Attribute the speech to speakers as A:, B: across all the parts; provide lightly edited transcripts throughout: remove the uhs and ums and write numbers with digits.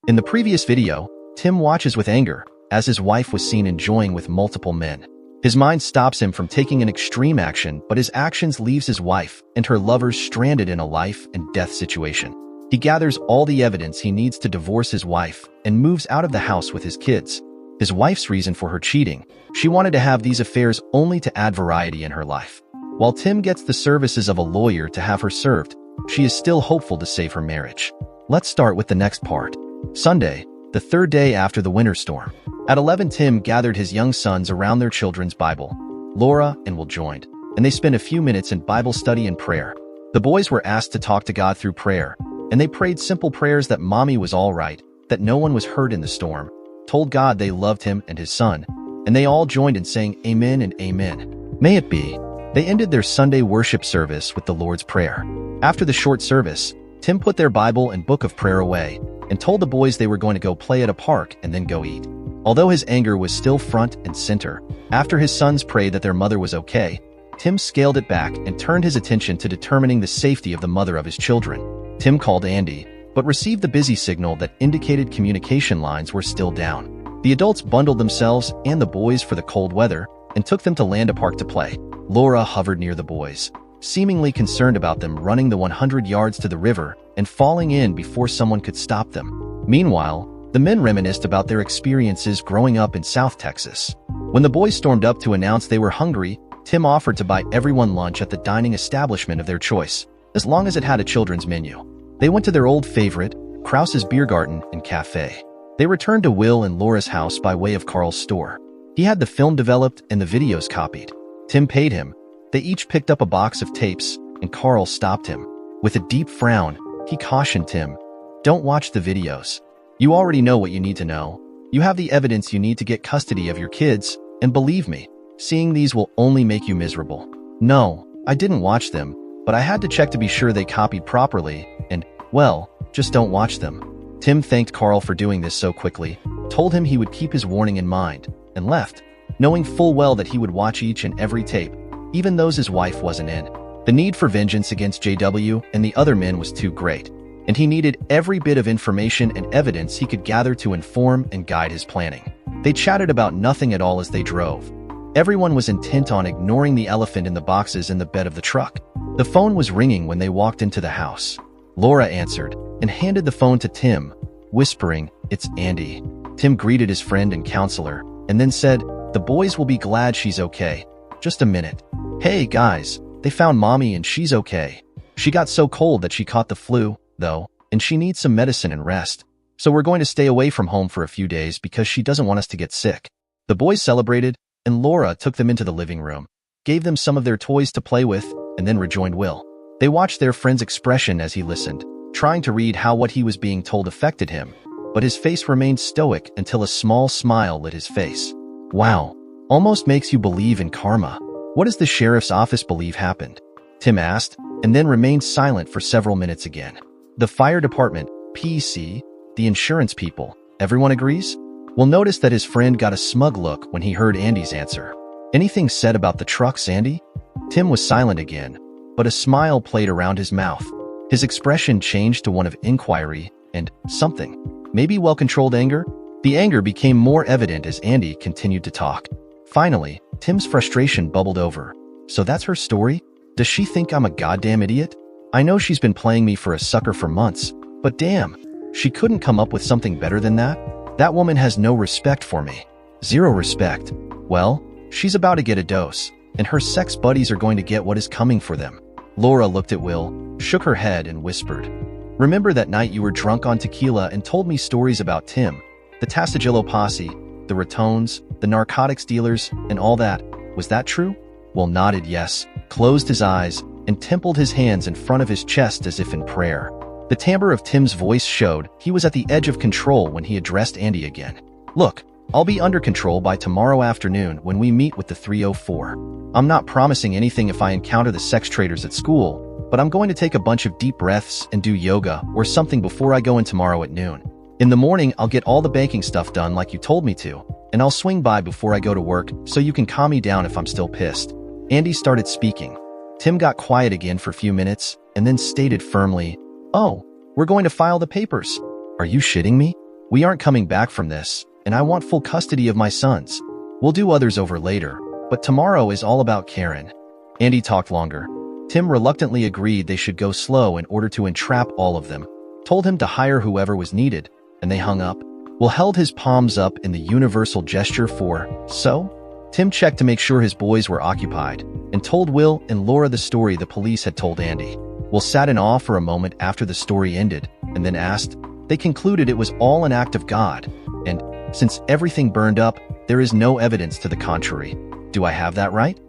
A: In the previous video, Tim watches with anger, as his wife was seen enjoying with multiple men. His mind stops him from taking an extreme action, but his actions leaves his wife and her lovers stranded in a life and death situation. He gathers all the evidence he needs to divorce his wife and moves out of the house with his kids. His wife's reason for her cheating: she wanted to have these affairs only to add variety in her life. While Tim gets the services of a lawyer to have her served, she is still hopeful to save her marriage. Let's start with the next part. Sunday, the third day after the winter storm. At 11, Tim gathered his young sons around their children's Bible. Laura and Will joined, and they spent a few minutes in Bible study and prayer. The boys were asked to talk to God through prayer, and they prayed simple prayers that mommy was all right, that no one was hurt in the storm, told God they loved him and his son, and they all joined in saying amen and amen. May it be. They ended their Sunday worship service with the Lord's Prayer. After the short service, Tim put their Bible and book of prayer away and told the boys they were going to go play at a park and then go eat. Although his anger was still front and center, after his sons prayed that their mother was okay, Tim scaled it back and turned his attention to determining the safety of the mother of his children. Tim called Andy, but received the busy signal that indicated communication lines were still down. The adults bundled themselves and the boys for the cold weather and took them to Land Park to play. Laura hovered near the boys, seemingly concerned about them running the 100 yards to the river and falling in before someone could stop them. Meanwhile, the men reminisced about their experiences growing up in South Texas. When the boys stormed up to announce they were hungry, Tim offered to buy everyone lunch at the dining establishment of their choice, as long as it had a children's menu. They went to their old favorite, Krause's Beer Garden and Cafe. They returned to Will and Laura's house by way of Carl's store. He had the film developed and the videos copied. Tim paid him. They each picked up a box of tapes, and Carl stopped him. With a deep frown, he cautioned Tim, "Don't watch the videos. You already know what you need to know. You have the evidence you need to get custody of your kids, and believe me, seeing these will only make you miserable." "No, I didn't watch them, but I had to check to be sure they copied properly, and, well, just don't watch them." Tim thanked Carl for doing this so quickly, told him he would keep his warning in mind, and left, knowing full well that he would watch each and every tape, even those his wife wasn't in. The need for vengeance against JW and the other men was too great, and he needed every bit of information and evidence he could gather to inform and guide his planning. They chatted about nothing at all as they drove. Everyone was intent on ignoring the elephant in the boxes in the bed of the truck. The phone was ringing when they walked into the house. Laura answered and handed the phone to Tim, whispering, "It's Andy." Tim greeted his friend and counselor, and then said, "The boys will be glad she's okay. Just a minute. Hey guys, they found mommy and she's okay. She got so cold that she caught the flu, though, and she needs some medicine and rest. So we're going to stay away from home for a few days because she doesn't want us to get sick." The boys celebrated, and Laura took them into the living room, gave them some of their toys to play with, and then rejoined Will. They watched their friend's expression as he listened, trying to read how what he was being told affected him, but his face remained stoic until a small smile lit his face. "Wow, almost makes you believe in karma. What does the sheriff's office believe happened?" Tim asked, and then remained silent for several minutes again. "The fire department, PC, the insurance people, everyone agrees?" Will noticed that his friend got a smug look when he heard Andy's answer. "Anything said about the trucks, Andy?" Tim was silent again, but a smile played around his mouth. His expression changed to one of inquiry and something, maybe well-controlled anger. The anger became more evident as Andy continued to talk. Finally, Tim's frustration bubbled over. "So that's her story? Does she think I'm a goddamn idiot? I know she's been playing me for a sucker for months, but damn, she couldn't come up with something better than that? That woman has no respect for me. Zero respect. Well, she's about to get a dose, and her sex buddies are going to get what is coming for them." Laura looked at Will, shook her head, and whispered, "Remember that night you were drunk on tequila and told me stories about Tim, the Tastajillo posse, the Ratones, the narcotics dealers, and all that? Was that true?" Will nodded yes, closed his eyes, and templed his hands in front of his chest as if in prayer. The timbre of Tim's voice showed he was at the edge of control when he addressed Andy again. "Look, I'll be under control by tomorrow afternoon when we meet with the 304. I'm not promising anything if I encounter the sex traders at school, but I'm going to take a bunch of deep breaths and do yoga or something before I go in tomorrow at noon. In the morning, I'll get all the banking stuff done like you told me to, and I'll swing by before I go to work so you can calm me down if I'm still pissed." Andy started speaking. Tim got quiet again for a few minutes and then stated firmly, "Oh, we're going to file the papers. Are you shitting me? We aren't coming back from this, and I want full custody of my sons. We'll do others over later, but tomorrow is all about Karen." Andy talked longer. Tim reluctantly agreed they should go slow in order to entrap all of them, told him to hire whoever was needed, and they hung up. Will held his palms up in the universal gesture for, "So?" Tim checked to make sure his boys were occupied, and told Will and Laura the story the police had told Andy. Will sat in awe for a moment after the story ended, and then asked. They concluded it was all an act of God, and, since everything burned up, there is no evidence to the contrary. Do I have that right?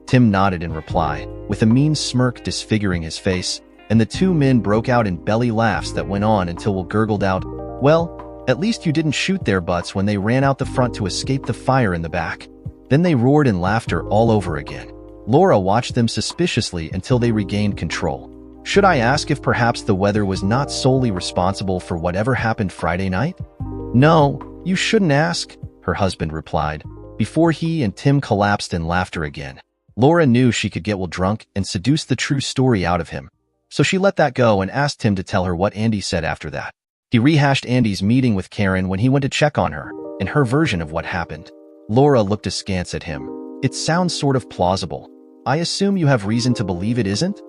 A: Tim nodded in reply, with a mean smirk disfiguring his face, and the two men broke out in belly laughs that went on until Will gurgled out, "Well, at least you didn't shoot their butts when they ran out the front to escape the fire in the back." Then they roared in laughter all over again. Laura watched them suspiciously until they regained control. Should I ask if perhaps the weather was not solely responsible for whatever happened Friday night? "No, you shouldn't ask," her husband replied, before he and Tim collapsed in laughter again. Laura knew she could get Will drunk and seduce the true story out of him, so she let that go and asked Tim to tell her what Andy said after that. He rehashed Andy's meeting with Karen when he went to check on her, and her version of what happened. Laura looked askance at him. "It sounds sort of plausible. I assume you have reason to believe it isn't?"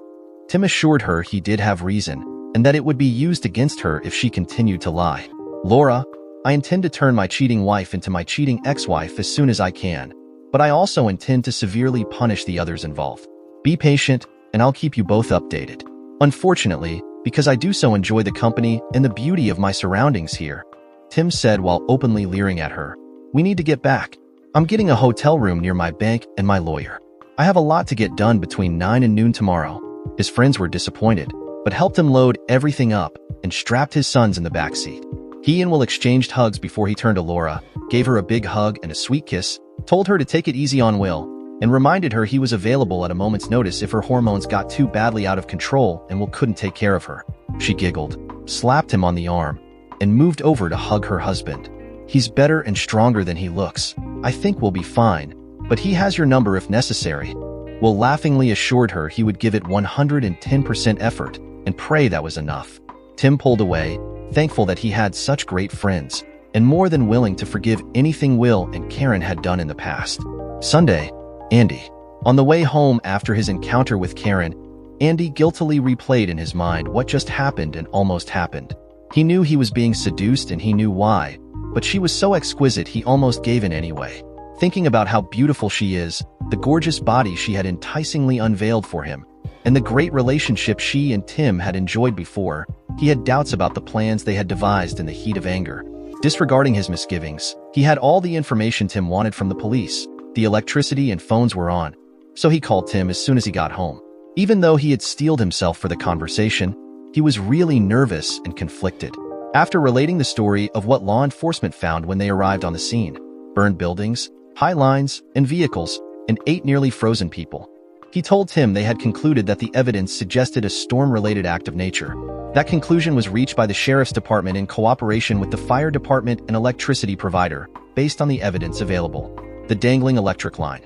A: Tim assured her he did have reason, and that it would be used against her if she continued to lie. "Laura, I intend to turn my cheating wife into my cheating ex-wife as soon as I can, but I also intend to severely punish the others involved. Be patient, and I'll keep you both updated. Unfortunately, because I do so enjoy the company and the beauty of my surroundings here," Tim said while openly leering at her. "We need to get back. I'm getting a hotel room near my bank and my lawyer. I have a lot to get done between 9 and noon tomorrow." His friends were disappointed, but helped him load everything up and strapped his sons in the back seat. He and Will exchanged hugs before he turned to Laura, gave her a big hug and a sweet kiss, told her to take it easy on Will, and reminded her he was available at a moment's notice if her hormones got too badly out of control and Will couldn't take care of her. She giggled, slapped him on the arm, and moved over to hug her husband. "He's better and stronger than he looks. I think we'll be fine, but he has your number if necessary." Will laughingly assured her he would give it 110% effort and pray that was enough. Tim pulled away, thankful that he had such great friends, and more than willing to forgive anything Will and Karen had done in the past. Sunday, Andy. On the way home after his encounter with Karen, Andy guiltily replayed in his mind what just happened and almost happened. He knew he was being seduced and he knew why, but she was so exquisite he almost gave in anyway. Thinking about how beautiful she is, the gorgeous body she had enticingly unveiled for him, and the great relationship she and Tim had enjoyed before, he had doubts about the plans they had devised in the heat of anger. Disregarding his misgivings, he had all the information Tim wanted from the police. The electricity and phones were on, so he called Tim as soon as he got home. Even though he had steeled himself for the conversation, he was really nervous and conflicted. After relating the story of what law enforcement found when they arrived on the scene, burned buildings, high lines, and vehicles, and 8 nearly frozen people, he told Tim they had concluded that the evidence suggested a storm-related act of nature. That conclusion was reached by the sheriff's department in cooperation with the fire department and electricity provider, based on the evidence available. The dangling electric line.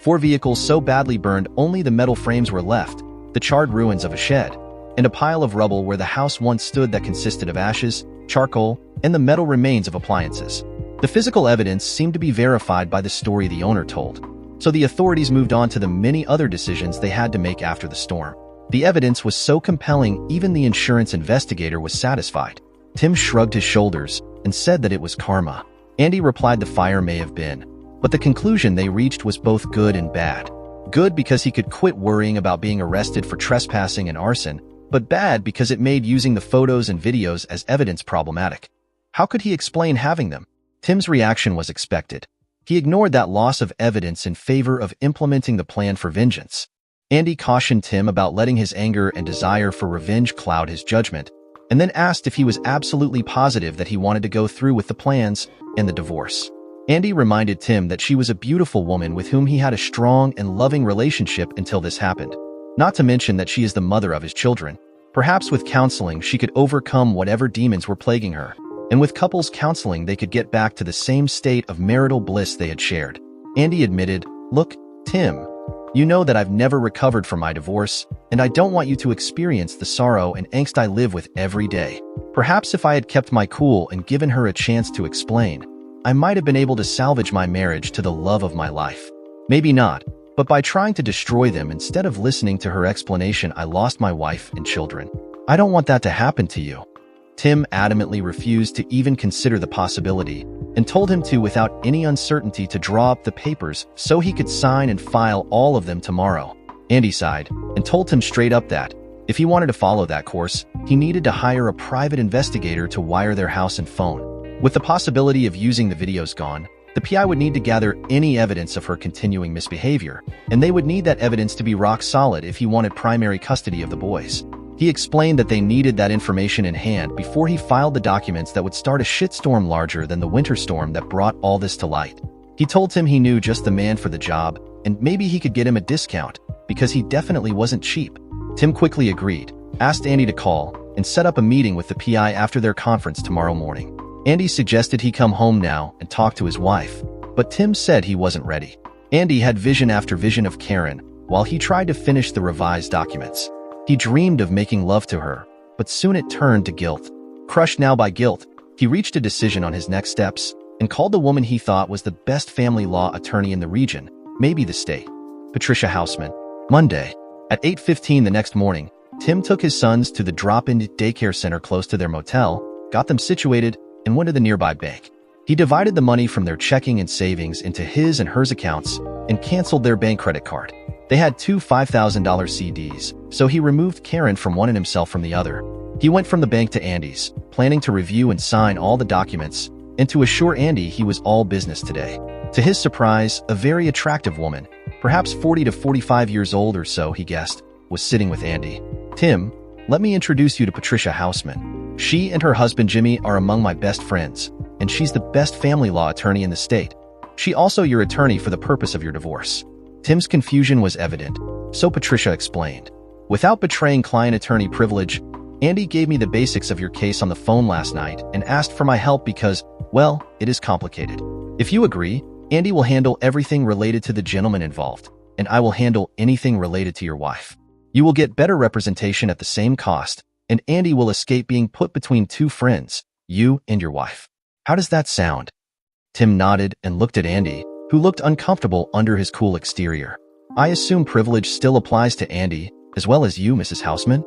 A: 4 vehicles so badly burned only the metal frames were left, the charred ruins of a shed, and a pile of rubble where the house once stood that consisted of ashes, charcoal, and the metal remains of appliances. The physical evidence seemed to be verified by the story the owner told, so the authorities moved on to the many other decisions they had to make after the storm. The evidence was so compelling even the insurance investigator was satisfied. Tim shrugged his shoulders and said that it was karma. Andy replied the fire may have been, but the conclusion they reached was both good and bad. Good because he could quit worrying about being arrested for trespassing and arson, but bad because it made using the photos and videos as evidence problematic. How could he explain having them? Tim's reaction was expected. He ignored that loss of evidence in favor of implementing the plan for vengeance. Andy cautioned Tim about letting his anger and desire for revenge cloud his judgment, and then asked if he was absolutely positive that he wanted to go through with the plans and the divorce. Andy reminded Tim that she was a beautiful woman with whom he had a strong and loving relationship until this happened. Not to mention that she is the mother of his children. Perhaps with counseling she could overcome whatever demons were plaguing her, and with couples counseling they could get back to the same state of marital bliss they had shared. Andy admitted, "Look, Tim, you know that I've never recovered from my divorce, and I don't want you to experience the sorrow and angst I live with every day. Perhaps if I had kept my cool and given her a chance to explain, I might have been able to salvage my marriage to the love of my life. Maybe not, but by trying to destroy them instead of listening to her explanation, I lost my wife and children. I don't want that to happen to you." Tim adamantly refused to even consider the possibility and told him to, without any uncertainty, to draw up the papers so he could sign and file all of them tomorrow. Andy sighed and told him straight up that, if he wanted to follow that course, he needed to hire a private investigator to wire their house and phone. With the possibility of using the videos gone, the PI would need to gather any evidence of her continuing misbehavior, and they would need that evidence to be rock solid if he wanted primary custody of the boys. He explained that they needed that information in hand before he filed the documents that would start a shitstorm larger than the winter storm that brought all this to light. He told Tim he knew just the man for the job, and maybe he could get him a discount, because he definitely wasn't cheap. Tim quickly agreed, asked Andy to call, and set up a meeting with the PI after their conference tomorrow morning. Andy suggested he come home now and talk to his wife, but Tim said he wasn't ready. Andy had vision after vision of Karen while he tried to finish the revised documents. He dreamed of making love to her, but soon it turned to guilt. Crushed now by guilt, he reached a decision on his next steps and called the woman he thought was the best family law attorney in the region, maybe the state, Patricia Houseman. Monday, at 8:15 the next morning, Tim took his sons to the drop-in daycare center close to their motel, got them situated, and went to the nearby bank. He divided the money from their checking and savings into his and hers accounts and canceled their bank credit card. They had two $5,000 CDs, so he removed Karen from one and himself from the other. He went from the bank to Andy's, planning to review and sign all the documents, and to assure Andy he was all business today. To his surprise, a very attractive woman, perhaps 40 to 45 years old or so, he guessed, was sitting with Andy. "Tim, let me introduce you to Patricia Houseman. She and her husband Jimmy are among my best friends, and she's the best family law attorney in the state. She also your attorney for the purpose of your divorce." Tim's confusion was evident, so Patricia explained. "Without betraying client-attorney privilege, Andy gave me the basics of your case on the phone last night and asked for my help because, well, it is complicated. If you agree, Andy will handle everything related to the gentleman involved, and I will handle anything related to your wife. You will get better representation at the same cost, and Andy will escape being put between two friends, you and your wife. How does that sound?" Tim nodded and looked at Andy, who looked uncomfortable under his cool exterior. "I assume privilege still applies to Andy, as well as you, Mrs. Houseman?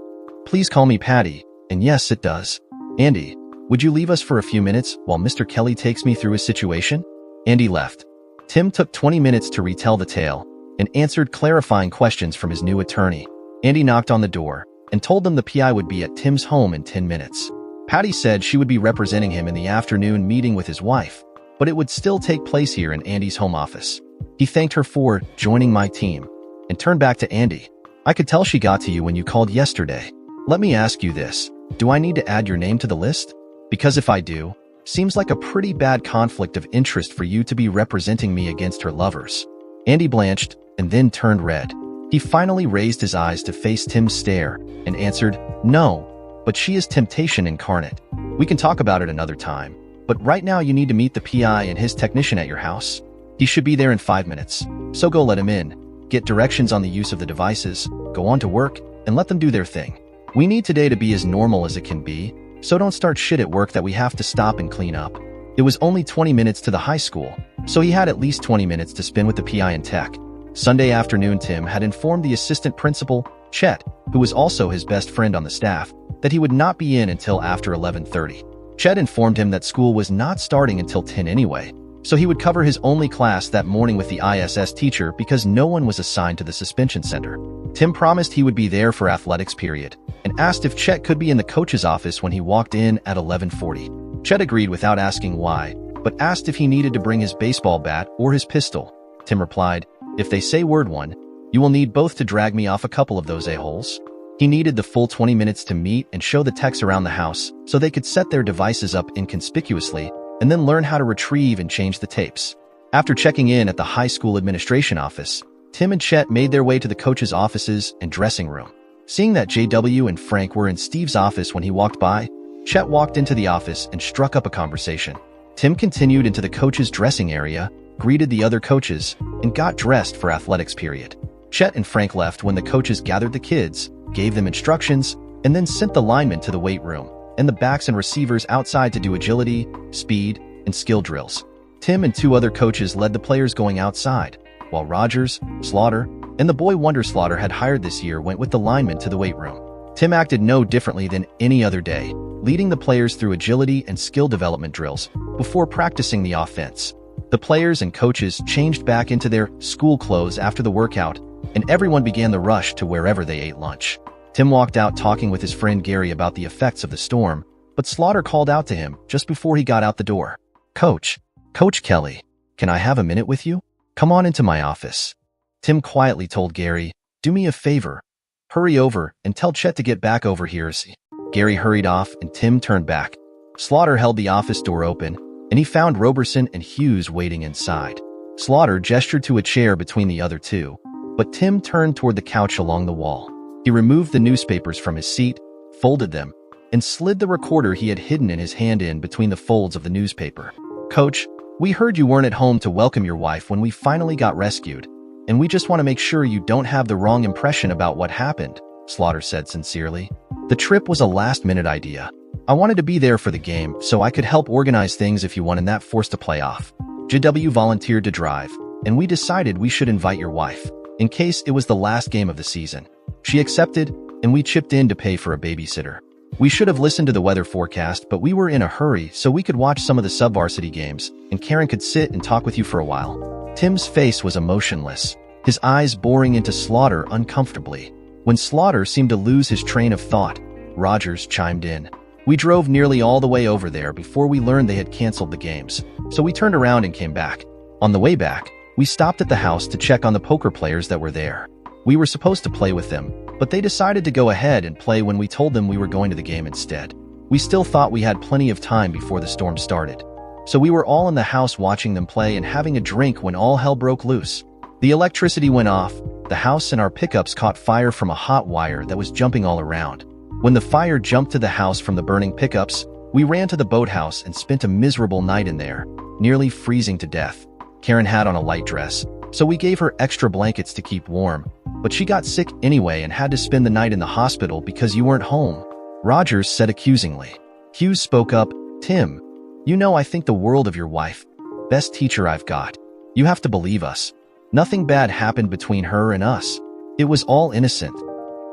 A: Please call me Patty, and yes, it does. Andy, would you leave us for a few minutes while Mr. Kelly takes me through his situation?" Andy left. Tim took 20 minutes to retell the tale and answered clarifying questions from his new attorney. Andy knocked on the door and told them the PI would be at Tim's home in 10 minutes. Patty said she would be representing him in the afternoon meeting with his wife, but it would still take place here in Andy's home office. He thanked her for joining my team and turned back to Andy. "I could tell she got to you when you called yesterday. Let me ask you this. Do I need to add your name to the list? Because if I do, seems like a pretty bad conflict of interest for you to be representing me against her lovers." Andy blanched and then turned red. He finally raised his eyes to face Tim's stare and answered, "No, but she is temptation incarnate. We can talk about it another time, but right now you need to meet the PI and his technician at your house. He should be there in 5 minutes, so go let him in, get directions on the use of the devices, go on to work, and let them do their thing. We need today to be as normal as it can be, so don't start shit at work that we have to stop and clean up." It was only 20 minutes to the high school, so he had at least 20 minutes to spend with the PI and tech. Sunday afternoon, Tim had informed the assistant principal, Chet, who was also his best friend on the staff, that he would not be in until after 11:30. Chet informed him that school was not starting until 10 anyway, so he would cover his only class that morning with the ISS teacher because no one was assigned to the suspension center. Tim promised he would be there for athletics period and asked if Chet could be in the coach's office when he walked in at 11:40. Chet agreed without asking why, but asked if he needed to bring his baseball bat or his pistol. Tim replied, "If they say word one, you will need both to drag me off a couple of those a-holes." He needed the full 20 minutes to meet and show the techs around the house so they could set their devices up inconspicuously and then learn how to retrieve and change the tapes. After checking in at the high school administration office, Tim and Chet made their way to the coach's offices and dressing room. Seeing that JW and Frank were in Steve's office when he walked by, Chet walked into the office and struck up a conversation. Tim continued into the coach's dressing area, greeted the other coaches, and got dressed for athletics period. Chet and Frank left when the coaches gathered the kids gave them instructions, and then sent the linemen to the weight room, and the backs and receivers outside to do agility, speed, and skill drills. Tim and 2 other coaches led the players going outside, while Rogers, Slaughter, and the boy Wonder Slaughter had hired this year went with the linemen to the weight room. Tim acted no differently than any other day, leading the players through agility and skill development drills before practicing the offense. The players and coaches changed back into their school clothes after the workout, and everyone began the rush to wherever they ate lunch. Tim walked out talking with his friend Gary about the effects of the storm, but Slaughter called out to him just before he got out the door. Coach Kelly, can I have a minute with you? Come on into my office." Tim quietly told Gary, "Do me a favor. Hurry over and tell Chet to get back over here." Gary hurried off and Tim turned back. Slaughter held the office door open, and he found Roberson and Hughes waiting inside. Slaughter gestured to a chair between the other two, but Tim turned toward the couch along the wall. He removed the newspapers from his seat, folded them, and slid the recorder he had hidden in his hand in between the folds of the newspaper. "Coach, we heard you weren't at home to welcome your wife when we finally got rescued, and we just want to make sure you don't have the wrong impression about what happened," Slaughter said sincerely. "The trip was a last-minute idea. I wanted to be there for the game so I could help organize things if you won and that forced a playoff. JW volunteered to drive, and we decided we should invite your wife, in case it was the last game of the season. She accepted, and we chipped in to pay for a babysitter. We should have listened to the weather forecast, but we were in a hurry so we could watch some of the sub-varsity games, and Karen could sit and talk with you for a while." Tim's face was emotionless, his eyes boring into Slaughter uncomfortably. When Slaughter seemed to lose his train of thought, Rogers chimed in. "We drove nearly all the way over there before we learned they had canceled the games, so we turned around and came back. On the way back, we stopped at the house to check on the poker players that were there. We were supposed to play with them, but they decided to go ahead and play when we told them we were going to the game instead. We still thought we had plenty of time before the storm started. So we were all in the house watching them play and having a drink when all hell broke loose. The electricity went off, the house and our pickups caught fire from a hot wire that was jumping all around. When the fire jumped to the house from the burning pickups, we ran to the boathouse and spent a miserable night in there, nearly freezing to death. Karen had on a light dress, so we gave her extra blankets to keep warm, but she got sick anyway and had to spend the night in the hospital because you weren't home," Rogers said accusingly. Hughes spoke up, "Tim, you know I think the world of your wife. Best teacher I've got. You have to believe us. Nothing bad happened between her and us. It was all innocent."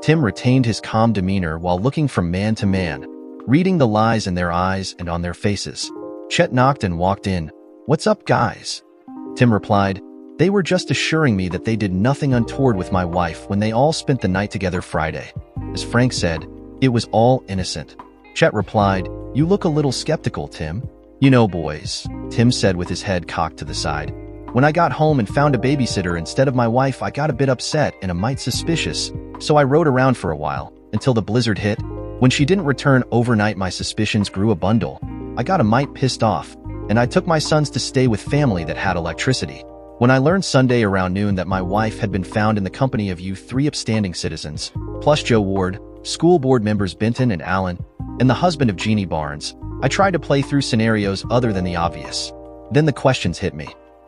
A: Tim retained his calm demeanor while looking from man to man, reading the lies in their eyes and on their faces. Chet knocked and walked in. "What's up, guys?" Tim replied, "They were just assuring me that they did nothing untoward with my wife when they all spent the night together Friday. As Frank said, it was all innocent." Chet replied, "You look a little skeptical, Tim." "You know, boys," Tim said with his head cocked to the side. "When I got home and found a babysitter instead of my wife, I got a bit upset and a mite suspicious, so I rode around for a while, until the blizzard hit. When she didn't return overnight, my suspicions grew a bundle. I got a mite pissed off, and I took my sons to stay with family that had electricity. When I learned Sunday around noon that my wife had been found in the company of you 3 upstanding citizens, plus Joe Ward, school board members Benton and Allen, and the husband of Jeannie Barnes, I tried to play through scenarios other than the obvious. Then the questions hit me.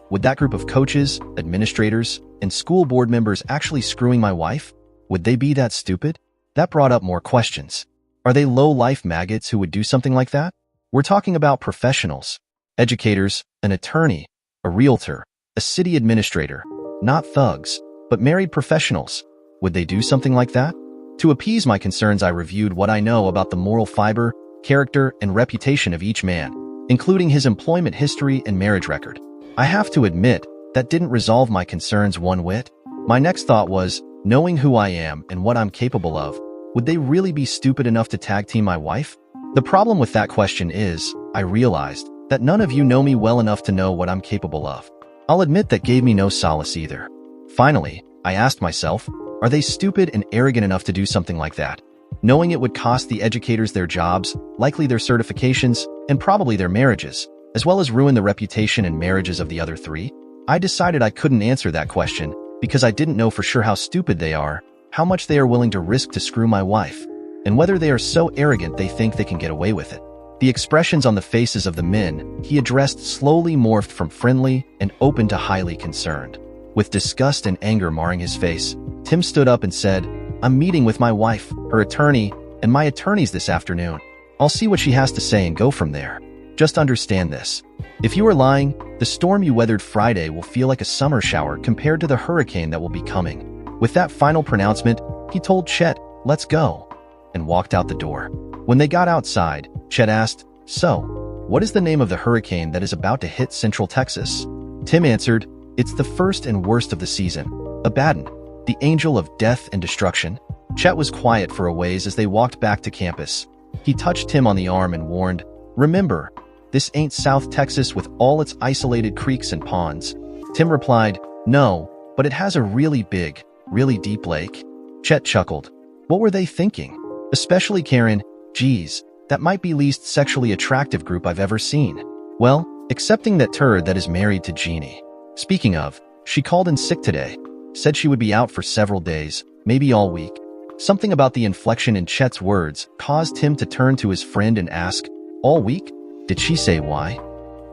A: Would that group of coaches, administrators, and school board members actually screwing my wife? Would they be that stupid? That brought up more questions. Are they low-life maggots who would do something like that? We're talking about professionals, educators, an attorney, a realtor, a city administrator, not thugs, but married professionals. Would they do something like that? To appease my concerns, I reviewed what I know about the moral fiber, character, and reputation of each man, including his employment history and marriage record. I have to admit, that didn't resolve my concerns one whit. My next thought was, knowing who I am and what I'm capable of, would they really be stupid enough to tag team my wife? The problem with that question is, I realized that none of you know me well enough to know what I'm capable of. I'll admit that gave me no solace either. Finally, I asked myself, are they stupid and arrogant enough to do something like that? Knowing it would cost the educators their jobs, likely their certifications, and probably their marriages, as well as ruin the reputation and marriages of the other 3? I decided I couldn't answer that question because I didn't know for sure how stupid they are, how much they are willing to risk to screw my wife, and whether they are so arrogant they think they can get away with it. The expressions on the faces of the men he addressed slowly morphed from friendly and open to highly concerned. With disgust and anger marring his face, Tim stood up and said, I'm meeting with my wife, her attorney, and my attorneys this afternoon. I'll see what she has to say and go from there. Just understand this. If you are lying, the storm you weathered Friday will feel like a summer shower compared to the hurricane that will be coming." With that final pronouncement, he told Chet, "Let's go," and walked out the door. When they got outside, Chet asked, "So, what is the name of the hurricane that is about to hit Central Texas?" Tim answered, "It's the first and worst of the season. Abaddon, the angel of death and destruction." Chet was quiet for a ways as they walked back to campus. He touched Tim on the arm and warned, "Remember, this ain't South Texas with all its isolated creeks and ponds." Tim replied, "No, but it has a really big, really deep lake." Chet chuckled. What were they thinking? Especially Karen. Geez, that might be least sexually attractive group I've ever seen. Well, excepting that turd that is married to Jeannie. Speaking of, she called in sick today. Said she would be out for several days, maybe all week. Something about the inflection in Chet's words caused him to turn to his friend and ask, "All week? Did she say why?"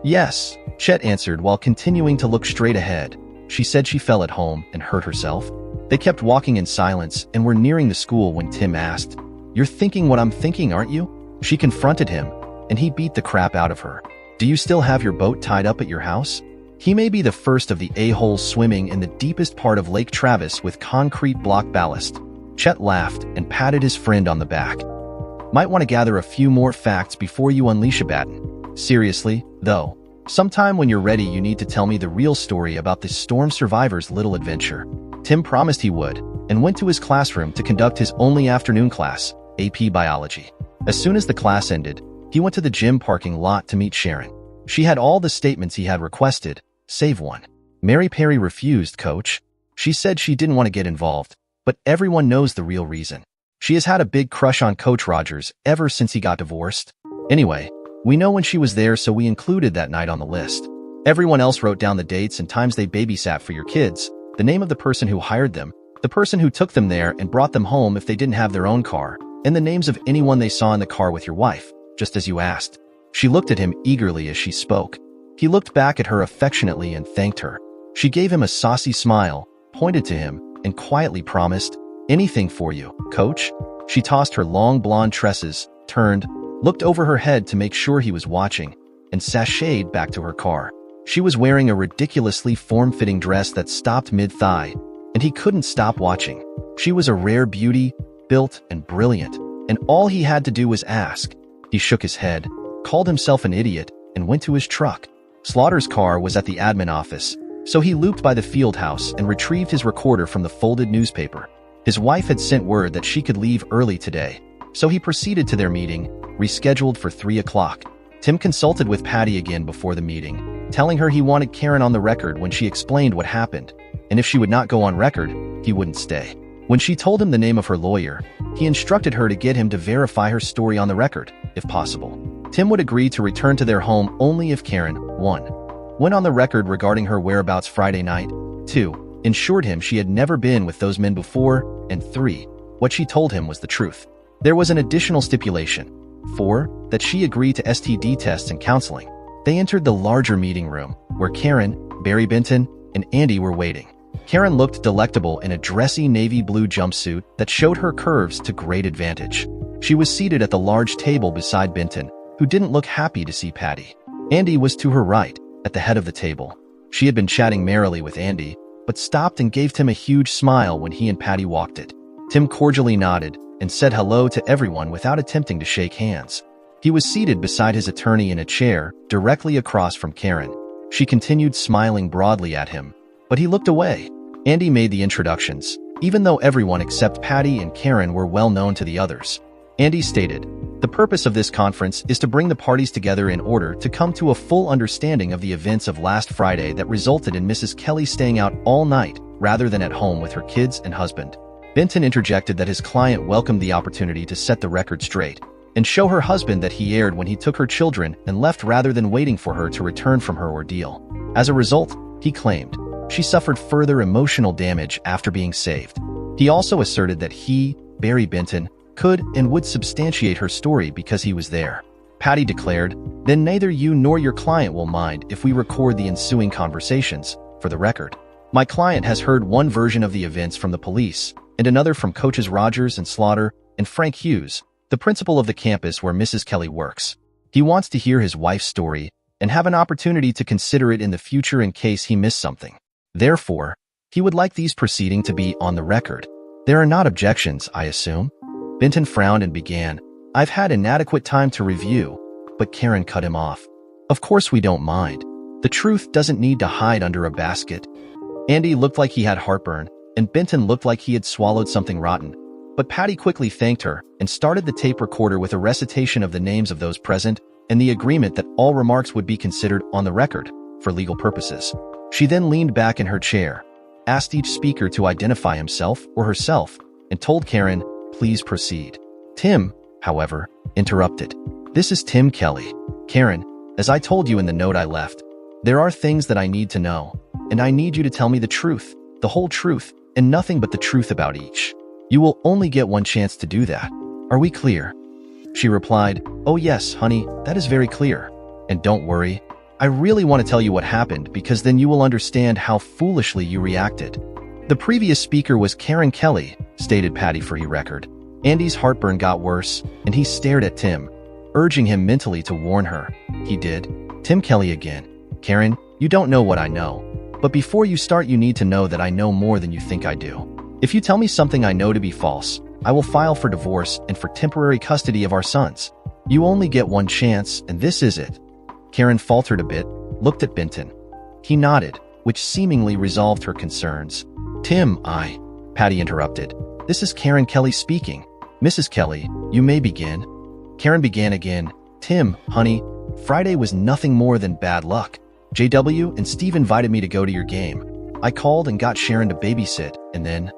A: "Yes," Chet answered while continuing to look straight ahead. "She said she fell at home and hurt herself." They kept walking in silence and were nearing the school when Tim asked, "You're thinking what I'm thinking, aren't you?" She confronted him, and he beat the crap out of her. "Do you still have your boat tied up at your house?" He may be the first of the a-holes swimming in the deepest part of Lake Travis with concrete block ballast. Chet laughed and patted his friend on the back. "Might want to gather a few more facts before you unleash Abaddon. Seriously, though, sometime when you're ready you need to tell me the real story about this storm survivor's little adventure." Tim promised he would, and went to his classroom to conduct his only afternoon class, AP Biology. As soon as the class ended, he went to the gym parking lot to meet Sharon. She had all the statements he had requested, save one. "Mary Perry refused, Coach. She said she didn't want to get involved, but everyone knows the real reason. She has had a big crush on Coach Rogers ever since he got divorced. Anyway, we know when she was there, so we included that night on the list. Everyone else wrote down the dates and times they babysat for your kids, the name of the person who hired them, the person who took them there and brought them home if they didn't have their own car, and the names of anyone they saw in the car with your wife, just as you asked." She looked at him eagerly as she spoke. He looked back at her affectionately and thanked her. She gave him a saucy smile, pointed to him, and quietly promised, "Anything for you, Coach." She tossed her long blonde tresses, turned, looked over her head to make sure he was watching, and sashayed back to her car. She was wearing a ridiculously form-fitting dress that stopped mid-thigh, and he couldn't stop watching. She was a rare beauty, built and brilliant, and all he had to do was ask. He shook his head, called himself an idiot, and went to his truck. Slaughter's car was at the admin office, so he looped by the field house and retrieved his recorder from the folded newspaper. His wife had sent word that she could leave early today, so he proceeded to their meeting, rescheduled for 3 o'clock. Tim consulted with Patty again before the meeting, telling her he wanted Karen on the record when she explained what happened, and if she would not go on record, he wouldn't stay. When she told him the name of her lawyer, he instructed her to get him to verify her story on the record, if possible. Tim would agree to return to their home only if Karen, 1. went on the record regarding her whereabouts Friday night, 2. ensured him she had never been with those men before, and 3. what she told him was the truth. There was an additional stipulation, 4. that she agreed to STD tests and counseling. They entered the larger meeting room, where Karen, Barry Benton, and Andy were waiting. Karen looked delectable in a dressy navy blue jumpsuit that showed her curves to great advantage. She was seated at the large table beside Benton, who didn't look happy to see Patty. Andy was to her right, at the head of the table. She had been chatting merrily with Andy, but stopped and gave Tim a huge smile when he and Patty walked it. Tim cordially nodded and said hello to everyone without attempting to shake hands. He was seated beside his attorney in a chair, directly across from Karen. She continued smiling broadly at him, but he looked away. Andy made the introductions, even though everyone except Patty and Karen were well known to the others. Andy stated, "The purpose of this conference is to bring the parties together in order to come to a full understanding of the events of last Friday that resulted in Mrs. Kelly staying out all night rather than at home with her kids and husband." Benton interjected that his client welcomed the opportunity to set the record straight and show her husband that he erred when he took her children and left rather than waiting for her to return from her ordeal. As a result, he claimed, she suffered further emotional damage after being saved. He also asserted that he, Barry Benton, could and would substantiate her story because he was there. Patty declared, "Then neither you nor your client will mind if we record the ensuing conversations, for the record. My client has heard one version of the events from the police, and another from coaches Rogers and Slaughter and Frank Hughes, the principal of the campus where Mrs. Kelly works. He wants to hear his wife's story and have an opportunity to consider it in the future in case he missed something. Therefore, he would like these proceedings to be on the record. There are not objections, I assume? Benton frowned and began. I've had inadequate time to review, but Karen cut him off. Of course we don't mind. The truth doesn't need to hide under a basket. Andy looked like he had heartburn, and Benton looked like he had swallowed something rotten. But Patty quickly thanked her and started the tape recorder with a recitation of the names of those present and the agreement that all remarks would be considered on the record for legal purposes. She then leaned back in her chair, asked each speaker to identify himself or herself, and told Karen, please proceed. Tim, however, interrupted. This is Tim Kelly. Karen, as I told you in the note I left, there are things that I need to know, and I need you to tell me the truth, the whole truth, and nothing but the truth about each. You will only get one chance to do that. Are we clear? She replied, oh yes, honey, that is very clear. And don't worry, I really want to tell you what happened because then you will understand how foolishly you reacted. The previous speaker was Karen Kelly, stated Patty for the record. Andy's heartburn got worse, and he stared at Tim, urging him mentally to warn her. He did. Tim Kelly again. Karen, you don't know what I know. But before you start, you need to know that I know more than you think I do. If you tell me something I know to be false, I will file for divorce and for temporary custody of our sons. You only get one chance, and this is it. Karen faltered a bit, looked at Benton. He nodded, which seemingly resolved her concerns. Tim, Patty interrupted. This is Karen Kelly speaking. Mrs. Kelly, you may begin. Karen began again. Tim, honey, Friday was nothing more than bad luck. JW and Steve invited me to go to your game. I called and got Sharon to babysit, and then,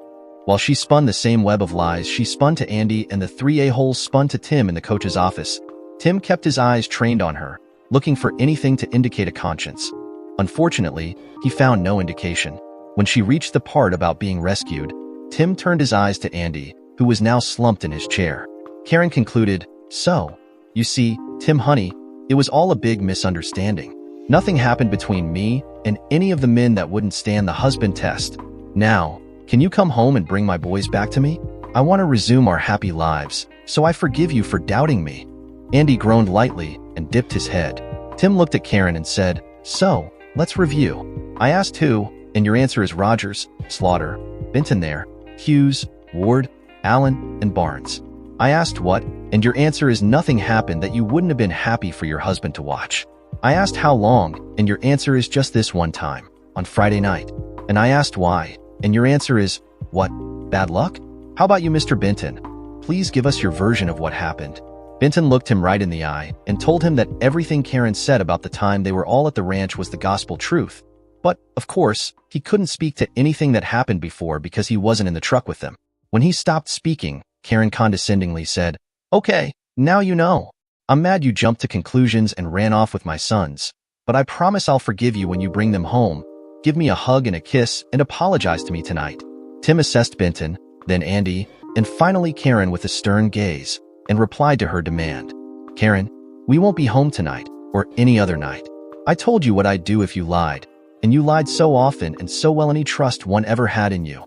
A: while she spun the same web of lies, she spun to Andy and the three a-holes spun to Tim in the coach's office. Tim kept his eyes trained on her, looking for anything to indicate a conscience. Unfortunately, he found no indication. When she reached the part about being rescued, Tim turned his eyes to Andy, who was now slumped in his chair. Karen concluded, so, you see, Tim honey, it was all a big misunderstanding. Nothing happened between me and any of the men that wouldn't stand the husband test. Now, can you come home and bring my boys back to me? I want to resume our happy lives, so I forgive you for doubting me. Andy groaned lightly and dipped his head. Tim looked at Karen and said, so, let's review. I asked who, and your answer is Rogers, Slaughter, Benton there, Hughes, Ward, Allen, and Barnes. I asked what, and your answer is nothing happened that you wouldn't have been happy for your husband to watch. I asked how long, and your answer is just this one time, on Friday night. And I asked why, and your answer is, what, bad luck? How about you, Mr. Benton? Please give us your version of what happened. Benton looked him right in the eye and told him that everything Karen said about the time they were all at the ranch was the gospel truth. But, of course, he couldn't speak to anything that happened before because he wasn't in the truck with them. When he stopped speaking, Karen condescendingly said, okay, now you know. I'm mad you jumped to conclusions and ran off with my sons, but I promise I'll forgive you when you bring them home. Give me a hug and a kiss and apologize to me tonight. Tim assessed Benton, then Andy, and finally Karen with a stern gaze, and replied to her demand. Karen, we won't be home tonight, or any other night. I told you what I'd do if you lied, and you lied so often and so well any trust one ever had in you.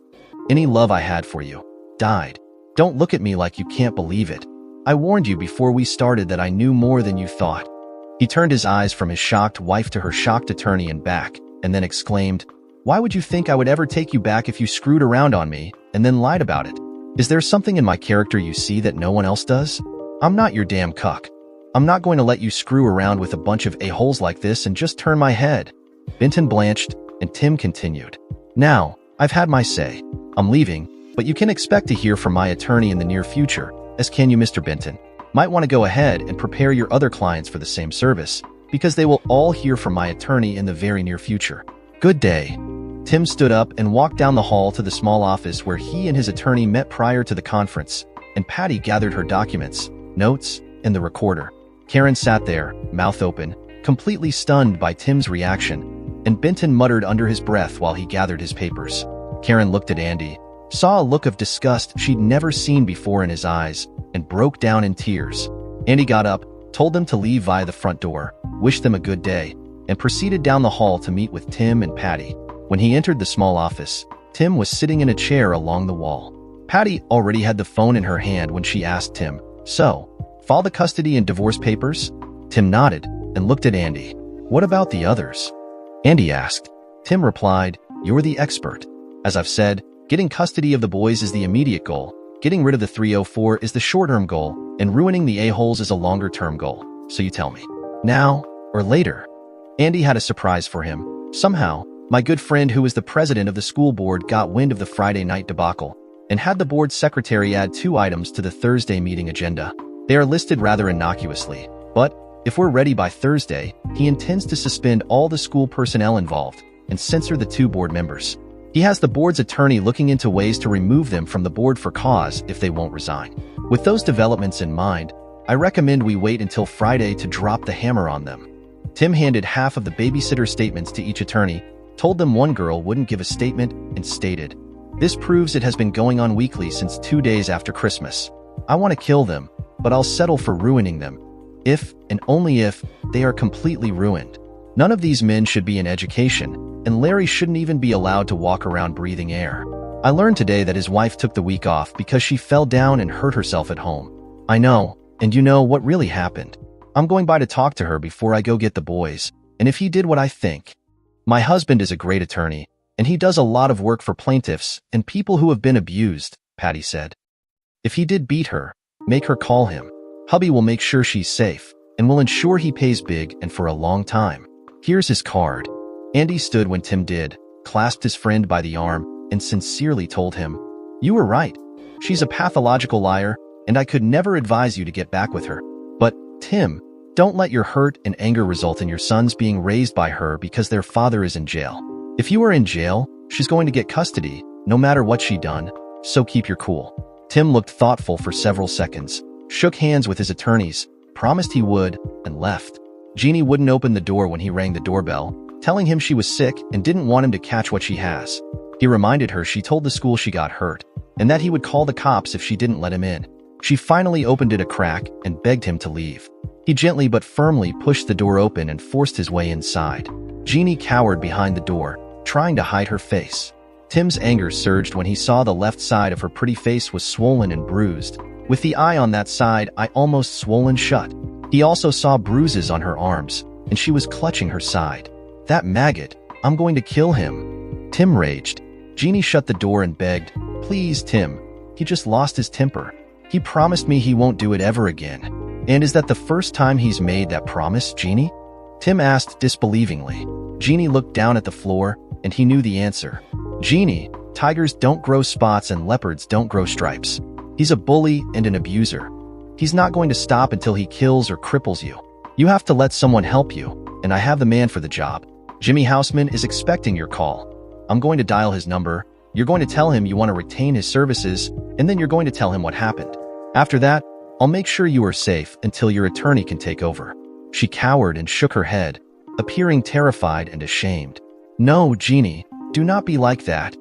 A: Any love I had for you died. Don't look at me like you can't believe it. I warned you before we started that I knew more than you thought. He turned his eyes from his shocked wife to her shocked attorney and back, and then exclaimed, why would you think I would ever take you back if you screwed around on me and then lied about it? Is there something in my character you see that no one else does? I'm not your damn cuck. I'm not going to let you screw around with a bunch of a-holes like this and just turn my head. Benton blanched, and Tim continued. Now, I've had my say. I'm leaving, but you can expect to hear from my attorney in the near future, as can you, Mr. Benton. Might want to go ahead and prepare your other clients for the same service, because they will all hear from my attorney in the very near future. Good day. Tim stood up and walked down the hall to the small office where he and his attorney met prior to the conference, and Patty gathered her documents, notes, and the recorder. Karen sat there, mouth open, completely stunned by Tim's reaction, and Benton muttered under his breath while he gathered his papers. Karen looked at Andy, saw a look of disgust she'd never seen before in his eyes, and broke down in tears. Andy got up, told them to leave via the front door, wished them a good day, and proceeded down the hall to meet with Tim and Patty. When he entered the small office, Tim was sitting in a chair along the wall. Patty already had the phone in her hand when she asked Tim, "So, file the custody and divorce papers?" Tim nodded and looked at Andy. "What about the others?" Andy asked. Tim replied, "You're the expert. As I've said, getting custody of the boys is the immediate goal, getting rid of the 304 is the short-term goal, and ruining the a-holes is a longer-term goal. So you tell me, now or later?" Andy had a surprise for him. Somehow, my good friend who was the president of the school board got wind of the Friday night debacle and had the board secretary add 2 items to the Thursday meeting agenda. They are listed rather innocuously, but if we're ready by Thursday, he intends to suspend all the school personnel involved and censor the 2 board members. He has the board's attorney looking into ways to remove them from the board for cause if they won't resign. With those developments in mind, I recommend we wait until Friday to drop the hammer on them. Tim handed half of the babysitter statements to each attorney, told them one girl wouldn't give a statement, and stated, "This proves it has been going on weekly since 2 days after Christmas. I want to kill them, but I'll settle for ruining them. If, and only if, they are completely ruined. None of these men should be in education, and Larry shouldn't even be allowed to walk around breathing air." I learned today that his wife took the week off because she fell down and hurt herself at home. I know, and you know what really happened. I'm going by to talk to her before I go get the boys, and if he did what I think. My husband is a great attorney, and he does a lot of work for plaintiffs and people who have been abused, Patty said. If he did beat her, make her call him. Hubby will make sure she's safe, and will ensure he pays big and for a long time. Here's his card. Andy stood when Tim did, clasped his friend by the arm, and sincerely told him, "You were right. She's a pathological liar, and I could never advise you to get back with her. But, Tim, don't let your hurt and anger result in your sons being raised by her because their father is in jail. If you are in jail, she's going to get custody, no matter what she done, so keep your cool." Tim looked thoughtful for several seconds, shook hands with his attorneys, promised he would, and left. Jeannie wouldn't open the door when he rang the doorbell, telling him she was sick and didn't want him to catch what she has. He reminded her she told the school she got hurt, and that he would call the cops if she didn't let him in. She finally opened it a crack and begged him to leave. He gently but firmly pushed the door open and forced his way inside. Jeannie cowered behind the door, trying to hide her face. Tim's anger surged when he saw the left side of her pretty face was swollen and bruised, with the eye on that side almost swollen shut. He also saw bruises on her arms, and she was clutching her side. "That maggot, I'm going to kill him," Tim raged. Jeannie shut the door and begged, "Please, Tim, he just lost his temper. He promised me he won't do it ever again." "And is that the first time he's made that promise, Jeannie?" Tim asked disbelievingly. Jeannie looked down at the floor, and he knew the answer. "Jeannie, tigers don't grow spots and leopards don't grow stripes. He's a bully and an abuser. He's not going to stop until he kills or cripples you. You have to let someone help you, and I have the man for the job. Jimmy Houseman is expecting your call. I'm going to dial his number. You're going to tell him you want to retain his services, and then you're going to tell him what happened. After that, I'll make sure you are safe until your attorney can take over." She cowered and shook her head, appearing terrified and ashamed. "No, Jeannie, do not be like that."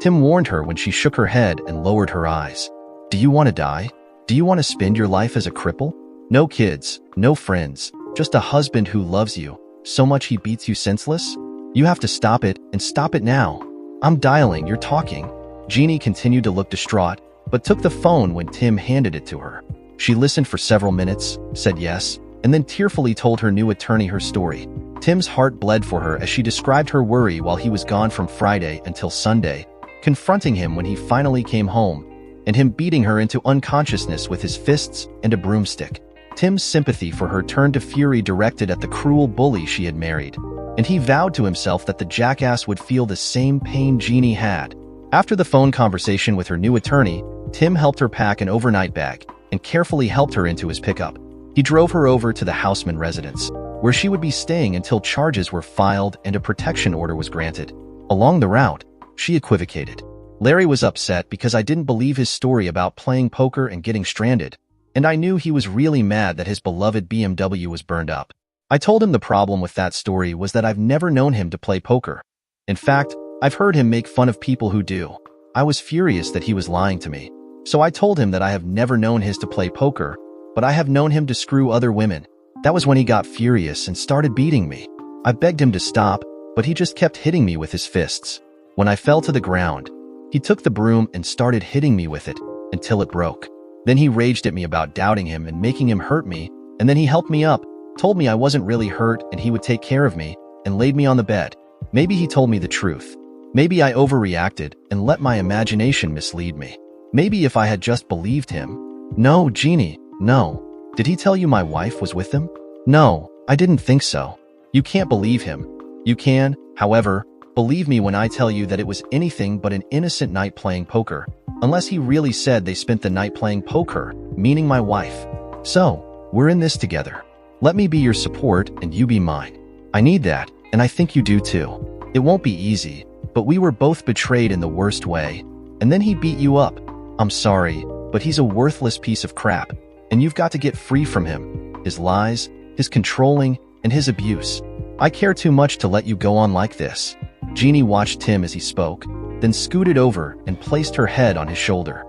A: Tim warned her when she shook her head and lowered her eyes. "Do you want to die? Do you want to spend your life as a cripple? No kids, no friends, just a husband who loves you so much he beats you senseless? You have to stop it, and stop it now. I'm dialing, you're talking." Jeannie continued to look distraught, but took the phone when Tim handed it to her. She listened for several minutes, said yes, and then tearfully told her new attorney her story. Tim's heart bled for her as she described her worry while he was gone from Friday until Sunday, confronting him when he finally came home, and him beating her into unconsciousness with his fists and a broomstick. Tim's sympathy for her turned to fury directed at the cruel bully she had married, and he vowed to himself that the jackass would feel the same pain Jeannie had. After the phone conversation with her new attorney, Tim helped her pack an overnight bag and carefully helped her into his pickup. He drove her over to the Houseman residence, where she would be staying until charges were filed and a protection order was granted. Along the route, she equivocated. "Larry was upset because I didn't believe his story about playing poker and getting stranded, and I knew he was really mad that his beloved BMW was burned up. I told him the problem with that story was that I've never known him to play poker. In fact, I've heard him make fun of people who do. I was furious that he was lying to me. So I told him that I have never known his to play poker, but I have known him to screw other women. That was when he got furious and started beating me. I begged him to stop, but he just kept hitting me with his fists. When I fell to the ground, He took the broom and started hitting me with it until it broke. Then he raged at me about doubting him and making him hurt me, and then he helped me up, told me I wasn't really hurt and he would take care of me, and laid me on the bed. Maybe he told me the truth. Maybe I overreacted and let my imagination mislead me. Maybe if I had just believed him. No, Jeannie, no. Did he tell you my wife was with him? No, I didn't think so. You can't believe him. You can, however, believe me when I tell you that it was anything but an innocent night playing poker, unless he really said they spent the night playing poker, meaning my wife. So, we're in this together. Let me be your support and you be mine. I need that, and I think you do too. It won't be easy, but we were both betrayed in the worst way, and then he beat you up. I'm sorry, but he's a worthless piece of crap, and you've got to get free from him. His lies, his controlling, and his abuse. I care too much to let you go on like this. Jeannie watched Tim as he spoke, then scooted over and placed her head on his shoulder.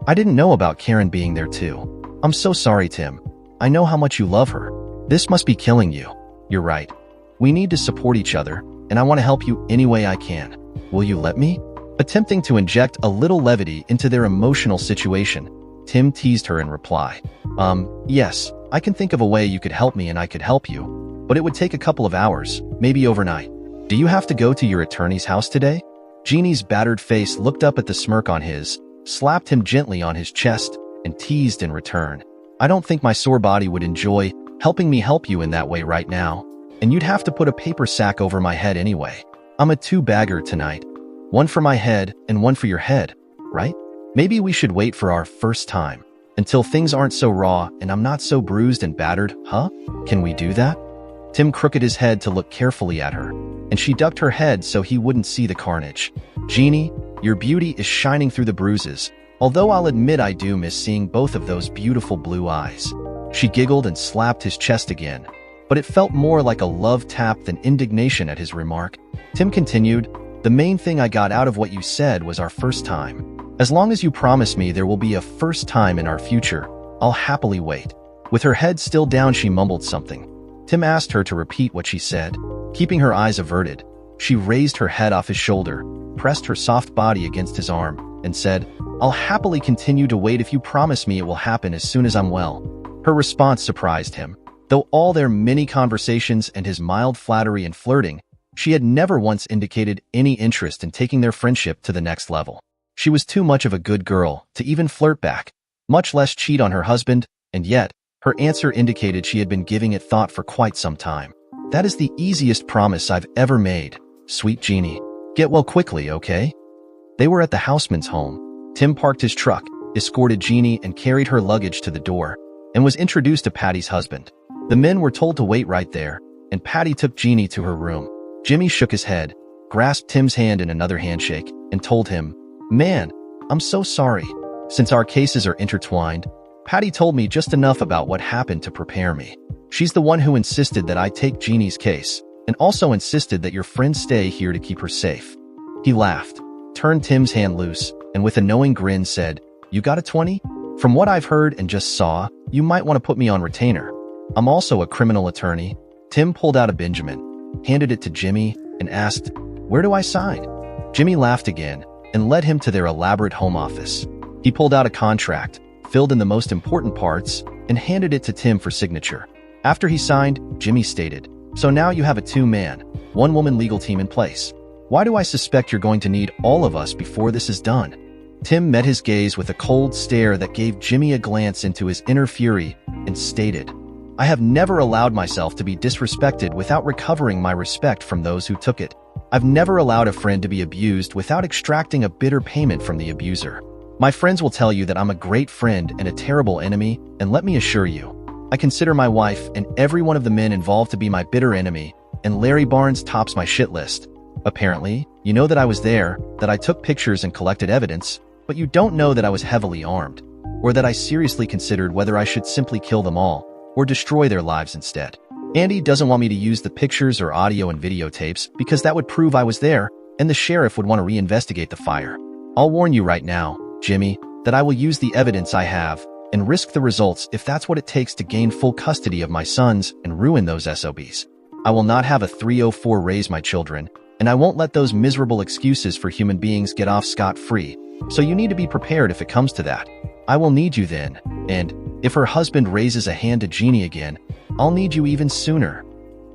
A: I didn't know about Karen being there too. I'm so sorry, Tim. I know how much you love her. This must be killing you. You're right. We need to support each other, and I want to help you any way I can. Will you let me? Attempting to inject a little levity into their emotional situation, Tim teased her in reply. Yes, I can think of a way you could help me and I could help you, but it would take a couple of hours, maybe overnight. Do you have to go to your attorney's house today? Jeannie's battered face looked up at the smirk on his, slapped him gently on his chest, and teased in return. I don't think my sore body would enjoy helping me help you in that way right now, and you'd have to put a paper sack over my head anyway. I'm a two-bagger tonight. One for my head and one for your head, right? Maybe we should wait for our first time, until things aren't so raw and I'm not so bruised and battered, huh? Can we do that? Tim crooked his head to look carefully at her, and she ducked her head so he wouldn't see the carnage. Jeannie, your beauty is shining through the bruises, although I'll admit I do miss seeing both of those beautiful blue eyes. She giggled and slapped his chest again, but it felt more like a love tap than indignation at his remark. Tim continued, the main thing I got out of what you said was our first time. As long as you promise me there will be a first time in our future, I'll happily wait. With her head still down, she mumbled something. Tim asked her to repeat what she said. Keeping her eyes averted, she raised her head off his shoulder, pressed her soft body against his arm, and said, I'll happily continue to wait if you promise me it will happen as soon as I'm well. Her response surprised him. Though all their many conversations and his mild flattery and flirting, she had never once indicated any interest in taking their friendship to the next level. She was too much of a good girl to even flirt back, much less cheat on her husband, and yet, her answer indicated she had been giving it thought for quite some time. That is the easiest promise I've ever made, sweet Jeannie. Get well quickly, okay? They were at the houseman's home. Tim parked his truck, escorted Jeannie and carried her luggage to the door, and was introduced to Patty's husband. The men were told to wait right there, and Patty took Jeannie to her room. Jimmy shook his head, grasped Tim's hand in another handshake, and told him, Man, I'm so sorry. Since our cases are intertwined, Patty told me just enough about what happened to prepare me. She's the one who insisted that I take Jeannie's case, and also insisted that your friends stay here to keep her safe. He laughed, turned Tim's hand loose, and with a knowing grin said, You got a 20? From what I've heard and just saw, you might want to put me on retainer. I'm also a criminal attorney. Tim pulled out a Benjamin, handed it to Jimmy, and asked, Where do I sign? Jimmy laughed again and led him to their elaborate home office. He pulled out a contract, filled in the most important parts, and handed it to Tim for signature. After he signed, Jimmy stated, So now you have a two-man, one-woman legal team in place. Why do I suspect you're going to need all of us before this is done? Tim met his gaze with a cold stare that gave Jimmy a glance into his inner fury and stated, I have never allowed myself to be disrespected without recovering my respect from those who took it. I've never allowed a friend to be abused without extracting a bitter payment from the abuser. My friends will tell you that I'm a great friend and a terrible enemy, and let me assure you, I consider my wife and every one of the men involved to be my bitter enemy, and Larry Barnes tops my shit list. Apparently, you know that I was there, that I took pictures and collected evidence, but you don't know that I was heavily armed, or that I seriously considered whether I should simply kill them all, or destroy their lives instead. Andy doesn't want me to use the pictures or audio and videotapes because that would prove I was there, and the sheriff would want to reinvestigate the fire. I'll warn you right now, Jimmy, that I will use the evidence I have and risk the results if that's what it takes to gain full custody of my sons and ruin those SOBs. I will not have a 304 raise my children, and I won't let those miserable excuses for human beings get off scot-free, so you need to be prepared if it comes to that. I will need you then, and if her husband raises a hand to Jeannie again, I'll need you even sooner."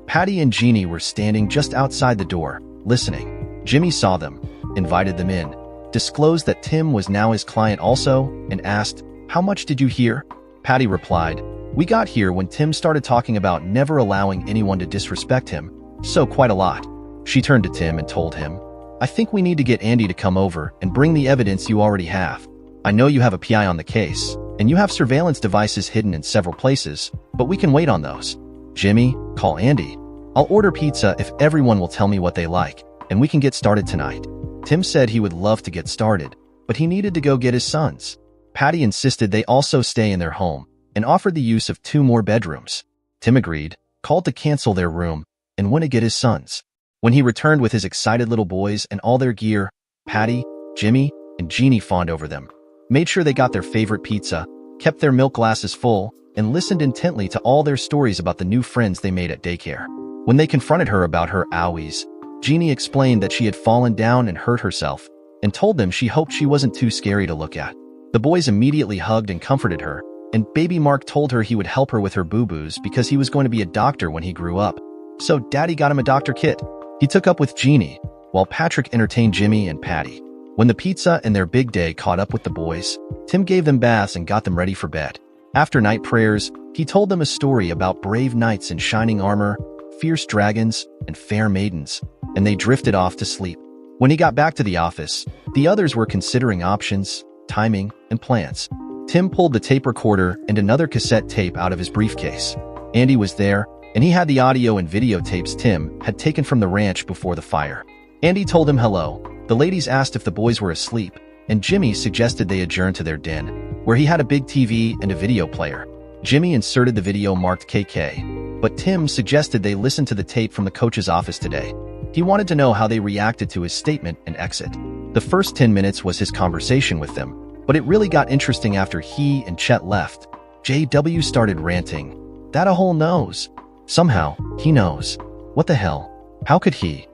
A: Patty and Jeannie were standing just outside the door, listening. Jimmy saw them, invited them in, disclosed that Tim was now his client also, and asked, "How much did you hear?" Patty replied, "We got here when Tim started talking about never allowing anyone to disrespect him, so quite a lot." She turned to Tim and told him, "I think we need to get Andy to come over and bring the evidence you already have. I know you have a PI on the case, and you have surveillance devices hidden in several places, but we can wait on those. Jimmy, call Andy. I'll order pizza if everyone will tell me what they like, and we can get started tonight." Tim said he would love to get started, but he needed to go get his sons. Patty insisted they also stay in their home and offered the use of 2 more bedrooms. Tim agreed, called to cancel their room, and went to get his sons. When he returned with his excited little boys and all their gear, Patty, Jimmy, and Jeannie fawned over them, made sure they got their favorite pizza, kept their milk glasses full, and listened intently to all their stories about the new friends they made at daycare. When they confronted her about her owies, Jeannie explained that she had fallen down and hurt herself, and told them she hoped she wasn't too scary to look at. The boys immediately hugged and comforted her, and baby Mark told her he would help her with her boo-boos because he was going to be a doctor when he grew up. So Daddy got him a doctor kit. He took up with Jeannie, while Patrick entertained Jimmy and Patty. When the pizza and their big day caught up with the boys, Tim gave them baths and got them ready for bed. After night prayers, he told them a story about brave knights in shining armor, fierce dragons, and fair maidens, and they drifted off to sleep. When he got back to the office, the others were considering options, timing, and plans. Tim pulled the tape recorder and another cassette tape out of his briefcase. Andy was there, and he had the audio and videotapes Tim had taken from the ranch before the fire. Andy told him hello. The ladies asked if the boys were asleep, and Jimmy suggested they adjourn to their den, where he had a big TV and a video player. Jimmy inserted the video marked KK, but Tim suggested they listen to the tape from the coach's office today. He wanted to know how they reacted to his statement and exit. The first 10 minutes was his conversation with them, but it really got interesting after he and Chet left. JW started ranting. "That a hole knows. Somehow, he knows. What the hell? How could he?"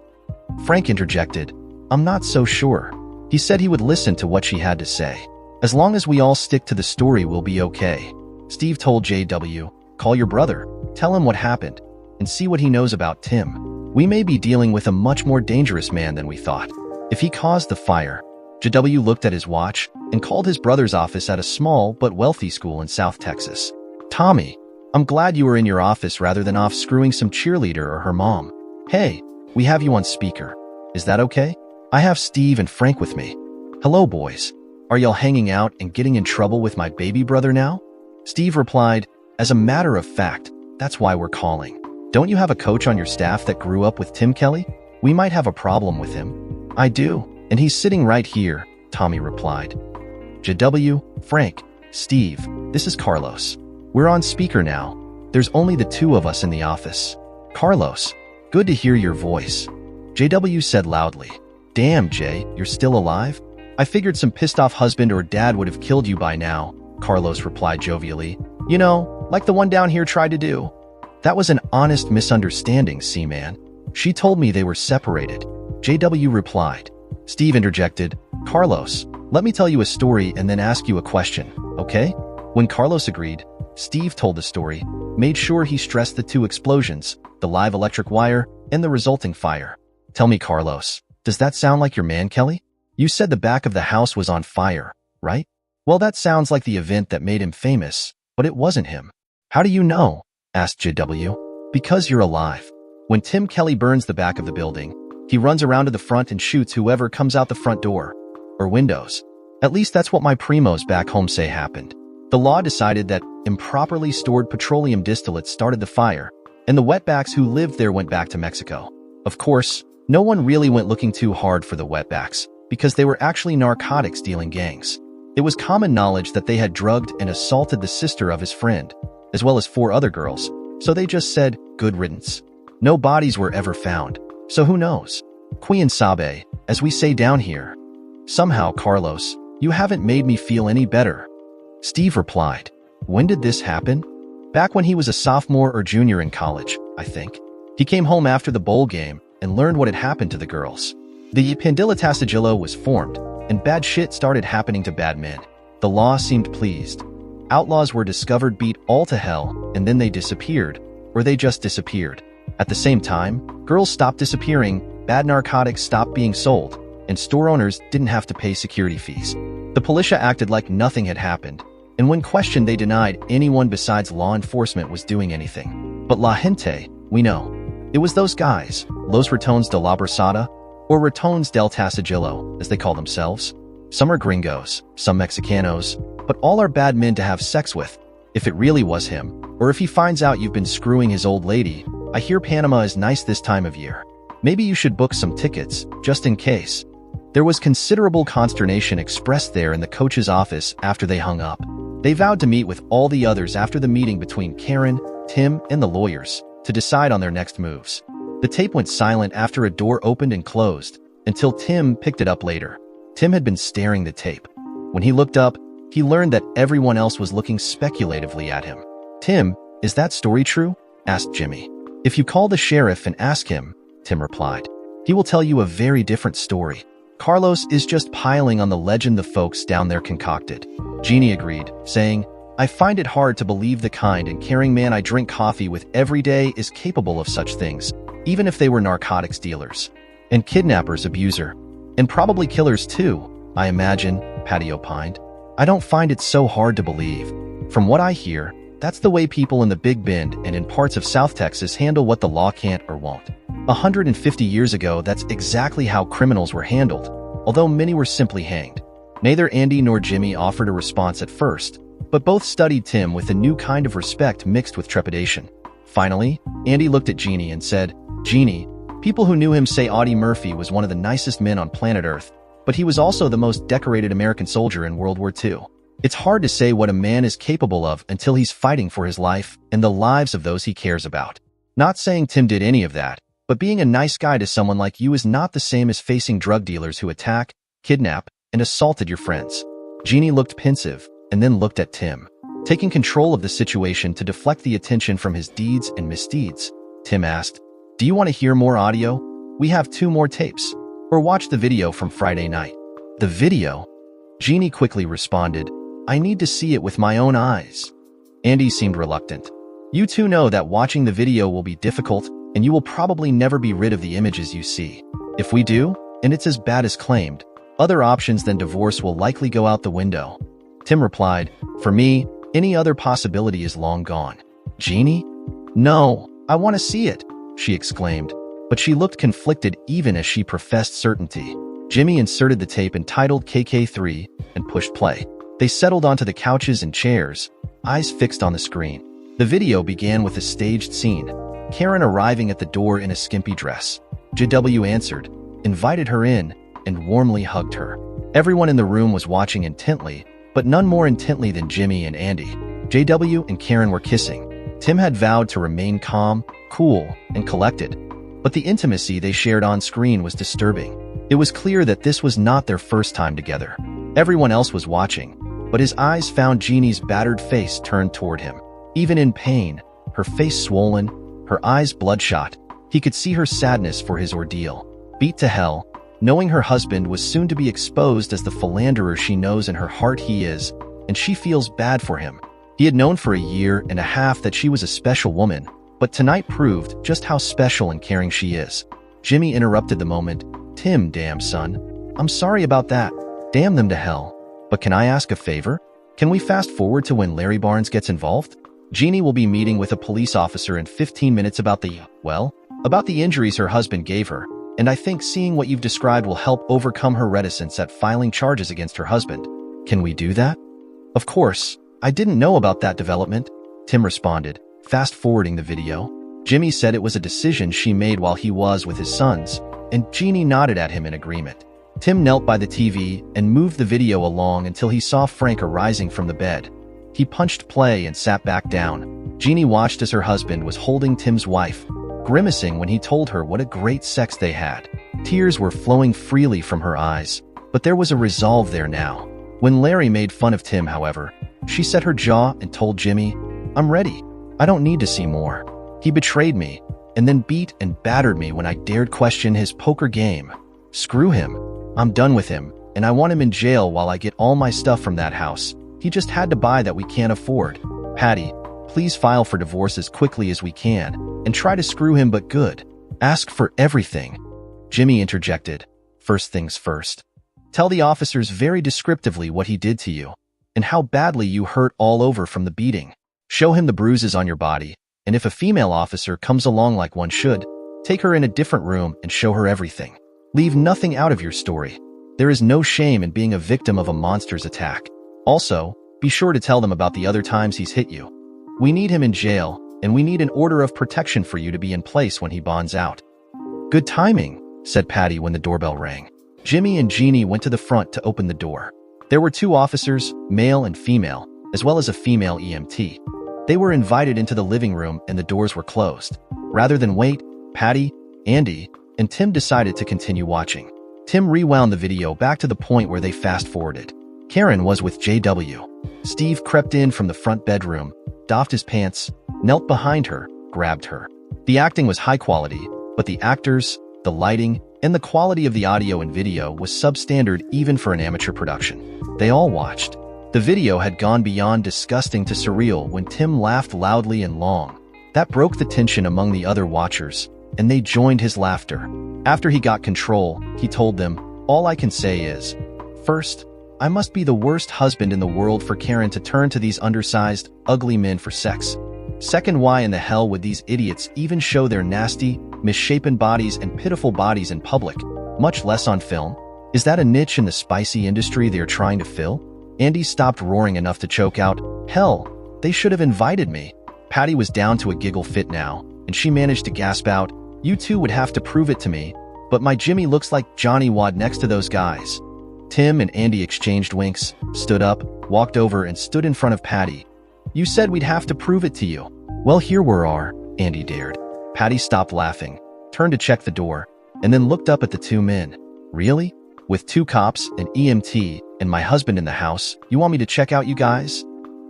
A: Frank interjected, "I'm not so sure. He said he would listen to what she had to say. As long as we all stick to the story, we'll be okay." Steve told JW, "Call your brother, tell him what happened, and see what he knows about Tim. We may be dealing with a much more dangerous man than we thought. If he caused the fire." JW looked at his watch and called his brother's office at a small but wealthy school in South Texas. "Tommy, I'm glad you were in your office rather than off screwing some cheerleader or her mom. Hey, we have you on speaker. Is that okay? I have Steve and Frank with me. Hello, boys. Are y'all hanging out and getting in trouble with my baby brother now?" Steve replied, "As a matter of fact, that's why we're calling. Don't you have a coach on your staff that grew up with Tim Kelly? We might have a problem with him." "I do, and he's sitting right here," Tommy replied. JW, Frank, Steve, this is Carlos. We're on speaker now. There's only the 2 of us in the office. "Carlos, good to hear your voice," JW said loudly. "Damn, Jay, you're still alive? I figured some pissed-off husband or dad would have killed you by now," Carlos replied jovially. "You know, like the one down here tried to do." "That was an honest misunderstanding, C-Man. She told me they were separated," JW replied. Steve interjected, "Carlos, let me tell you a story and then ask you a question, okay?" When Carlos agreed, Steve told the story, made sure he stressed the 2 explosions, the live electric wire, and the resulting fire. "Tell me, Carlos, does that sound like your man, Kelly? You said the back of the house was on fire, right? Well, that sounds like the event that made him famous, but it wasn't him." "How do you know?" asked JW. "Because you're alive. When Tim Kelly burns the back of the building, he runs around to the front and shoots whoever comes out the front door. Or windows. At least that's what my primos back home say happened. The law decided that improperly stored petroleum distillate started the fire, and the wetbacks who lived there went back to Mexico. Of course, no one really went looking too hard for the wetbacks, because they were actually narcotics-dealing gangs. It was common knowledge that they had drugged and assaulted the sister of his friend, as well as 4 other girls, so they just said, good riddance. No bodies were ever found, so who knows? Quien sabe, as we say down here. Somehow, Carlos, you haven't made me feel any better." Steve replied, "When did this happen?" "Back when he was a sophomore or junior in college, I think. He came home after the bowl game, and learned what had happened to the girls. The Pandilatasigillo was formed, and bad shit started happening to bad men. The law seemed pleased. Outlaws were discovered beat all to hell, and then they disappeared, or they just disappeared. At the same time, girls stopped disappearing, bad narcotics stopped being sold, and store owners didn't have to pay security fees. The policia acted like nothing had happened, and when questioned they denied anyone besides law enforcement was doing anything. But la gente, we know. It was those guys, Los Ratones de la Brasada, or Ratones del Tasigillo, as they call themselves. Some are gringos, some Mexicanos, but all are bad men to have sex with. If it really was him, or if he finds out you've been screwing his old lady, I hear Panama is nice this time of year. Maybe you should book some tickets, just in case. There was considerable consternation expressed there in the coach's office after they hung up. They vowed to meet with all the others after the meeting between Karen, Tim, and the lawyers to decide on their next moves. The tape went silent after a door opened and closed, until Tim picked it up later. Tim had been staring the tape. When he looked up, he learned that everyone else was looking speculatively at him. "Tim, is that story true?" asked Jimmy. "If you call the sheriff and ask him," Tim replied, "he will tell you a very different story. Carlos is just piling on the legend the folks down there concocted." Jeannie agreed, saying, "I find it hard to believe the kind and caring man I drink coffee with every day is capable of such things, even if they were narcotics dealers. And kidnappers, abuser. And probably killers too, I imagine," Patty opined. "I don't find it so hard to believe. From what I hear, that's the way people in the Big Bend and in parts of South Texas handle what the law can't or won't. 150 years ago, that's exactly how criminals were handled, although many were simply hanged." Neither Andy nor Jimmy offered a response at first, but both studied Tim with a new kind of respect mixed with trepidation. Finally, Andy looked at Jeannie and said, "Jeannie, people who knew him say Audie Murphy was one of the nicest men on planet Earth, but he was also the most decorated American soldier in World War II. It's hard to say what a man is capable of until he's fighting for his life and the lives of those he cares about. Not saying Tim did any of that, but being a nice guy to someone like you is not the same as facing drug dealers who attack, kidnap, and assaulted your friends." Jeannie looked pensive and then looked at Tim, taking control of the situation to deflect the attention from his deeds and misdeeds. Tim asked, "Do you want to hear more audio? We have 2 more tapes. Or watch the video from Friday night." "The video?" Jeannie quickly responded, "I need to see it with my own eyes." Andy seemed reluctant. "You two know that watching the video will be difficult, and you will probably never be rid of the images you see. If we do, and it's as bad as claimed, other options than divorce will likely go out the window." Tim replied, "For me, any other possibility is long gone." "Jeannie? No, I want to see it," she exclaimed, but she looked conflicted even as she professed certainty. Jimmy inserted the tape entitled KK3 and pushed play. They settled onto the couches and chairs, eyes fixed on the screen. The video began with a staged scene, Karen arriving at the door in a skimpy dress. JW answered, invited her in, and warmly hugged her. Everyone in the room was watching intently, but none more intently than Jimmy and Andy. JW and Karen were kissing. Tim had vowed to remain calm, cool, and collected, but the intimacy they shared on screen was disturbing. It was clear that this was not their first time together. Everyone else was watching, but his eyes found Jeannie's battered face turned toward him. Even in pain, her face swollen, her eyes bloodshot, he could see her sadness for his ordeal. Beat to hell, knowing her husband was soon to be exposed as the philanderer she knows in her heart he is, and she feels bad for him. He had known for a year and a half that she was a special woman, but tonight proved just how special and caring she is. Jimmy interrupted the moment. "Tim, damn son. I'm sorry about that. Damn them to hell. But can I ask a favor? Can we fast forward to when Larry Barnes gets involved? Jeannie will be meeting with a police officer in 15 minutes about the injuries her husband gave her, and I think seeing what you've described will help overcome her reticence at filing charges against her husband. Can we do that?" "Of course. I didn't know about that development," Tim responded, fast-forwarding the video. Jimmy said it was a decision she made while he was with his sons, and Jeannie nodded at him in agreement. Tim knelt by the TV and moved the video along until he saw Frank arising from the bed. He punched play and sat back down. Jeannie watched as her husband was holding Tim's wife, grimacing when he told her what a great sex they had. Tears were flowing freely from her eyes, but there was a resolve there now. When Larry made fun of Tim, however, she set her jaw and told Jimmy, "I'm ready. I don't need to see more. He betrayed me, and then beat and battered me when I dared question his poker game. Screw him. I'm done with him, and I want him in jail while I get all my stuff from that house. He just had to buy that we can't afford. Patty, please file for divorce as quickly as we can, and try to screw him but good. Ask for everything. Jimmy interjected. First things first. Tell the officers very descriptively what he did to you, and how badly you hurt all over from the beating. Show him the bruises on your body, and if a female officer comes along like one should, take her in a different room and show her everything. Leave nothing out of your story. There is no shame in being a victim of a monster's attack. Also, be sure to tell them about the other times he's hit you. We need him in jail, and we need an order of protection for you to be in place when he bonds out. Good timing, said Patty when the doorbell rang. Jimmy and Jeannie went to the front to open the door. There were 2 officers, male and female, as well as a female EMT. They were invited into the living room and the doors were closed. Rather than wait, Patty, Andy, and Tim decided to continue watching. Tim rewound the video back to the point where they fast-forwarded. Karen was with JW. Steve crept in from the front bedroom, doffed his pants, knelt behind her, grabbed her. The acting was high quality, but the actors, the lighting, and the quality of the audio and video was substandard even for an amateur production. They all watched. The video had gone beyond disgusting to surreal when Tim laughed loudly and long. That broke the tension among the other watchers, and they joined his laughter. After he got control, he told them, "All I can say is, first, I must be the worst husband in the world for Karen to turn to these undersized, ugly men for sex. Second, why in the hell would these idiots even show their nasty, misshapen bodies and pitiful bodies in public, much less on film? Is that a niche in the spicy industry they're trying to fill?" Andy stopped roaring enough to choke out, "Hell, they should have invited me." Patty was down to a giggle fit now, and she managed to gasp out, "You two would have to prove it to me, but my Jimmy looks like Johnny Wad next to those guys." Tim and Andy exchanged winks, stood up, walked over and stood in front of Patty. "You said we'd have to prove it to you." "Well, here we are," Andy dared. Patty stopped laughing, turned to check the door, and then looked up at the 2 men. "Really? With 2 cops, an EMT, and my husband in the house, you want me to check out you guys?"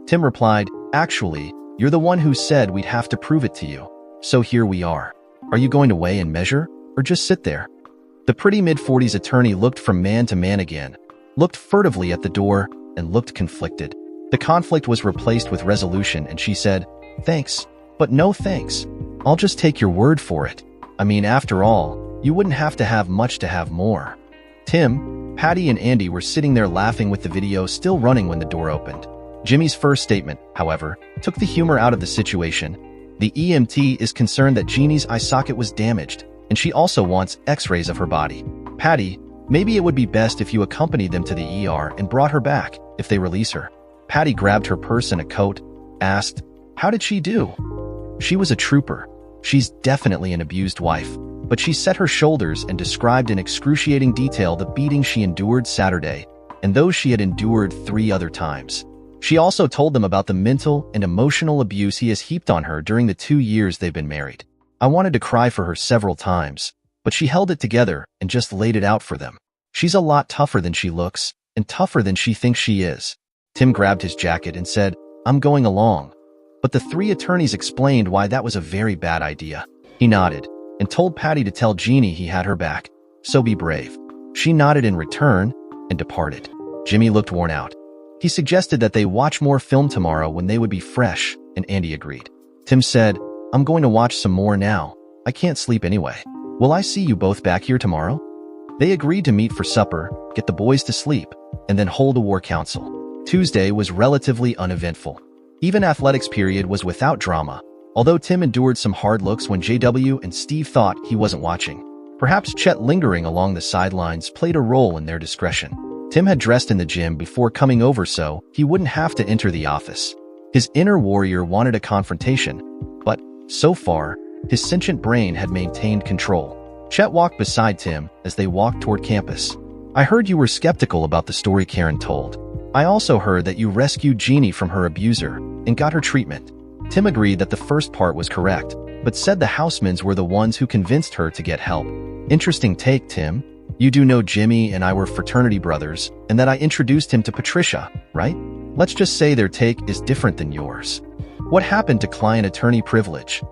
A: Tim replied, "Actually, you're the one who said we'd have to prove it to you. So here we are. Are you going to weigh and measure, or just sit there?" The pretty mid-40s attorney looked from man to man again, looked furtively at the door, and looked conflicted. The conflict was replaced with resolution, and she said, "Thanks, but no thanks. I'll just take your word for it. I mean, after all, you wouldn't have to have much to have more." Tim, Patty, and Andy were sitting there laughing with the video still running when the door opened. Jimmy's first statement, however, took the humor out of the situation. The EMT is concerned that Jeannie's eye socket was damaged, and she also wants x-rays of her body. "Patty, maybe it would be best if you accompanied them to the ER and brought her back, if they release her." Patty grabbed her purse and a coat, asked, "How did she do?" "She was a trooper. She's definitely an abused wife." But she set her shoulders and described in excruciating detail the beating she endured Saturday, and those she had endured 3 other times. She also told them about the mental and emotional abuse he has heaped on her during the 2 years they've been married. I wanted to cry for her several times, but she held it together and just laid it out for them. She's a lot tougher than she looks, and tougher than she thinks she is. Tim grabbed his jacket and said, "I'm going along." But the 3 attorneys explained why that was a very bad idea. He nodded, and told Patty to tell Jeannie he had her back, so be brave. She nodded in return, and departed. Jimmy looked worn out. He suggested that they watch more film tomorrow when they would be fresh, and Andy agreed. Tim said, "I'm going to watch some more now. I can't sleep anyway. Will I see you both back here tomorrow?" They agreed to meet for supper, get the boys to sleep, and then hold a war council. Tuesday was relatively uneventful. Even athletics period was without drama, although Tim endured some hard looks when JW and Steve thought he wasn't watching. Perhaps Chet lingering along the sidelines played a role in their discretion. Tim had dressed in the gym before coming over so he wouldn't have to enter the office. His inner warrior wanted a confrontation, but, so far, his sentient brain had maintained control. Chet walked beside Tim as they walked toward campus. "I heard you were skeptical about the story Karen told. I also heard that you rescued Jeannie from her abuser and got her treatment." Tim agreed that the first part was correct, but said the Housemans were the ones who convinced her to get help. "Interesting take, Tim. You do know Jimmy and I were fraternity brothers, and that I introduced him to Patricia, right? Let's just say their take is different than yours. What happened to client-attorney privilege?"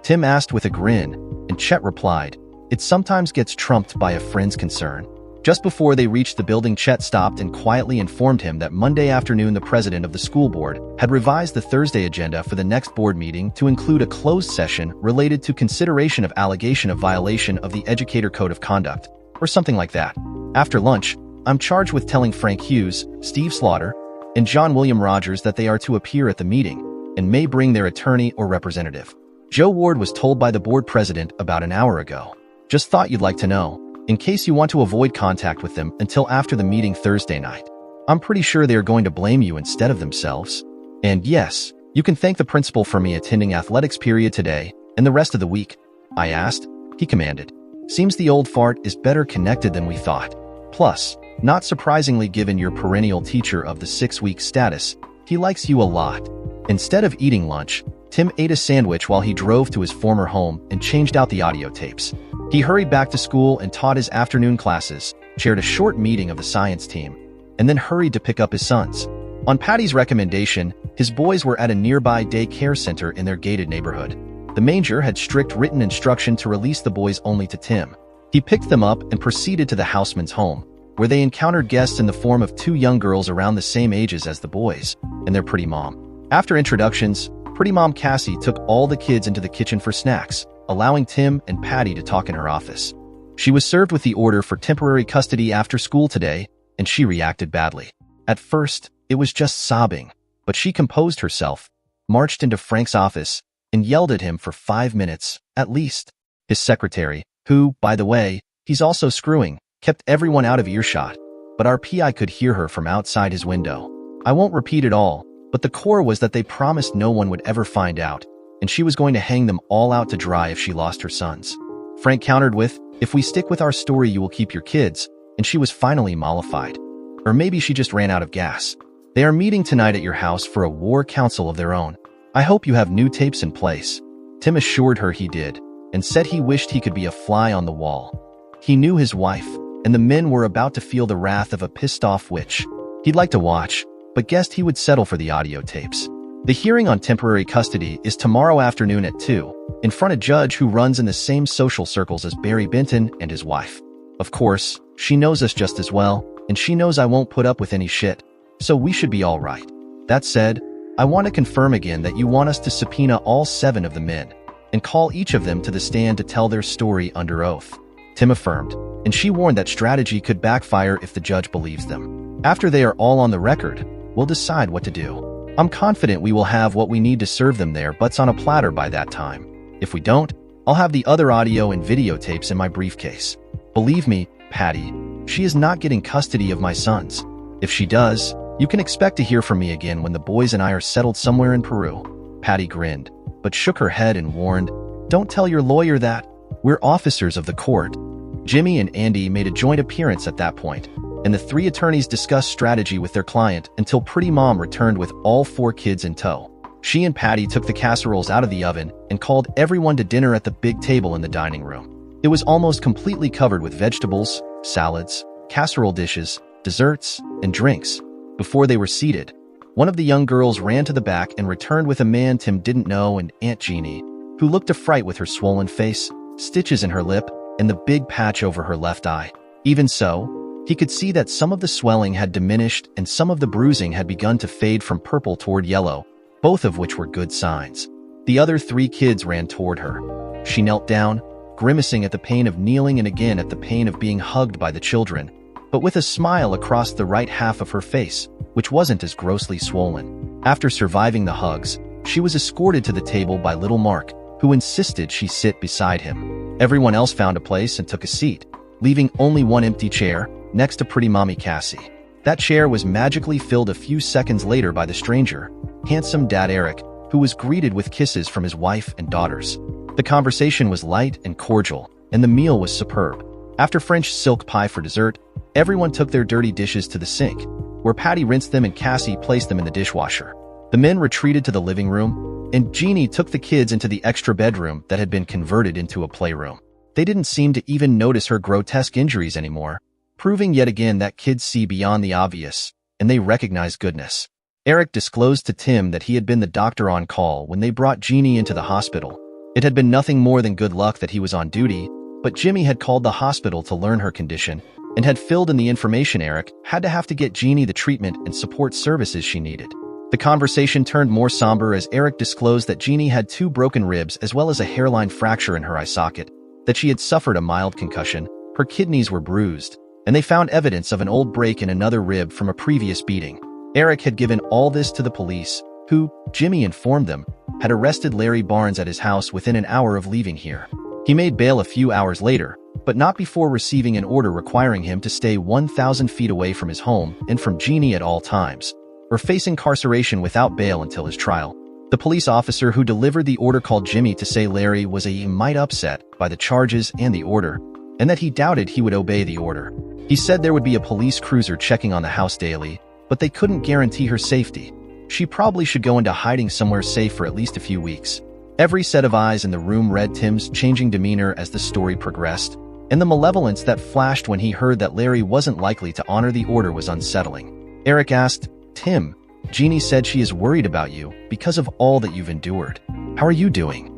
A: Tim asked with a grin, and Chet replied, "It sometimes gets trumped by a friend's concern." Just before they reached the building, Chet stopped and quietly informed him that Monday afternoon the president of the school board had revised the Thursday agenda for the next board meeting to include a closed session related to consideration of allegation of violation of the Educator Code of Conduct, or something like that. After lunch, I'm charged with telling Frank Hughes, Steve Slaughter, and John William Rogers that they are to appear at the meeting and may bring their attorney or representative. Joe Ward was told by the board president about an hour ago. Just thought you'd like to know, in case you want to avoid contact with them until after the meeting Thursday night. I'm pretty sure they are going to blame you instead of themselves. And yes, you can thank the principal for me attending athletics period today and the rest of the week. I asked, he commanded. Seems the old fart is better connected than we thought. Plus, not surprisingly given your perennial teacher of the 6-week status, he likes you a lot. Instead of eating lunch, Tim ate a sandwich while he drove to his former home and changed out the audio tapes. He hurried back to school and taught his afternoon classes, chaired a short meeting of the science team, and then hurried to pick up his sons. On Patty's recommendation, his boys were at a nearby day care center in their gated neighborhood. The manger had strict written instruction to release the boys only to Tim. He picked them up and proceeded to the houseman's home, where they encountered guests in the form of 2 young girls around the same ages as the boys, and their pretty mom. After introductions, pretty mom Cassie took all the kids into the kitchen for snacks, allowing Tim and Patty to talk in her office. She was served with the order for temporary custody after school today, and she reacted badly. At first, it was just sobbing, but she composed herself, marched into Frank's office, and yelled at him for 5 minutes, at least. His secretary, who, by the way, he's also screwing, kept everyone out of earshot, but our PI could hear her from outside his window. I won't repeat it all, but the core was that they promised no one would ever find out, and she was going to hang them all out to dry if she lost her sons. Frank countered with, "If we stick with our story, you will keep your kids," and she was finally mollified. Or maybe she just ran out of gas. They are meeting tonight at your house for a war council of their own. I hope you have new tapes in place. Tim assured her he did, and said he wished he could be a fly on the wall. He knew his wife, and the men were about to feel the wrath of a pissed-off witch. He'd like to watch, but guessed he would settle for the audio tapes. The hearing on temporary custody is tomorrow afternoon at 2, in front of a judge who runs in the same social circles as Barry Benton and his wife. Of course, she knows us just as well, and she knows I won't put up with any shit, so we should be all right. That said, I want to confirm again that you want us to subpoena all 7 of the men, and call each of them to the stand to tell their story under oath. Tim affirmed, and she warned that strategy could backfire if the judge believes them. After they are all on the record, we'll decide what to do. I'm confident we will have what we need to serve them their butts on a platter by that time. If we don't, I'll have the other audio and videotapes in my briefcase. Believe me, Patty, she is not getting custody of my sons. If she does, you can expect to hear from me again when the boys and I are settled somewhere in Peru. Patty grinned, but shook her head and warned, "Don't tell your lawyer that. We're officers of the court." Jimmy and Andy made a joint appearance at that point, and the 3 attorneys discussed strategy with their client until Pretty Mom returned with all 4 kids in tow. She and Patty took the casseroles out of the oven and called everyone to dinner at the big table in the dining room. It was almost completely covered with vegetables, salads, casserole dishes, desserts, and drinks. Before they were seated, one of the young girls ran to the back and returned with a man Tim didn't know and Aunt Jeannie, who looked a fright with her swollen face, stitches in her lip, and the big patch over her left eye. Even so, he could see that some of the swelling had diminished and some of the bruising had begun to fade from purple toward yellow, both of which were good signs. The other 3 kids ran toward her. She knelt down, grimacing at the pain of kneeling and again at the pain of being hugged by the children, but with a smile across the right half of her face, which wasn't as grossly swollen. After surviving the hugs, she was escorted to the table by little Mark, who insisted she sit beside him. Everyone else found a place and took a seat, leaving only one empty chair, next to Pretty Mommy Cassie. That chair was magically filled a few seconds later by the stranger, handsome Dad Eric, who was greeted with kisses from his wife and daughters. The conversation was light and cordial, and the meal was superb. After French silk pie for dessert, everyone took their dirty dishes to the sink, where Patty rinsed them and Cassie placed them in the dishwasher. The men retreated to the living room, and Jeannie took the kids into the extra bedroom that had been converted into a playroom. They didn't seem to even notice her grotesque injuries anymore, proving yet again that kids see beyond the obvious, and they recognize goodness. Eric disclosed to Tim that he had been the doctor on call when they brought Jeannie into the hospital, It had been nothing more than good luck that he was on duty, but Jimmy had called the hospital to learn her condition and had filled in the information. Eric had to get Jeannie the treatment and support services she needed. The conversation turned more somber as Eric disclosed that Jeannie had 2 broken ribs as well as a hairline fracture in her eye socket, that she had suffered a mild concussion, her kidneys were bruised, and they found evidence of an old break in another rib from a previous beating. Eric had given all this to the police, who, Jimmy informed them, had arrested Larry Barnes at his house within an hour of leaving here. He made bail a few hours later, but not before receiving an order requiring him to stay 1,000 feet away from his home and from Jeannie at all times, or face incarceration without bail until his trial. The police officer who delivered the order called Jimmy to say Larry was a mite upset by the charges and the order, and that he doubted he would obey the order. He said there would be a police cruiser checking on the house daily, but they couldn't guarantee her safety. She probably should go into hiding somewhere safe for at least a few weeks. Every set of eyes in the room read Tim's changing demeanor as the story progressed, and the malevolence that flashed when he heard that Larry wasn't likely to honor the order was unsettling. Eric asked, "Tim, Jeannie said she is worried about you because of all that you've endured. How are you doing?"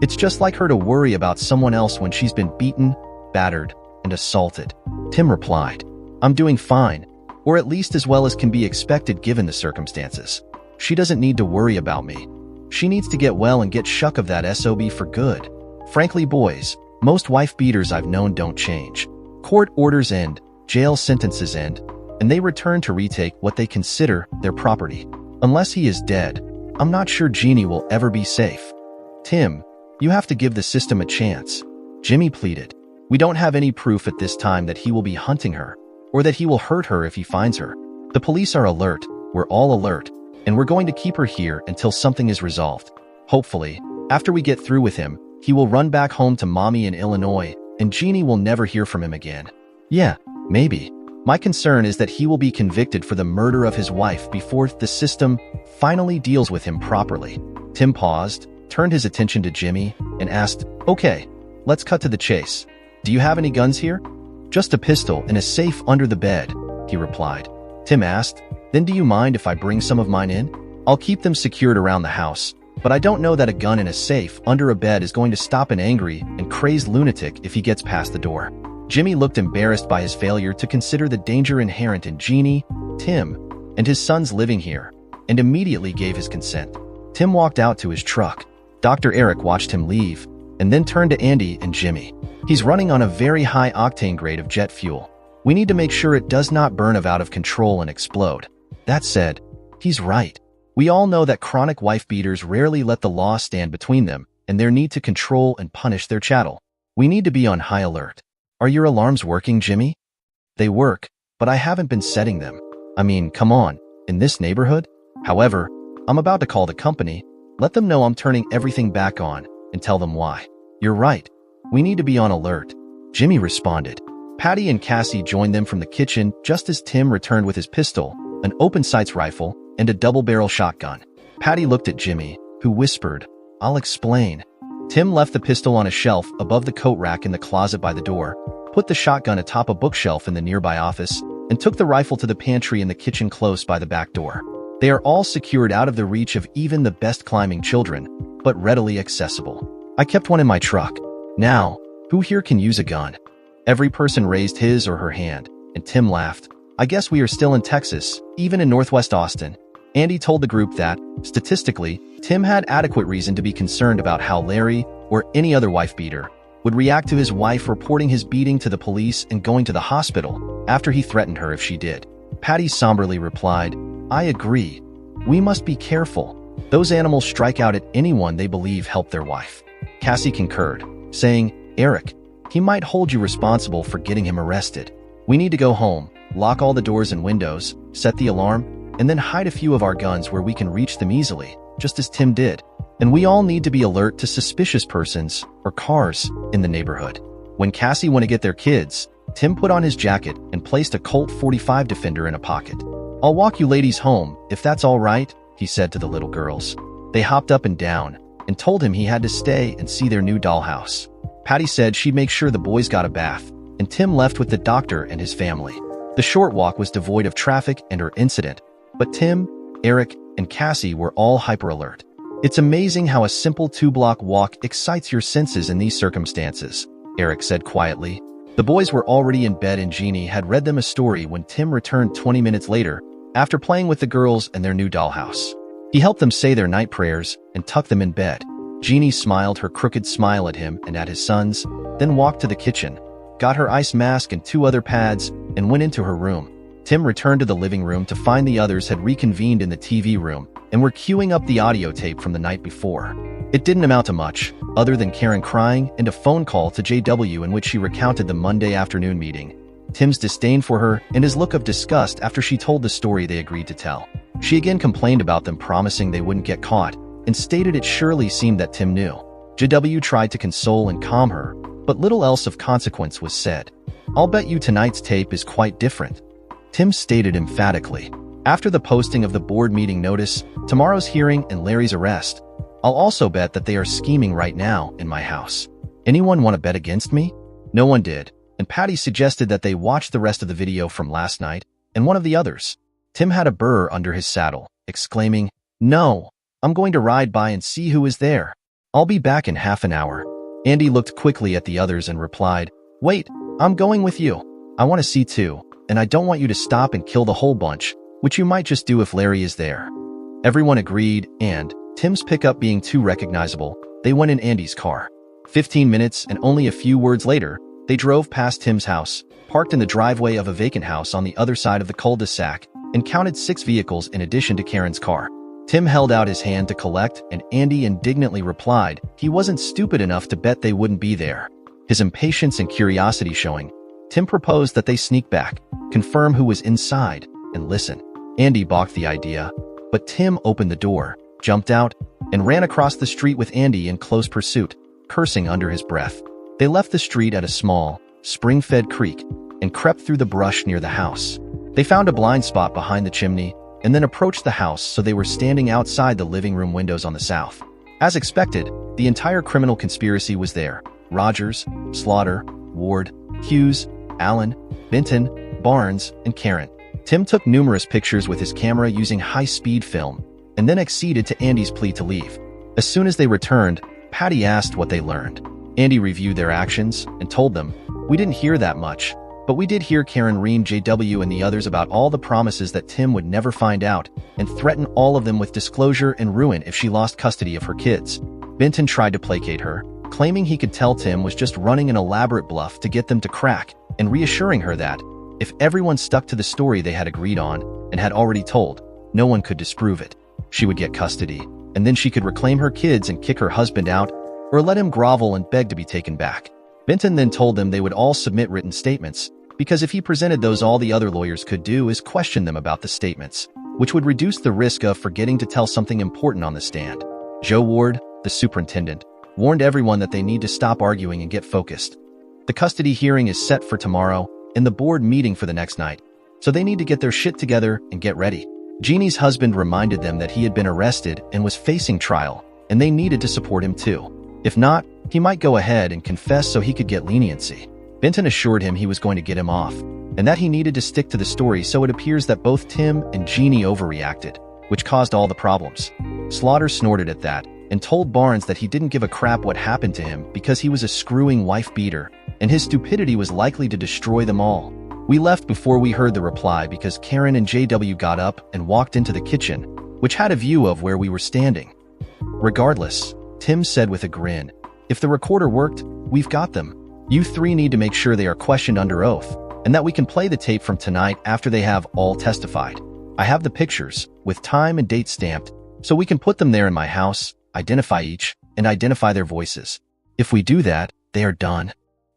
A: "It's just like her to worry about someone else when she's been beaten, battered, and assaulted," Tim replied. "I'm doing fine, or at least as well as can be expected given the circumstances. She doesn't need to worry about me. She needs to get well and get shuck of that SOB for good. Frankly, boys, most wife beaters I've known don't change. Court orders end, jail sentences end, and they return to retake what they consider their property. Unless he is dead, I'm not sure Jeannie will ever be safe. Tim, you have to give the system a chance," Jimmy pleaded. "We don't have any proof at this time that he will be hunting her, or that he will hurt her if he finds her. The police are alert, we're all alert, and we're going to keep her here until something is resolved. Hopefully, after we get through with him, he will run back home to mommy in Illinois, and Jeannie will never hear from him again. Yeah, maybe. My concern is that he will be convicted for the murder of his wife before the system finally deals with him properly." Tim paused, turned his attention to Jimmy, and asked, "Okay, let's cut to the chase. Do you have any guns here?" "Just a pistol in a safe under the bed," he replied. Tim asked, "Then do you mind if I bring some of mine in? I'll keep them secured around the house, but I don't know that a gun in a safe under a bed is going to stop an angry and crazed lunatic if he gets past the door." Jimmy looked embarrassed by his failure to consider the danger inherent in Jeannie, Tim, and his sons living here, and immediately gave his consent. Tim walked out to his truck. Dr. Eric watched him leave, and then turned to Andy and Jimmy. "He's running on a very high octane grade of jet fuel. We need to make sure it does not burn out of control and explode." That said, he's right. We all know that chronic wife beaters rarely let the law stand between them and their need to control and punish their chattel. We need to be on high alert. "Are your alarms working, Jimmy?" "They work, but I haven't been setting them. I mean, come on, in this neighborhood? However, I'm about to call the company, let them know I'm turning everything back on, and tell them why." "You're right. We need to be on alert," Jimmy responded. Patty and Cassie joined them from the kitchen just as Tim returned with his pistol, an open-sights rifle, and a double-barrel shotgun. Patty looked at Jimmy, who whispered, "I'll explain." Tim left the pistol on a shelf above the coat rack in the closet by the door, put the shotgun atop a bookshelf in the nearby office, and took the rifle to the pantry in the kitchen close by the back door. They are all secured out of the reach of even the best climbing children, but readily accessible. "I kept one in my truck. Now, who here can use a gun?" Every person raised his or her hand, and Tim laughed. "I guess we are still in Texas, even in Northwest Austin." Andy told the group that, statistically, Tim had adequate reason to be concerned about how Larry, or any other wife beater, would react to his wife reporting his beating to the police and going to the hospital after he threatened her if she did. Patty somberly replied, "I agree. We must be careful. Those animals strike out at anyone they believe helped their wife." Cassie concurred, saying, "Eric, he might hold you responsible for getting him arrested. We need to go home, lock all the doors and windows, set the alarm, and then hide a few of our guns where we can reach them easily, just as Tim did. And we all need to be alert to suspicious persons or cars in the neighborhood." When Cassie went to get their kids, Tim put on his jacket and placed a Colt 45 Defender in a pocket. "I'll walk you ladies home, if that's all right," he said to the little girls. They hopped up and down and told him he had to stay and see their new dollhouse. Patty said she'd make sure the boys got a bath, and Tim left with the doctor and his family. The short walk was devoid of traffic and or incident, but Tim, Eric, and Cassie were all hyper-alert. It's amazing how a simple 2-block walk excites your senses in these circumstances, Eric said quietly. The boys were already in bed and Jeannie had read them a story when Tim returned 20 minutes later after playing with the girls and their new dollhouse. He helped them say their night prayers and tucked them in bed. Jeannie smiled her crooked smile at him and at his sons, then walked to the kitchen, got her ice mask and 2 other pads, and went into her room. Tim returned to the living room to find the others had reconvened in the TV room and were queuing up the audio tape from the night before. It didn't amount to much, other than Karen crying and a phone call to JW in which she recounted the Monday afternoon meeting, Tim's disdain for her, and his look of disgust after she told the story they agreed to tell. She again complained about them promising they wouldn't get caught, and stated it surely seemed that Tim knew. JW tried to console and calm her, but little else of consequence was said. "I'll bet you tonight's tape is quite different," Tim stated emphatically. After the posting of the board meeting notice, tomorrow's hearing, and Larry's arrest, "I'll also bet that they are scheming right now in my house. Anyone want to bet against me?" No one did, and Patty suggested that they watch the rest of the video from last night, and one of the others. Tim had a burr under his saddle, exclaiming, "No, I'm going to ride by and see who is there. I'll be back in half an hour." Andy looked quickly at the others and replied, "Wait, I'm going with you. I want to see too, and I don't want you to stop and kill the whole bunch, which you might just do if Larry is there." Everyone agreed, and, Tim's pickup being too recognizable, they went in Andy's car. 15 minutes and only a few words later, they drove past Tim's house, parked in the driveway of a vacant house on the other side of the cul-de-sac, and counted 6 vehicles in addition to Karen's car. Tim held out his hand to collect, and Andy indignantly replied he wasn't stupid enough to bet they wouldn't be there. His impatience and curiosity showing, Tim proposed that they sneak back, confirm who was inside, and listen. Andy balked the idea, but Tim opened the door, jumped out, and ran across the street with Andy in close pursuit, cursing under his breath. They left the street at a small, spring-fed creek and crept through the brush near the house. They found a blind spot behind the chimney and then approached the house so they were standing outside the living room windows on the south. As expected, the entire criminal conspiracy was there. Rogers, Slaughter, Ward, Hughes, Allen, Benton, Barnes, and Karen. Tim took numerous pictures with his camera using high-speed film and then acceded to Andy's plea to leave. As soon as they returned, Patty asked what they learned. Andy reviewed their actions and told them, "We didn't hear that much, but we did hear Karen ream JW and the others about all the promises that Tim would never find out and threaten all of them with disclosure and ruin if she lost custody of her kids." Benton tried to placate her, claiming he could tell Tim was just running an elaborate bluff to get them to crack, and reassuring her that, if everyone stuck to the story they had agreed on and had already told, no one could disprove it. She would get custody, and then she could reclaim her kids and kick her husband out, or let him grovel and beg to be taken back. Benton then told them they would all submit written statements, because if he presented those, all the other lawyers could do is question them about the statements, which would reduce the risk of forgetting to tell something important on the stand. Joe Ward, the superintendent, warned everyone that they need to stop arguing and get focused. The custody hearing is set for tomorrow, and the board meeting for the next night, so they need to get their shit together and get ready. Jeannie's husband reminded them that he had been arrested and was facing trial, and they needed to support him too. If not, he might go ahead and confess so he could get leniency. Benton assured him he was going to get him off, and that he needed to stick to the story, so it appears that both Tim and Jeannie overreacted, which caused all the problems. Slaughter snorted at that, and told Barnes that he didn't give a crap what happened to him because he was a screwing wife-beater, and his stupidity was likely to destroy them all. "We left before we heard the reply because Karen and JW got up and walked into the kitchen, which had a view of where we were standing." "Regardless," Tim said with a grin, "if the recorder worked, we've got them. You 3 need to make sure they are questioned under oath, and that we can play the tape from tonight after they have all testified. I have the pictures, with time and date stamped, so we can put them there in my house, identify each, and identify their voices. If we do that, they are done."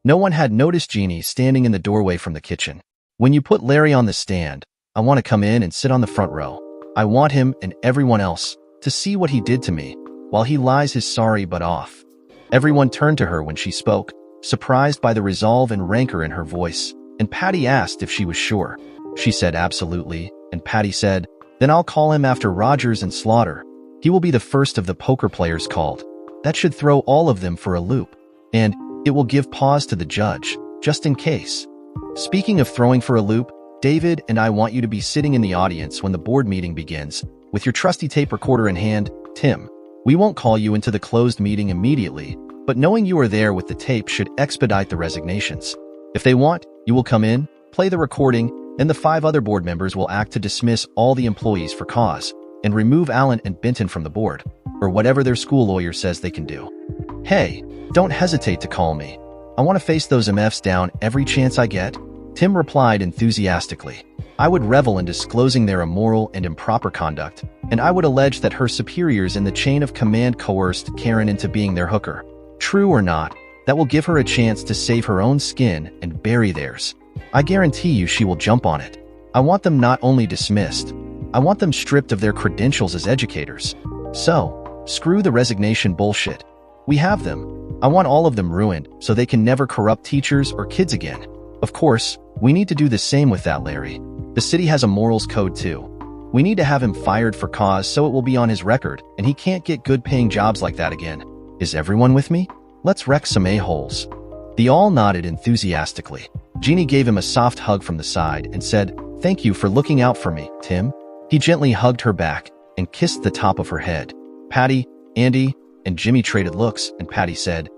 A: No one had noticed Jeannie standing in the doorway from the kitchen. "When you put Larry on the stand, I want to come in and sit on the front row. I want him and everyone else to see what he did to me, while he lies his sorry butt off." Everyone turned to her when she spoke, surprised by the resolve and rancor in her voice, and Patty asked if she was sure. She said absolutely, and Patty said, "Then I'll call him after Rogers and Slaughter. He will be the first of the poker players called. That should throw all of them for a loop, and it will give pause to the judge, just in case." Speaking of throwing for a loop, David and I want you to be sitting in the audience when the board meeting begins, with your trusty tape recorder in hand. Tim, We won't call you into the closed meeting immediately, but knowing you are there with the tape should expedite the resignations. If they want, you will come in, play the recording, and the 5 other board members will act to dismiss all the employees for cause and remove Allen and Benton from the board, or whatever their school lawyer says they can do. Hey, don't hesitate to call me. I want to face those MFs down every chance I get, Tim replied enthusiastically. I would revel in disclosing their immoral and improper conduct, and I would allege that her superiors in the chain of command coerced Karen into being their hooker. True or not, that will give her a chance to save her own skin and bury theirs. I guarantee you she will jump on it. I want them not only dismissed, I want them stripped of their credentials as educators. So, screw the resignation bullshit. We have them. I want all of them ruined so they can never corrupt teachers or kids again. Of course, we need to do the same with that Larry. The city has a morals code too. We need to have him fired for cause so it will be on his record and he can't get good paying jobs like that again. Is everyone with me? Let's wreck some a-holes. They all nodded enthusiastically. Jeannie gave him a soft hug from the side and said, "Thank you for looking out for me, Tim." He gently hugged her back and kissed the top of her head. Patty, Andy, and Jimmy traded looks, and Patty said,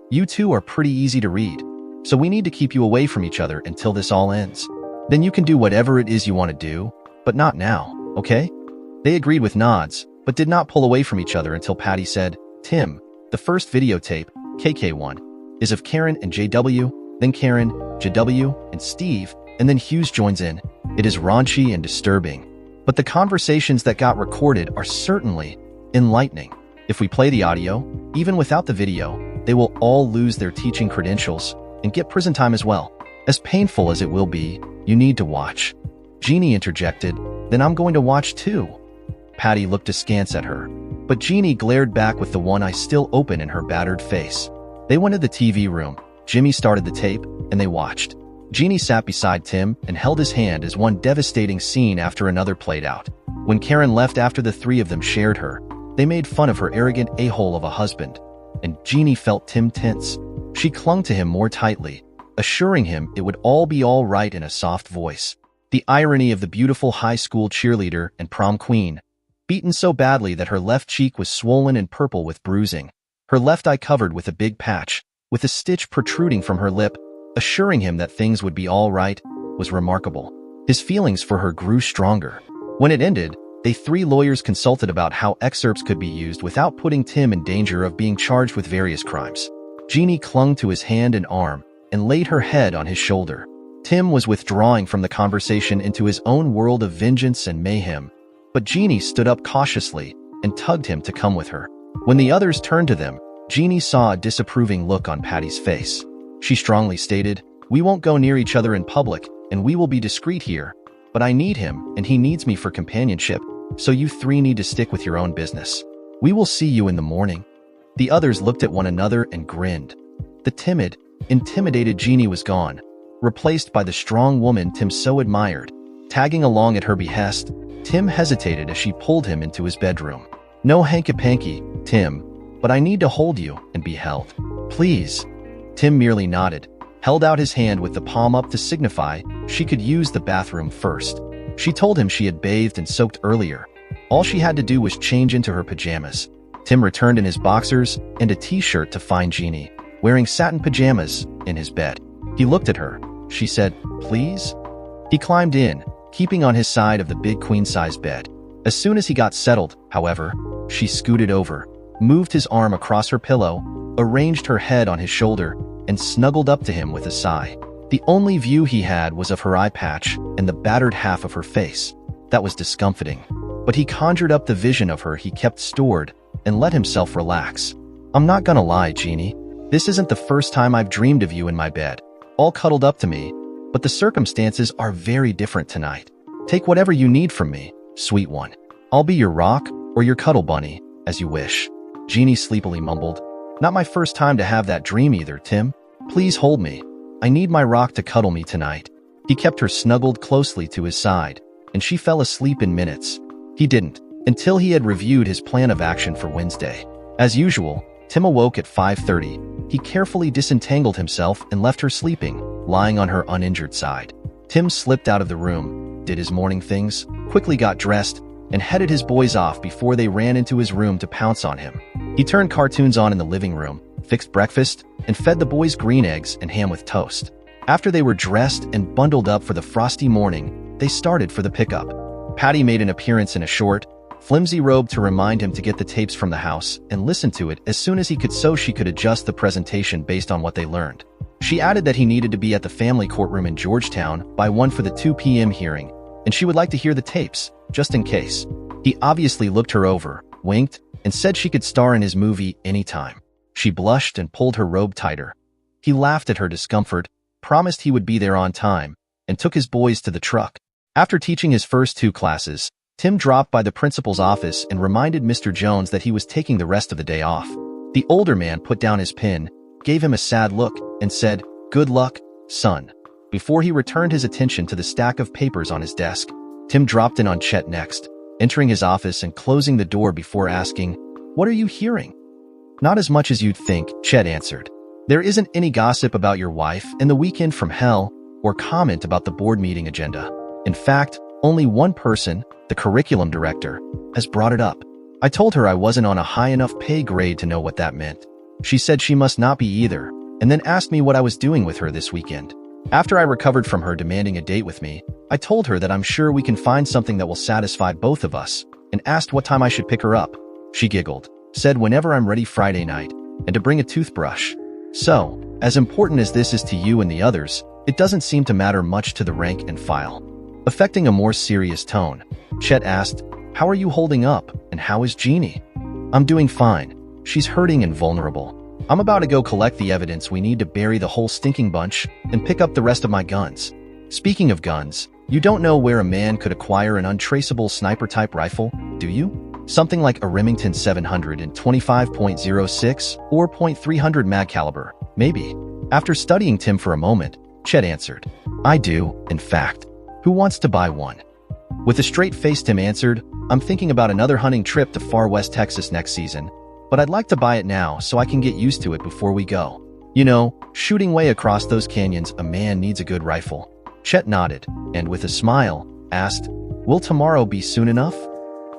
A: "You two are pretty easy to read, so we need to keep you away from each other until this all ends. Then you can do whatever it is you want to do, but not now, okay?" They agreed with nods, but did not pull away from each other until Patty said, "Tim, the first videotape, KK1, is of Karen and JW, then Karen, JW, and Steve, and then Hughes joins in. It is raunchy and disturbing, but the conversations that got recorded are certainly enlightening. If we play the audio, even without the video, they will all lose their teaching credentials and get prison time as well. As painful as it will be, you need to watch." Jeannie interjected, "Then I'm going to watch too." Patty looked askance at her, but Jeannie glared back with the one eye still open in her battered face. They went to the TV room. Jimmy started the tape, and they watched. Jeannie sat beside Tim and held his hand as one devastating scene after another played out. When Karen left after the 3 of them shared her, they made fun of her arrogant a-hole of a husband, and Jeannie felt Tim tense. She clung to him more tightly, assuring him it would all be all right in a soft voice. The irony of the beautiful high school cheerleader and prom queen, beaten so badly that her left cheek was swollen and purple with bruising, her left eye covered with a big patch, with a stitch protruding from her lip, assuring him that things would be all right, was remarkable. His feelings for her grew stronger. When it ended, they 3 lawyers consulted about how excerpts could be used without putting Tim in danger of being charged with various crimes. Jeannie clung to his hand and arm and laid her head on his shoulder. Tim was withdrawing from the conversation into his own world of vengeance and mayhem, but Jeannie stood up cautiously and tugged him to come with her. When the others turned to them, Jeannie saw a disapproving look on Patty's face. She strongly stated, "We won't go near each other in public, and we will be discreet here, but I need him, and he needs me for companionship, so you 3 need to stick with your own business. We will see you in the morning." The others looked at one another and grinned. The timid, intimidated Jeannie was gone, replaced by the strong woman Tim so admired. Tagging along at her behest, Tim hesitated as she pulled him into his bedroom. "No hanky-panky, Tim, but I need to hold you and be held. Please." Tim merely nodded, held out his hand with the palm up to signify she could use the bathroom first. She told him she had bathed and soaked earlier. All she had to do was change into her pajamas. Tim returned in his boxers and a t-shirt to find Jeannie, wearing satin pajamas, in his bed. He looked at her. She said, "Please?" He climbed in, keeping on his side of the big queen-size bed. As soon as he got settled, however, she scooted over, moved his arm across her pillow, arranged her head on his shoulder, and snuggled up to him with a sigh. The only view he had was of her eye patch and the battered half of her face. That was discomfiting. But he conjured up the vision of her he kept stored and let himself relax. "I'm not gonna lie, Jeannie. This isn't the first time I've dreamed of you in my bed, all cuddled up to me, but the circumstances are very different tonight. Take whatever you need from me, sweet one. I'll be your rock or your cuddle bunny, as you wish." Jeannie sleepily mumbled, "Not my first time to have that dream either, Tim. Please hold me. I need my rock to cuddle me tonight." He kept her snuggled closely to his side, and she fell asleep in minutes. He didn't, until he had reviewed his plan of action for Wednesday. As usual, Tim awoke at 5:30. He carefully disentangled himself and left her sleeping, lying on her uninjured side. Tim slipped out of the room, did his morning things, quickly got dressed, and headed his boys off before they ran into his room to pounce on him. He turned cartoons on in the living room, fixed breakfast, and fed the boys green eggs and ham with toast. After they were dressed and bundled up for the frosty morning, they started for the pickup. Patty made an appearance in a short, flimsy robe to remind him to get the tapes from the house and listen to it as soon as he could so she could adjust the presentation based on what they learned. She added that he needed to be at the family courtroom in Georgetown by 1 for the 2 p.m. hearing, and she would like to hear the tapes, just in case. He obviously looked her over, winked, and said she could star in his movie anytime. She blushed and pulled her robe tighter. He laughed at her discomfort, promised he would be there on time, and took his boys to the truck. After teaching his first 2 classes, Tim dropped by the principal's office and reminded Mr. Jones that he was taking the rest of the day off. The older man put down his pen, gave him a sad look, and said, "Good luck, son." Before he returned his attention to the stack of papers on his desk, Tim dropped in on Chet next, entering his office and closing the door before asking, "What are you hearing?" "Not as much as you'd think," Chet answered. "There isn't any gossip about your wife and the weekend from hell or comment about the board meeting agenda. In fact, only one person, the curriculum director, has brought it up. I told her I wasn't on a high enough pay grade to know what that meant. She said she must not be either, and then asked me what I was doing with her this weekend. After I recovered from her demanding a date with me, I told her that I'm sure we can find something that will satisfy both of us, and asked what time I should pick her up. She giggled, said whenever I'm ready Friday night, and to bring a toothbrush. So, as important as this is to you and the others, it doesn't seem to matter much to the rank and file." Affecting a more serious tone, Chet asked, "How are you holding up, and how is Jeannie?" "I'm doing fine. She's hurting and vulnerable. I'm about to go collect the evidence we need to bury the whole stinking bunch and pick up the rest of my guns." Speaking of guns, you don't know where a man could acquire an untraceable sniper-type rifle, do you? Something like a Remington 725.06 or .300 mag caliber, maybe. After studying Tim for a moment, Chet answered, "I do, in fact. Who wants to buy one?" With a straight face, Tim answered, "I'm thinking about another hunting trip to far west Texas next season, but I'd like to buy it now so I can get used to it before we go. You know, shooting way across those canyons, a man needs a good rifle." Chet nodded, and with a smile, asked, "Will tomorrow be soon enough?"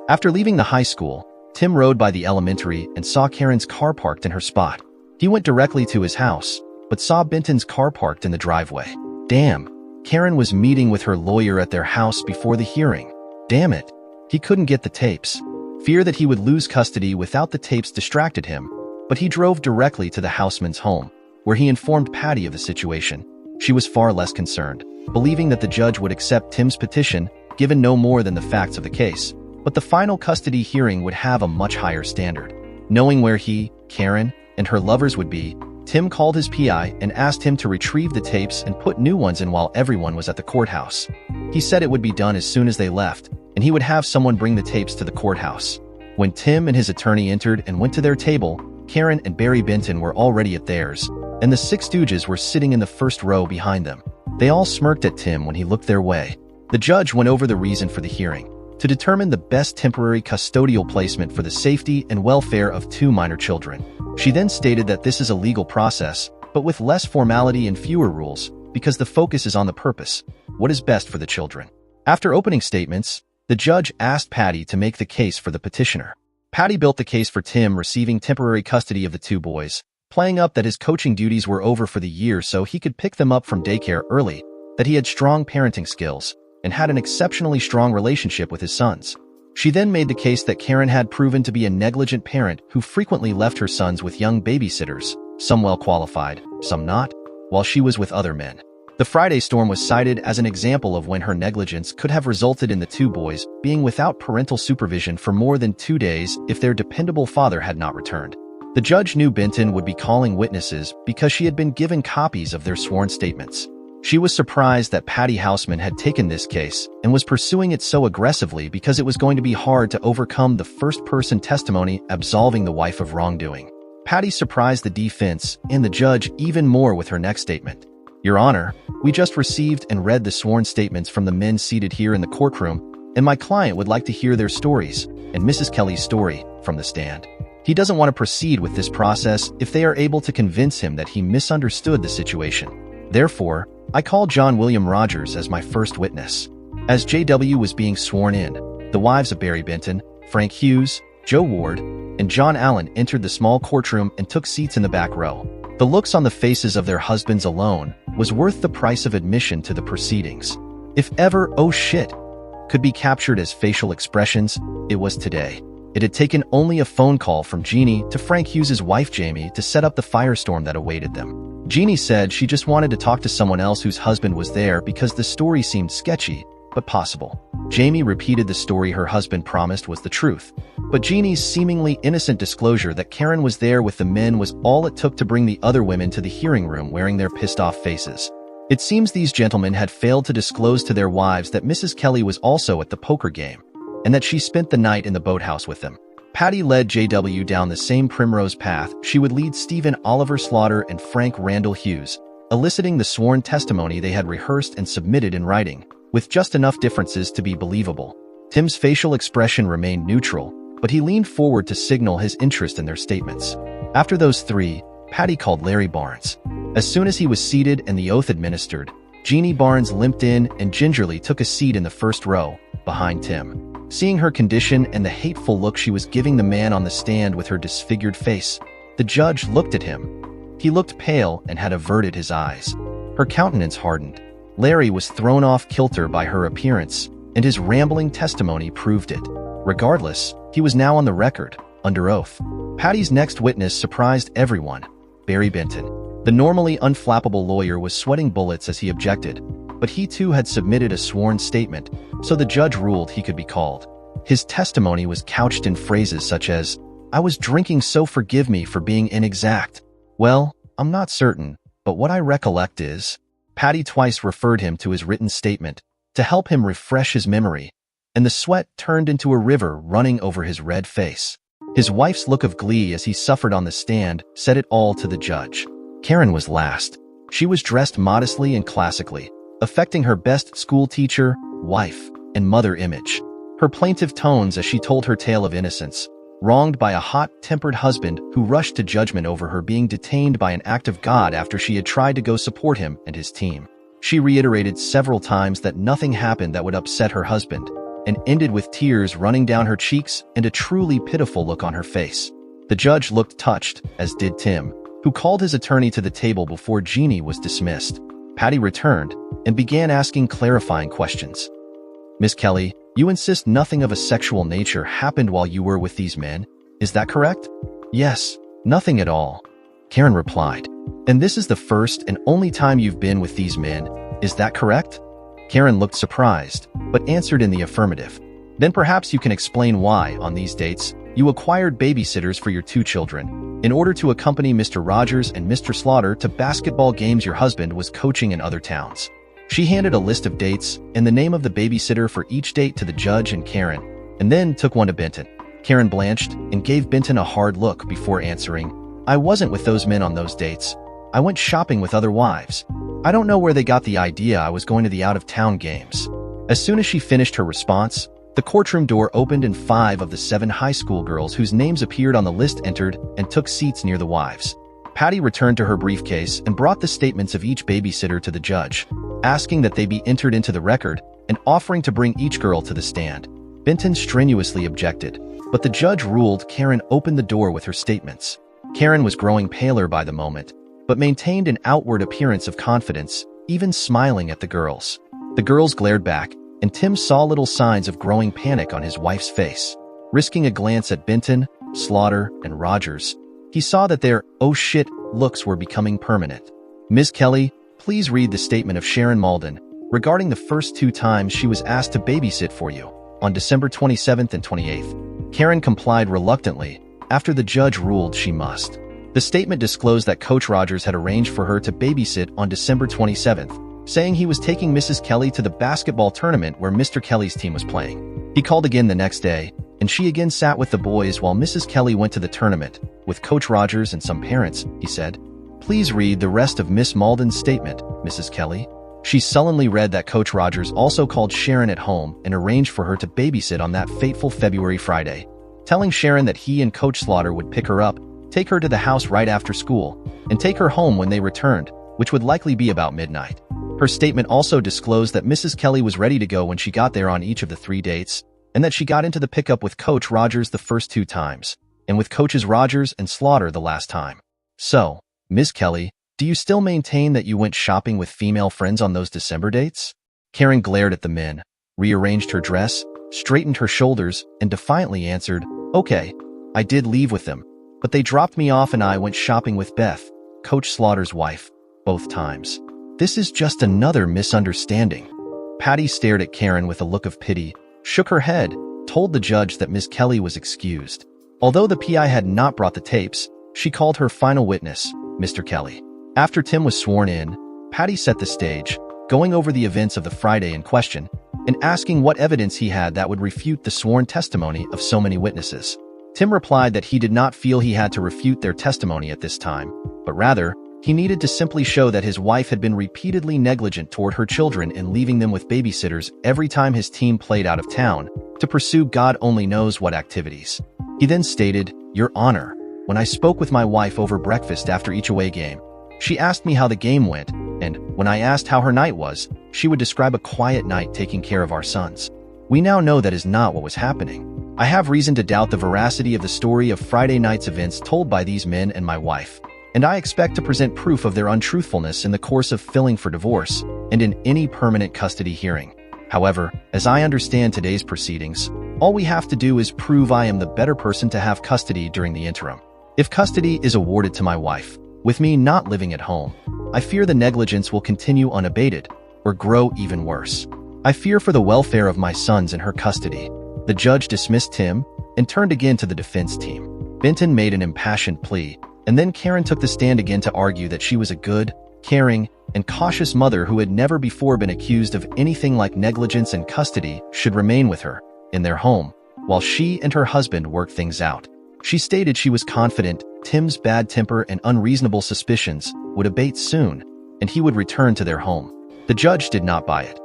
A: After leaving the high school, Tim rode by the elementary and saw Karen's car parked in her spot. He went directly to his house, but saw Benton's car parked in the driveway. Damn. Karen was meeting with her lawyer at their house before the hearing. Damn it. He couldn't get the tapes. Fear that he would lose custody without the tapes distracted him, but he drove directly to the houseman's home, where he informed Patty of the situation. She was far less concerned, believing that the judge would accept Tim's petition, given no more than the facts of the case, but the final custody hearing would have a much higher standard. Knowing where he, Karen, and her lovers would be, Tim called his PI and asked him to retrieve the tapes and put new ones in while everyone was at the courthouse. He said it would be done as soon as they left, and he would have someone bring the tapes to the courthouse. When Tim and his attorney entered and went to their table, Karen and Barry Benton were already at theirs, and the Six Stooges were sitting in the first row behind them. They all smirked at Tim when he looked their way. The judge went over the reason for the hearing, to determine the best temporary custodial placement for the safety and welfare of 2 minor children. She then stated that this is a legal process, but with less formality and fewer rules, because the focus is on the purpose, what is best for the children. After opening statements, the judge asked Patty to make the case for the petitioner. Patty built the case for Tim receiving temporary custody of the 2 boys, playing up that his coaching duties were over for the year so he could pick them up from daycare early, that he had strong parenting skills, and had an exceptionally strong relationship with his sons. She then made the case that Karen had proven to be a negligent parent who frequently left her sons with young babysitters, some well qualified, some not, while she was with other men. The Friday storm was cited as an example of when her negligence could have resulted in the 2 boys being without parental supervision for more than 2 days if their dependable father had not returned. The judge knew Benton would be calling witnesses because she had been given copies of their sworn statements. She was surprised that Patty Houseman had taken this case and was pursuing it so aggressively because it was going to be hard to overcome the first-person testimony absolving the wife of wrongdoing. Patty surprised the defense and the judge even more with her next statement. "Your Honor, we just received and read the sworn statements from the men seated here in the courtroom, and my client would like to hear their stories, and Mrs. Kelly's story, from the stand. He doesn't want to proceed with this process if they are able to convince him that he misunderstood the situation. Therefore, I call John William Rogers as my first witness." As JW was being sworn in, The wives of Barry Benton, Frank Hughes, Joe Ward, and John Allen entered the small courtroom and took seats in the back row. The looks on the faces of their husbands alone was worth the price of admission to the proceedings. If ever "oh shit" could be captured as facial expressions, it was today. It had taken only a phone call from Jeannie to Frank Hughes' wife Jamie to set up the firestorm that awaited them. Jeannie said she just wanted to talk to someone else whose husband was there because the story seemed sketchy, but possible. Jamie repeated the story her husband promised was the truth, but Jeannie's seemingly innocent disclosure that Karen was there with the men was all it took to bring the other women to the hearing room wearing their pissed-off faces. It seems these gentlemen had failed to disclose to their wives that Mrs. Kelly was also at the poker game, and that she spent the night in the boathouse with them. Patty led JW down the same primrose path she would lead Stephen Oliver Slaughter and Frank Randall Hughes, eliciting the sworn testimony they had rehearsed and submitted in writing, with just enough differences to be believable. Tim's facial expression remained neutral, but he leaned forward to signal his interest in their statements. After those three, Patty called Larry Barnes. As soon as he was seated and the oath administered, Jeannie Barnes limped in and gingerly took a seat in the first row, behind Tim. Seeing her condition and the hateful look she was giving the man on the stand with her disfigured face, the judge looked at him. He looked pale and had averted his eyes. Her countenance hardened. Larry was thrown off kilter by her appearance, and his rambling testimony proved it. Regardless, he was now on the record, under oath. Patty's next witness surprised everyone, Barry Benton. The normally unflappable lawyer was sweating bullets as he objected, but he too had submitted a sworn statement, so the judge ruled he could be called. His testimony was couched in phrases such as, "I was drinking, so forgive me for being inexact. Well, I'm not certain, but what I recollect is..." Patty twice referred him to his written statement to help him refresh his memory, and the sweat turned into a river running over his red face. His wife's look of glee as he suffered on the stand said it all to the judge. Karen was last. She was dressed modestly and classically, affecting her best school teacher, wife, and mother image. Her plaintive tones as she told her tale of innocence, wronged by a hot-tempered husband who rushed to judgment over her being detained by an act of God after she had tried to go support him and his team. She reiterated several times that nothing happened that would upset her husband, and ended with tears running down her cheeks and a truly pitiful look on her face. The judge looked touched, as did Tim, who called his attorney to the table before Jeannie was dismissed. Patty returned and began asking clarifying questions. "Miss Kelly, you insist nothing of a sexual nature happened while you were with these men, is that correct?" "Yes, nothing at all," Karen replied. "And this is the first and only time you've been with these men, is that correct?" Karen looked surprised, but answered in the affirmative. "Then perhaps you can explain why, on these dates, you acquired babysitters for your two children, in order to accompany Mr. Rogers and Mr. Slaughter to basketball games your husband was coaching in other towns." She handed a list of dates and the name of the babysitter for each date to the judge and Karen, and then took one to Benton. Karen blanched and gave Benton a hard look before answering, "I wasn't with those men on those dates. I went shopping with other wives. I don't know where they got the idea I was going to the out-of-town games." As soon as she finished her response, the courtroom door opened and 5 of the 7 high school girls whose names appeared on the list entered and took seats near the wives. Patty returned to her briefcase and brought the statements of each babysitter to the judge, asking that they be entered into the record and offering to bring each girl to the stand. Benton strenuously objected, but the judge ruled Karen opened the door with her statements. Karen was growing paler by the moment, but maintained an outward appearance of confidence, even smiling at the girls. The girls glared back, and Tim saw little signs of growing panic on his wife's face. Risking a glance at Benton, Slaughter, and Rogers, he saw that their "oh shit" looks were becoming permanent. "Ms. Kelly, please read the statement of Sharon Malden regarding the first 2 times she was asked to babysit for you, on December 27th and 28th. Karen complied reluctantly, after the judge ruled she must. The statement disclosed that Coach Rogers had arranged for her to babysit on December 27th, saying he was taking Mrs. Kelly to the basketball tournament where Mr. Kelly's team was playing. He called again the next day, and she again sat with the boys while Mrs. Kelly went to the tournament, with Coach Rogers and some parents, he said. "Please read the rest of Miss Malden's statement, Mrs. Kelly." She sullenly read that Coach Rogers also called Sharon at home and arranged for her to babysit on that fateful February Friday, telling Sharon that he and Coach Slaughter would pick her up, take her to the house right after school, and take her home when they returned, which would likely be about midnight. Her statement also disclosed that Mrs. Kelly was ready to go when she got there on each of the 3 dates, and that she got into the pickup with Coach Rogers the first 2 times, and with Coaches Rogers and Slaughter the last time. So, Ms. Kelly, do you still maintain that you went shopping with female friends on those December dates? Karen glared at the men, rearranged her dress, straightened her shoulders, and defiantly answered, "Okay, I did leave with them, but they dropped me off and I went shopping with Beth, Coach Slaughter's wife, both times." This is just another misunderstanding. Patty stared at Karen with a look of pity, shook her head, told the judge that Ms. Kelly was excused. Although the PI had not brought the tapes, she called her final witness, Mr. Kelly. After Tim was sworn in, Patty set the stage, going over the events of the Friday in question, and asking what evidence he had that would refute the sworn testimony of so many witnesses. Tim replied that he did not feel he had to refute their testimony at this time, but rather, he needed to simply show that his wife had been repeatedly negligent toward her children in leaving them with babysitters every time his team played out of town to pursue God only knows what activities. He then stated, "Your Honor, when I spoke with my wife over breakfast after each away game, she asked me how the game went, and when I asked how her night was, she would describe a quiet night taking care of our sons. We now know that is not what was happening. I have reason to doubt the veracity of the story of Friday night's events told by these men and my wife, and I expect to present proof of their untruthfulness in the course of filing for divorce and in any permanent custody hearing. However, as I understand today's proceedings, all we have to do is prove I am the better person to have custody during the interim. If custody is awarded to my wife, with me not living at home, I fear the negligence will continue unabated or grow even worse. I fear for the welfare of my sons in her custody." The judge dismissed Tim and turned again to the defense team. Benton made an impassioned plea, and then Karen took the stand again to argue that she was a good, caring, and cautious mother who had never before been accused of anything like negligence, and custody should remain with her, in their home, while she and her husband worked things out. She stated she was confident Tim's bad temper and unreasonable suspicions would abate soon, and he would return to their home. The judge did not buy it.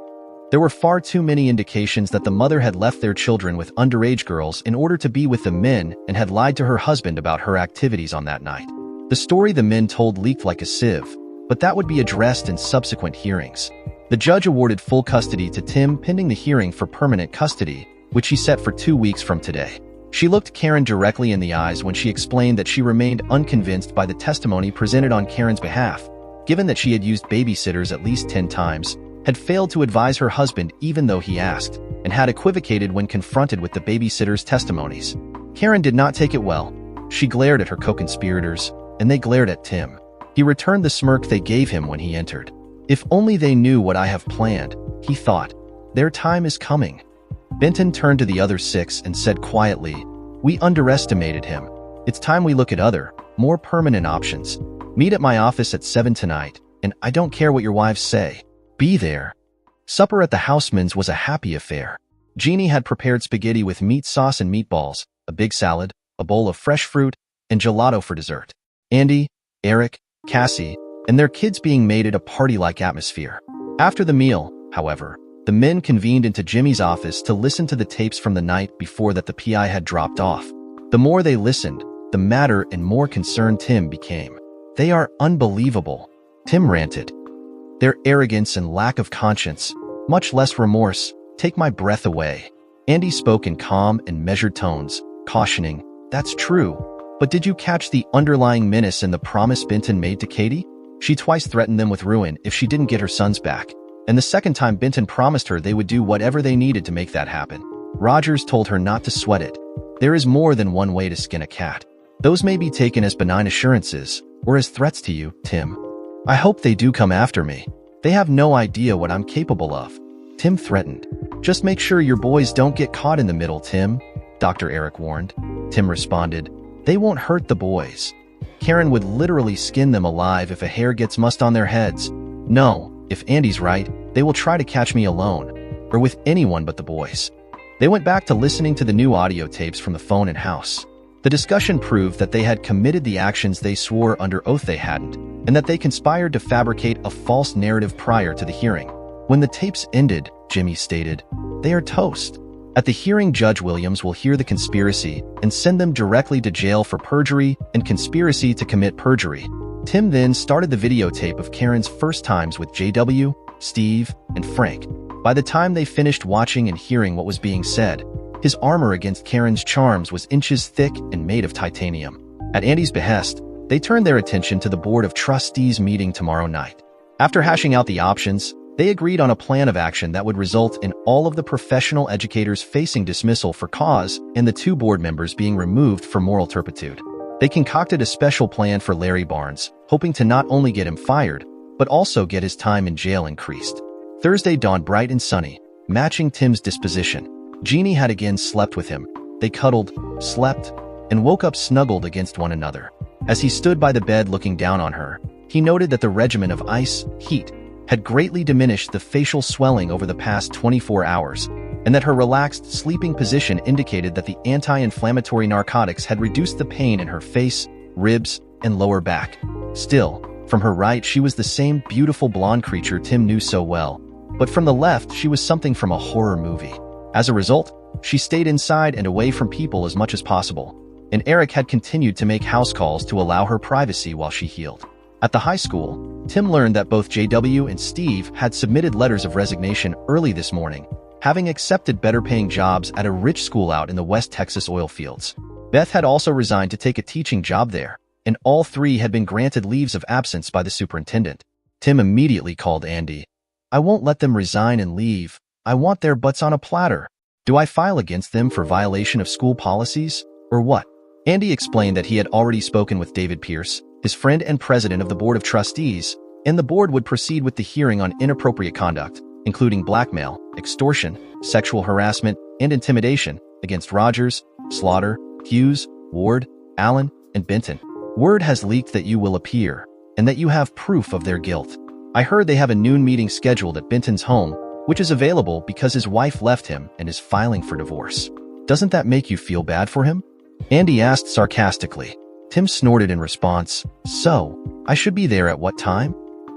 A: There were far too many indications that the mother had left their children with underage girls in order to be with the men and had lied to her husband about her activities on that night. The story the men told leaked like a sieve, but that would be addressed in subsequent hearings. The judge awarded full custody to Tim pending the hearing for permanent custody, which he set for 2 weeks from today. She looked Karen directly in the eyes when she explained that she remained unconvinced by the testimony presented on Karen's behalf, given that she had used babysitters at least 10 times, had failed to advise her husband even though he asked, and had equivocated when confronted with the babysitter's testimonies. Karen did not take it well. She glared at her co-conspirators, and they glared at Tim. He returned the smirk they gave him when he entered. "If only they knew what I have planned," he thought. "Their time is coming." Benton turned to the other 6 and said quietly, "We underestimated him. It's time we look at other, more permanent options. Meet at my office at 7 tonight, and I don't care what your wives say. Be there." Supper at the Houseman's was a happy affair. Jeannie had prepared spaghetti with meat sauce and meatballs, a big salad, a bowl of fresh fruit, and gelato for dessert. Andy, Eric, Cassie, and their kids being made it a party-like atmosphere. After the meal, however, the men convened into Jimmy's office to listen to the tapes from the night before that the PI had dropped off. The more they listened, the madder and more concerned Tim became. "They are unbelievable," Tim ranted. "Their arrogance and lack of conscience, much less remorse, take my breath away." Andy spoke in calm and measured tones, cautioning, "That's true. But did you catch the underlying menace in the promise Benton made to Katie? She twice threatened them with ruin if she didn't get her sons back. And the second time Benton promised her they would do whatever they needed to make that happen. Rogers told her not to sweat it. There is more than one way to skin a cat. Those may be taken as benign assurances, or as threats to you, Tim. I hope they do come after me. They have no idea what I'm capable of." Tim threatened. "Just make sure your boys don't get caught in the middle, Tim," Dr. Eric warned. Tim responded, "They won't hurt the boys. Karen would literally skin them alive if a hair gets mussed on their heads. No, if Andy's right, they will try to catch me alone, or with anyone but the boys." They went back to listening to the new audio tapes from the phone and house. The discussion proved that they had committed the actions they swore under oath they hadn't, and that they conspired to fabricate a false narrative prior to the hearing. When the tapes ended, Jimmy stated, "They are toast." At the hearing, Judge Williams will hear the conspiracy and send them directly to jail for perjury and conspiracy to commit perjury. Tim then started the videotape of Karen's first times with JW, Steve, and Frank. By the time they finished watching and hearing what was being said, His armor against Karen's charms was inches thick and made of titanium. At Andy's behest, they turned their attention to the Board of Trustees meeting tomorrow night. After hashing out the options, they agreed on a plan of action that would result in all of the professional educators facing dismissal for cause and the 2 board members being removed for moral turpitude. They concocted a special plan for Larry Barnes, hoping to not only get him fired, but also get his time in jail increased. Thursday dawned bright and sunny, matching Tim's disposition. Jeannie had again slept with him. They cuddled, slept, and woke up snuggled against one another. As he stood by the bed looking down on her, he noted that the regimen of ice, heat, had greatly diminished the facial swelling over the past 24 hours, and that her relaxed sleeping position indicated that the anti-inflammatory narcotics had reduced the pain in her face, ribs, and lower back. Still, from her right she was the same beautiful blonde creature Tim knew so well, but from the left she was something from a horror movie. As a result, she stayed inside and away from people as much as possible, and Eric had continued to make house calls to allow her privacy while she healed. At the high school, Tim learned that both JW and Steve had submitted letters of resignation early this morning, having accepted better-paying jobs at a rich school out in the West Texas oil fields. Beth had also resigned to take a teaching job there, and all 3 had been granted leaves of absence by the superintendent. Tim immediately called Andy. "I won't let them resign and leave. I want their butts on a platter. Do I file against them for violation of school policies, or what?" Andy explained that he had already spoken with David Pierce, his friend and president of the Board of Trustees, and the board would proceed with the hearing on inappropriate conduct, including blackmail, extortion, sexual harassment, and intimidation against Rogers, Slaughter, Hughes, Ward, Allen, and Benton. "Word has leaked that you will appear, and that you have proof of their guilt. I heard they have a noon meeting scheduled at Benton's home, which is available because his wife left him and is filing for divorce. Doesn't that make you feel bad for him?" Andy asked sarcastically. Tim snorted in response. "So, I should be there at what time?"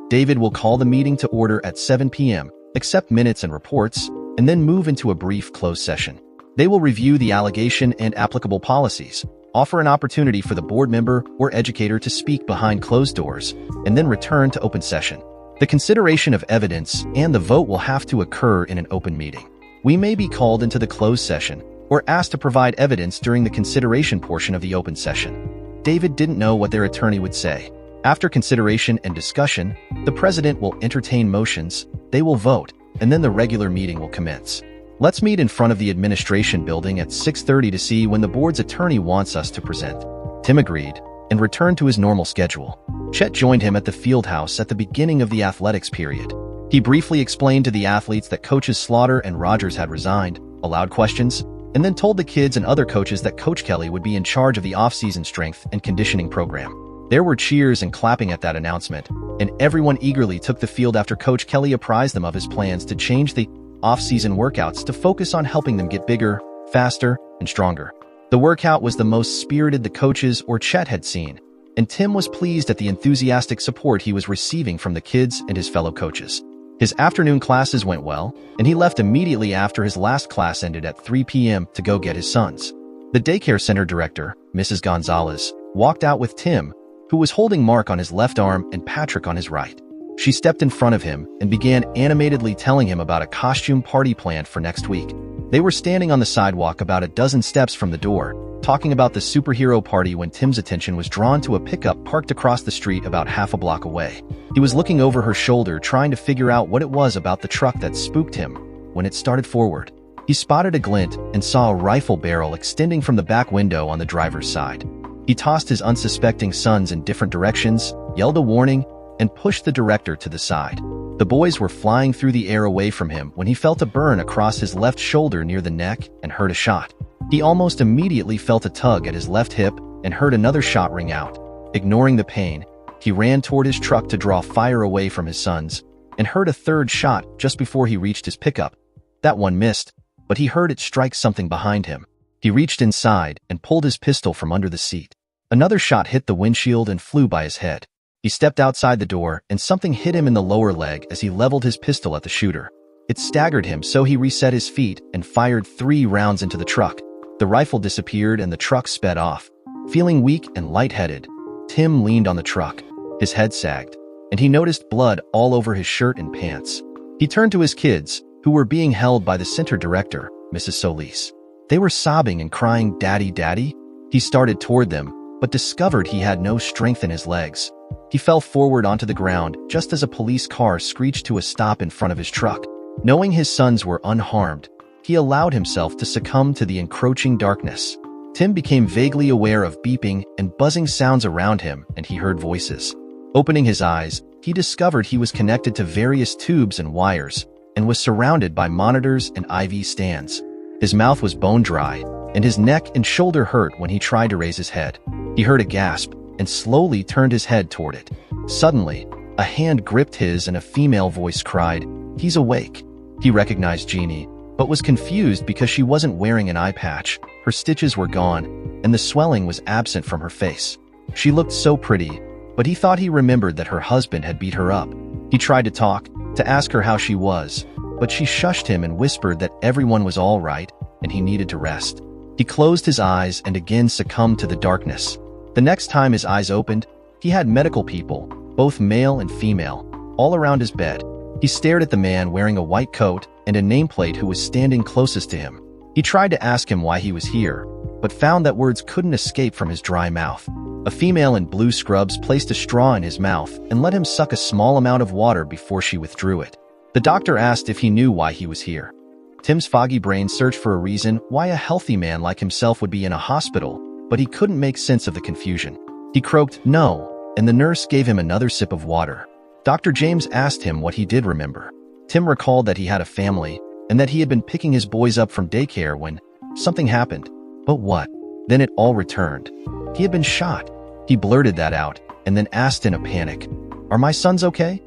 A: David will call the meeting to order at 7 p.m., accept minutes and reports, and then move into a brief closed session. They will review the allegation and applicable policies, offer an opportunity for the board member or educator to speak behind closed doors, and then return to open session. The consideration of evidence and the vote will have to occur in an open meeting. We may be called into the closed session or asked to provide evidence during the consideration portion of the open session. David didn't know what their attorney would say. After consideration and discussion, the president will entertain motions, they will vote, and then the regular meeting will commence. "Let's meet in front of the administration building at 6:30 to see when the board's attorney wants us to present." Tim agreed and returned to his normal schedule. Chet joined him at the field house at the beginning of the athletics period. He briefly explained to the athletes that coaches Slaughter and Rogers had resigned, allowed questions, and then told the kids and other coaches that Coach Kelly would be in charge of the off-season strength and conditioning program. There were cheers and clapping at that announcement, and everyone eagerly took the field after Coach Kelly apprised them of his plans to change the off-season workouts to focus on helping them get bigger, faster, and stronger. The workout was the most spirited the coaches or Chet had seen, and Tim was pleased at the enthusiastic support he was receiving from the kids and his fellow coaches. His afternoon classes went well, and he left immediately after his last class ended at 3 p.m. to go get his sons. The daycare center director, Mrs. Gonzalez, walked out with Tim, who was holding Mark on his left arm and Patrick on his right. She stepped in front of him and began animatedly telling him about a costume party planned for next week. They were standing on the sidewalk about a dozen steps from the door, talking about the superhero party when Tim's attention was drawn to a pickup parked across the street about half a block away. He was looking over her shoulder trying to figure out what it was about the truck that spooked him. When it started forward, he spotted a glint and saw a rifle barrel extending from the back window on the driver's side. He tossed his unsuspecting sons in different directions, yelled a warning, and pushed the director to the side. The boys were flying through the air away from him when he felt a burn across his left shoulder near the neck and heard a shot. He almost immediately felt a tug at his left hip and heard another shot ring out. Ignoring the pain, he ran toward his truck to draw fire away from his sons and heard a third shot just before he reached his pickup. That one missed, but he heard it strike something behind him. He reached inside and pulled his pistol from under the seat. Another shot hit the windshield and flew by his head. He stepped outside the door and something hit him in the lower leg as he leveled his pistol at the shooter. It staggered him, so he reset his feet and fired 3 rounds into the truck. The rifle disappeared and the truck sped off. Feeling weak and lightheaded, Tim leaned on the truck. His head sagged, and he noticed blood all over his shirt and pants. He turned to his kids, who were being held by the center director, Mrs. Solis. They were sobbing and crying, "Daddy, Daddy." He started toward them, but discovered he had no strength in his legs. He fell forward onto the ground just as a police car screeched to a stop in front of his truck. Knowing his sons were unharmed, he allowed himself to succumb to the encroaching darkness. Tim became vaguely aware of beeping and buzzing sounds around him, and he heard voices. Opening his eyes, he discovered he was connected to various tubes and wires, and was surrounded by monitors and IV stands. His mouth was bone-dry, and his neck and shoulder hurt when he tried to raise his head. He heard a gasp and slowly turned his head toward it. Suddenly, a hand gripped his and a female voice cried, "He's awake." He recognized Jeannie, but was confused because she wasn't wearing an eye patch, her stitches were gone, and the swelling was absent from her face. She looked so pretty, but he thought he remembered that her husband had beat her up. He tried to talk, to ask her how she was, but she shushed him and whispered that everyone was all right and he needed to rest. He closed his eyes and again succumbed to the darkness. The next time his eyes opened, he had medical people, both male and female, all around his bed. He stared at the man wearing a white coat and a nameplate who was standing closest to him. He tried to ask him why he was here, but found that words couldn't escape from his dry mouth. A female in blue scrubs placed a straw in his mouth and let him suck a small amount of water before she withdrew it. The doctor asked if he knew why he was here. Tim's foggy brain searched for a reason why a healthy man like himself would be in a hospital, but he couldn't make sense of the confusion. He croaked, "No," and the nurse gave him another sip of water. Dr. James asked him what he did remember. Tim recalled that he had a family, and that he had been picking his boys up from daycare when something happened. But what? Then it all returned. He had been shot. He blurted that out, and then asked in a panic, "Are my sons okay?"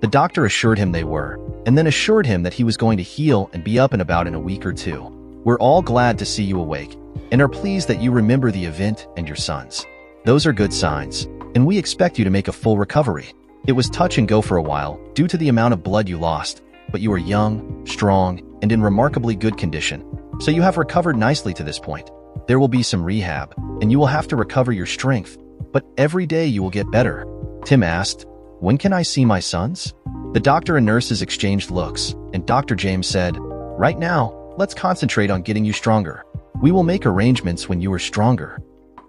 A: The doctor assured him they were, and then assured him that he was going to heal and be up and about in a week or two. "We're all glad to see you awake, and are pleased that you remember the event and your sons. Those are good signs, and we expect you to make a full recovery. It was touch and go for a while, due to the amount of blood you lost, but you are young, strong, and in remarkably good condition, so you have recovered nicely to this point. There will be some rehab, and you will have to recover your strength, but every day you will get better." Tim asked, "When can I see my sons?" The doctor and nurses exchanged looks, and Dr. James said, "Right now, let's concentrate on getting you stronger. We will make arrangements when you are stronger."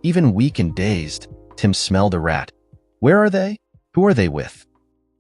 A: Even weak and dazed, Tim smelled a rat. "Where are they? Who are they with?"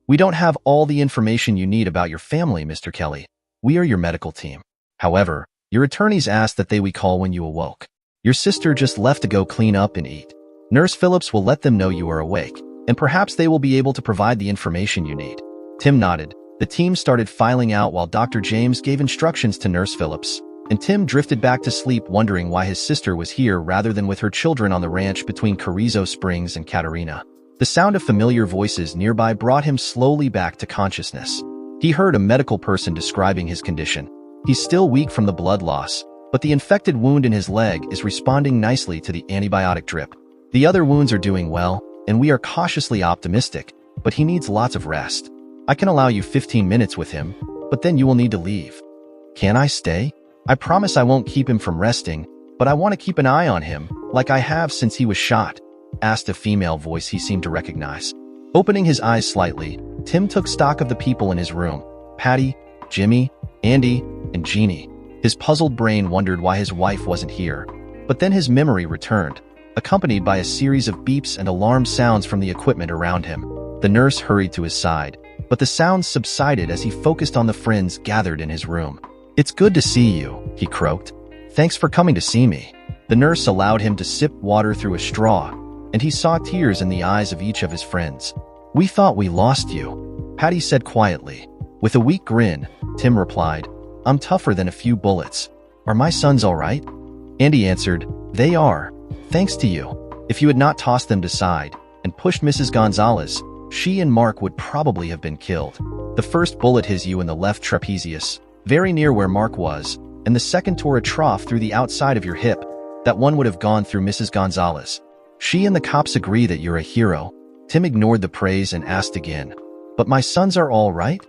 A: "We don't have all the information you need about your family, Mr. Kelly. We are your medical team. However, your attorneys asked that we call when you awoke. Your sister just left to go clean up and eat. Nurse Phillips will let them know you are awake, and perhaps they will be able to provide the information you need." Tim nodded. The team started filing out while Dr. James gave instructions to Nurse Phillips, and Tim drifted back to sleep wondering why his sister was here rather than with her children on the ranch between Carrizo Springs and Catarina. The sound of familiar voices nearby brought him slowly back to consciousness. He heard a medical person describing his condition. He's still weak from the blood loss, but the infected wound in his leg is responding nicely to the antibiotic drip. The other wounds are doing well, and we are cautiously optimistic, but he needs lots of rest. I can allow you 15 minutes with him, but then you will need to leave. Can I stay? I promise I won't keep him from resting, but I want to keep an eye on him, like I have since he was shot, asked a female voice he seemed to recognize. Opening his eyes slightly, Tim took stock of the people in his room: Patty, Jimmy, Andy, and Jeannie. His puzzled brain wondered why his wife wasn't here, but then his memory returned, accompanied by a series of beeps and alarm sounds from the equipment around him. The nurse hurried to his side, but the sounds subsided as he focused on the friends gathered in his room. "It's good to see you," he croaked. "Thanks for coming to see me." The nurse allowed him to sip water through a straw, and he saw tears in the eyes of each of his friends. "We thought we lost you," Patty said quietly. With a weak grin, Tim replied, "I'm tougher than a few bullets. Are my sons all right?" Andy answered, "They are, thanks to you. If you had not tossed them aside and pushed Mrs. Gonzalez, she and Mark would probably have been killed. The first bullet hit you in the left trapezius, very near where Mark was, and the second tore a trough through the outside of your hip. That one would have gone through Mrs. Gonzalez. She and the cops agree that you're a hero." Tim ignored the praise and asked again, "But my sons are all right?"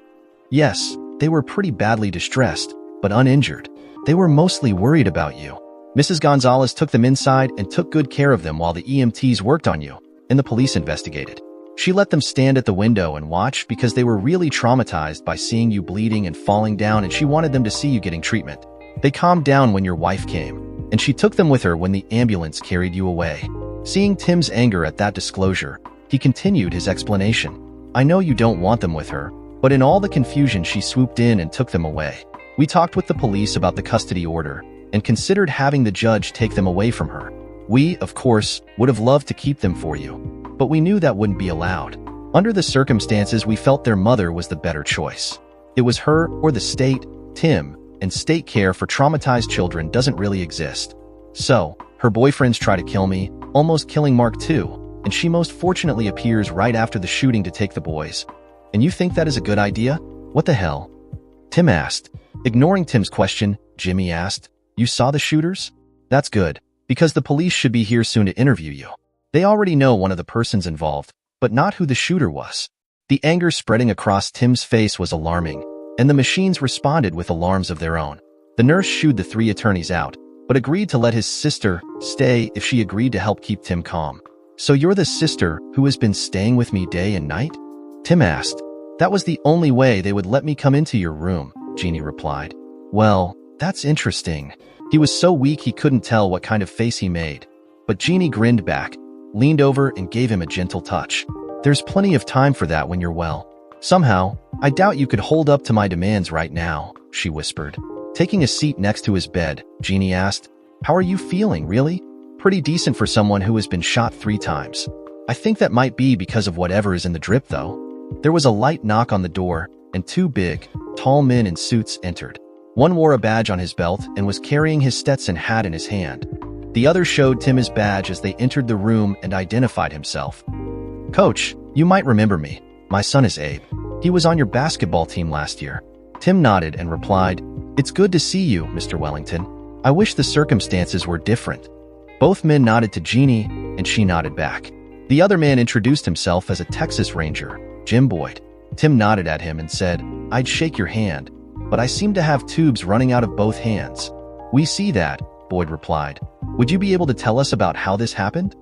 A: "Yes, they were pretty badly distressed, but uninjured. They were mostly worried about you. Mrs. Gonzalez took them inside and took good care of them while the EMTs worked on you, and the police investigated. She let them stand at the window and watch because they were really traumatized by seeing you bleeding and falling down, and she wanted them to see you getting treatment. They calmed down when your wife came. and she took them with her when the ambulance carried you away." Seeing Tim's anger at that disclosure, he continued his explanation. "I know you don't want them with her, but in all the confusion she swooped in and took them away. We talked with the police about the custody order and considered having the judge take them away from her. We, of course, would have loved to keep them for you, but we knew that wouldn't be allowed. Under the circumstances, we felt their mother was the better choice. It was her or the state, Tim, and state care for traumatized children doesn't really exist. So, her boyfriends try to kill me, almost killing Mark too, and she most fortunately appears right after the shooting to take the boys. And you think that is a good idea? What the hell?" Tim asked. Ignoring Tim's question, Jimmy asked, "You saw the shooters? That's good, because the police should be here soon to interview you. They already know one of the persons involved, but not who the shooter was." The anger spreading across Tim's face was alarming, and the machines responded with alarms of their own. The nurse shooed the 3 attorneys out, but agreed to let his sister stay if she agreed to help keep Tim calm. "So you're the sister who has been staying with me day and night?" Tim asked. "That was the only way they would let me come into your room," Jeannie replied. "Well, that's interesting." He was so weak he couldn't tell what kind of face he made, but Jeannie grinned back, leaned over and gave him a gentle touch. "There's plenty of time for that when you're well. Somehow, I doubt you could hold up to my demands right now," she whispered. Taking a seat next to his bed, Jeannie asked, "How are you feeling, really?" "Pretty decent for someone who has been shot 3 times. I think that might be because of whatever is in the drip, though." There was a light knock on the door, and 2 big, tall men in suits entered. One wore a badge on his belt and was carrying his Stetson hat in his hand. The other showed Tim his badge as they entered the room and identified himself. "Coach, you might remember me. My son is Abe. He was on your basketball team last year." Tim nodded and replied, "It's good to see you, Mr. Wellington. I wish the circumstances were different." Both men nodded to Jeannie, and she nodded back. The other man introduced himself as a Texas Ranger, Jim Boyd. Tim nodded at him and said, "I'd shake your hand, but I seem to have tubes running out of both hands." "We see that," Boyd replied. "Would you be able to tell us about how this happened?"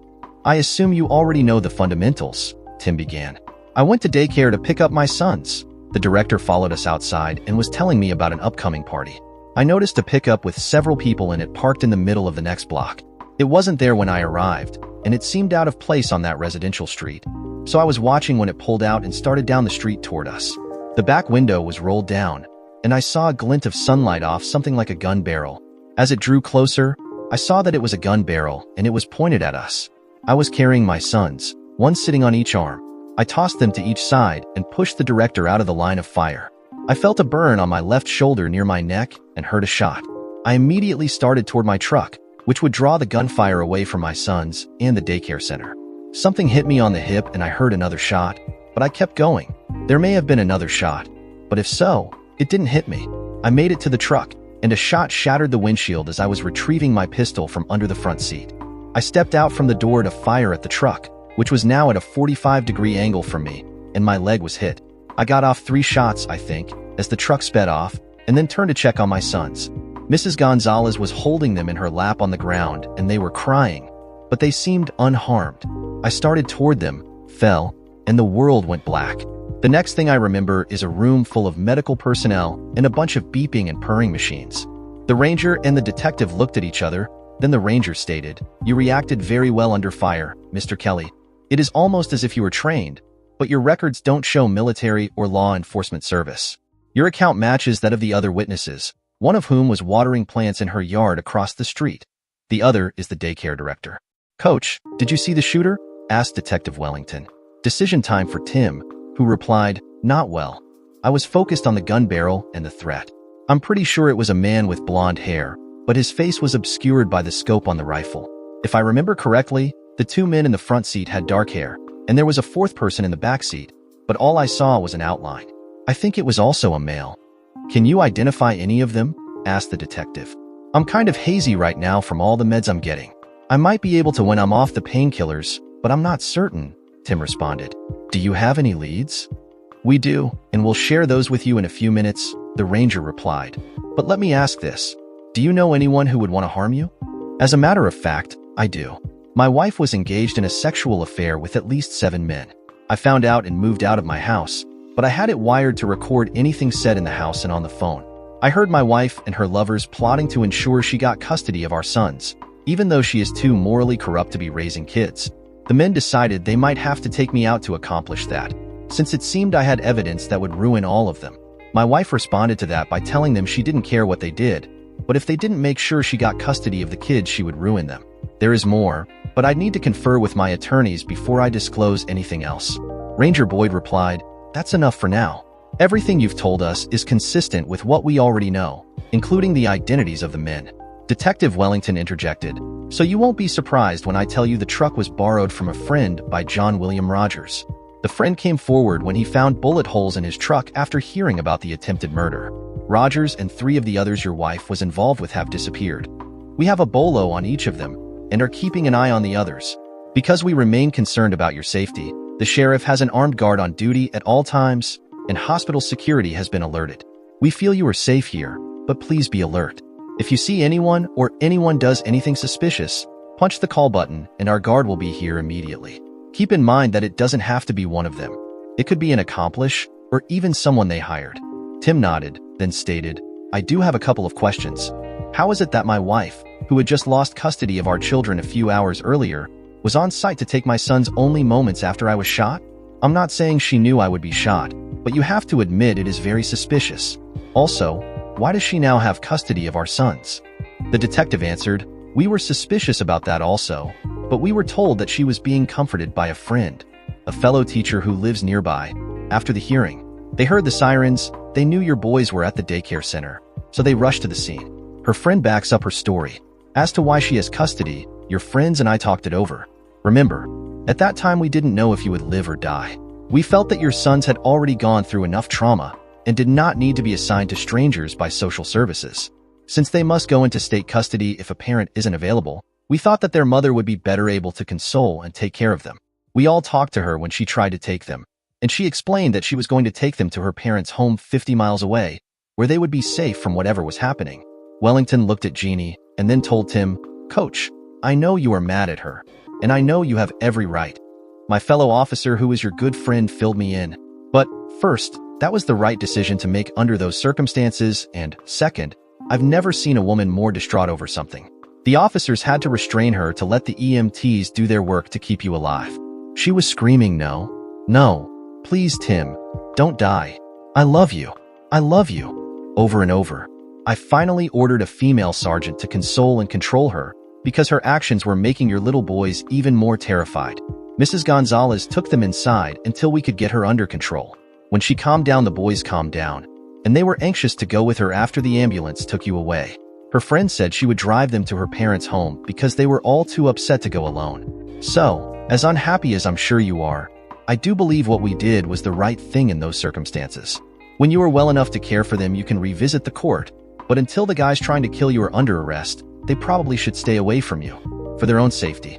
A: "I assume you already know the fundamentals," Tim began. "I went to daycare to pick up my sons. The director followed us outside and was telling me about an upcoming party. I noticed a pickup with several people in it parked in the middle of the next block. It wasn't there when I arrived, and it seemed out of place on that residential street. So I was watching when it pulled out and started down the street toward us. The back window was rolled down, and I saw a glint of sunlight off something like a gun barrel. As it drew closer, I saw that it was a gun barrel, and it was pointed at us. I was carrying my sons, one sitting on each arm. I tossed them to each side and pushed the director out of the line of fire. I felt a burn on my left shoulder near my neck and heard a shot. I immediately started toward my truck, which would draw the gunfire away from my sons and the daycare center. Something hit me on the hip and I heard another shot, but I kept going. There may have been another shot, but if so, it didn't hit me. I made it to the truck, and a shot shattered the windshield as I was retrieving my pistol from under the front seat. I stepped out from the door to fire at the truck, which was now at a 45-degree angle from me, and my leg was hit. I got off 3 shots, I think, as the truck sped off, and then turned to check on my sons. Mrs. Gonzalez was holding them in her lap on the ground, and they were crying, but they seemed unharmed. I started toward them, fell, and the world went black. The next thing I remember is a room full of medical personnel and a bunch of beeping and purring machines. The ranger and the detective looked at each other, then the ranger stated, "You reacted very well under fire, Mr. Kelly. It is almost as if you were trained, but your records don't show military or law enforcement service. Your account matches that of the other witnesses, one of whom was watering plants in her yard across the street. The other is the daycare director." "Coach, did you see the shooter?" asked Detective Wellington. Decision time for Tim, who replied, "Not well. I was focused on the gun barrel and the threat. I'm pretty sure it was a man with blonde hair, but his face was obscured by the scope on the rifle. If I remember correctly, the 2 men in the front seat had dark hair, and there was a 4th person in the back seat, but all I saw was an outline. I think it was also a male." "Can you identify any of them?" asked the detective. "I'm kind of hazy right now from all the meds I'm getting. I might be able to when I'm off the painkillers, but I'm not certain," Tim responded. "Do you have any leads?" "We do, and we'll share those with you in a few minutes," the ranger replied. "But let me ask this. Do you know anyone who would want to harm you?" "As a matter of fact, I do. My wife was engaged in a sexual affair with at least 7 men. I found out and moved out of my house, but I had it wired to record anything said in the house and on the phone. I heard my wife and her lovers plotting to ensure she got custody of our sons, even though she is too morally corrupt to be raising kids. The men decided they might have to take me out to accomplish that, since it seemed I had evidence that would ruin all of them. My wife responded to that by telling them she didn't care what they did, but if they didn't make sure she got custody of the kids, she would ruin them. There is more, but I'd need to confer with my attorneys before I disclose anything else. Ranger Boyd replied, "That's enough for now. Everything you've told us is consistent with what we already know, including the identities of the men." Detective Wellington interjected, "So you won't be surprised when I tell you the truck was borrowed from a friend by John William Rogers." The friend came forward when he found bullet holes in his truck after hearing about the attempted murder. Rogers and 3 of the others your wife was involved with have disappeared. We have a bolo on each of them and are keeping an eye on the others. Because we remain concerned about your safety, the sheriff has an armed guard on duty at all times, and hospital security has been alerted. We feel you are safe here, but please be alert. If you see anyone or anyone does anything suspicious, punch the call button and our guard will be here immediately. Keep in mind that it doesn't have to be one of them. It could be an accomplice or even someone they hired. Tim nodded, then stated, "I do have a couple of questions. How is it that my wife, who had just lost custody of our children a few hours earlier, was on site to take my sons only moments after I was shot? I'm not saying she knew I would be shot, but you have to admit it is very suspicious. Also, why does she now have custody of our sons?" The detective answered, "We were suspicious about that also, but we were told that she was being comforted by a friend, a fellow teacher who lives nearby. After the hearing, they heard the sirens, they knew your boys were at the daycare center, so they rushed to the scene." Her friend backs up her story. "As to why she has custody, your friends and I talked it over. Remember, at that time we didn't know if you would live or die. We felt that your sons had already gone through enough trauma and did not need to be assigned to strangers by social services. Since they must go into state custody if a parent isn't available, we thought that their mother would be better able to console and take care of them. We all talked to her when she tried to take them, and she explained that she was going to take them to her parents' home 50 miles away, where they would be safe from whatever was happening." Wellington looked at Jeannie and then told Tim, "Coach, I know you are mad at her, and I know you have every right. My fellow officer who is your good friend filled me in. But first, that was the right decision to make under those circumstances, and second, I've never seen a woman more distraught over something. The officers had to restrain her to let the EMTs do their work to keep you alive. She was screaming, 'No, no, please Tim, don't die. I love you. I love you,' over and over. I finally ordered a female sergeant to console and control her because her actions were making your little boys even more terrified. Mrs. Gonzalez took them inside until we could get her under control. When she calmed down, the boys calmed down, and they were anxious to go with her after the ambulance took you away. Her friend said she would drive them to her parents' home because they were all too upset to go alone. So, as unhappy as I'm sure you are, I do believe what we did was the right thing in those circumstances. When you are well enough to care for them, you can revisit the court, but until the guys trying to kill you are under arrest, they probably should stay away from you, for their own safety."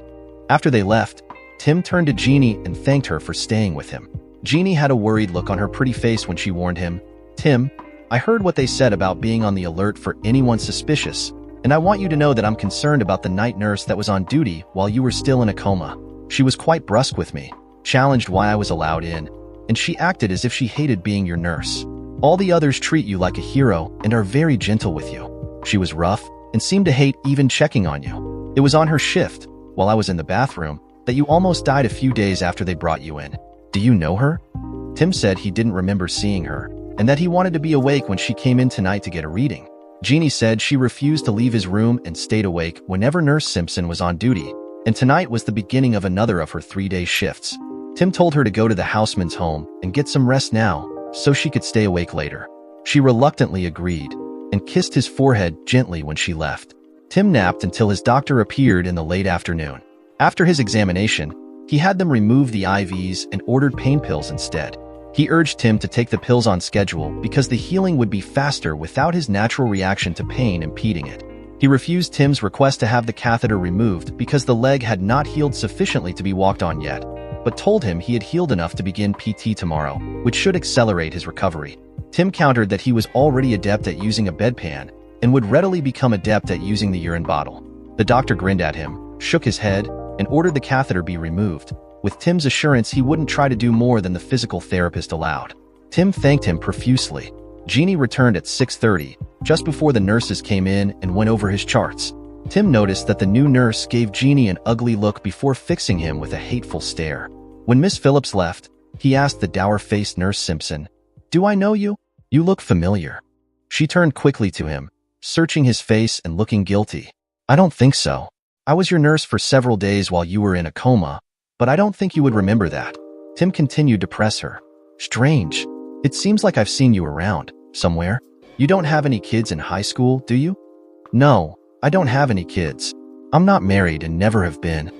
A: After they left, Tim turned to Jeannie and thanked her for staying with him. Jeannie had a worried look on her pretty face when she warned him, "Tim, I heard what they said about being on the alert for anyone suspicious, and I want you to know that I'm concerned about the night nurse that was on duty while you were still in a coma. She was quite brusque with me, challenged why I was allowed in, and she acted as if she hated being your nurse. All the others treat you like a hero and are very gentle with you. She was rough and seemed to hate even checking on you. It was on her shift, while I was in the bathroom, that you almost died a few days after they brought you in. Do you know her?" Tim said he didn't remember seeing her, and that he wanted to be awake when she came in tonight to get a reading. Jeannie said she refused to leave his room and stayed awake whenever Nurse Simpson was on duty, and tonight was the beginning of another of her 3-day shifts. Tim told her to go to the houseman's home and get some rest now, so she could stay awake later. She reluctantly agreed and kissed his forehead gently when she left. Tim napped until his doctor appeared in the late afternoon. After his examination, he had them remove the IVs and ordered pain pills instead. He urged Tim to take the pills on schedule because the healing would be faster without his natural reaction to pain impeding it. He refused Tim's request to have the catheter removed because the leg had not healed sufficiently to be walked on yet, but told him he had healed enough to begin PT tomorrow, which should accelerate his recovery. Tim countered that he was already adept at using a bedpan and would readily become adept at using the urine bottle. The doctor grinned at him, shook his head, and ordered the catheter be removed, with Tim's assurance he wouldn't try to do more than the physical therapist allowed. Tim thanked him profusely. Jeannie returned at 6:30, Just before the nurses came in and went over his charts, Tim noticed that the new nurse gave Jeannie an ugly look before fixing him with a hateful stare. When Miss Phillips left, he asked the dour-faced Nurse Simpson, "Do I know you? You look familiar." She turned quickly to him, searching his face and looking guilty. "I don't think so. I was your nurse for several days while you were in a coma, but I don't think you would remember that." Tim continued to press her. "Strange. It seems like I've seen you around, somewhere. You don't have any kids in high school, do you?" "No, I don't have any kids. I'm not married and never have been."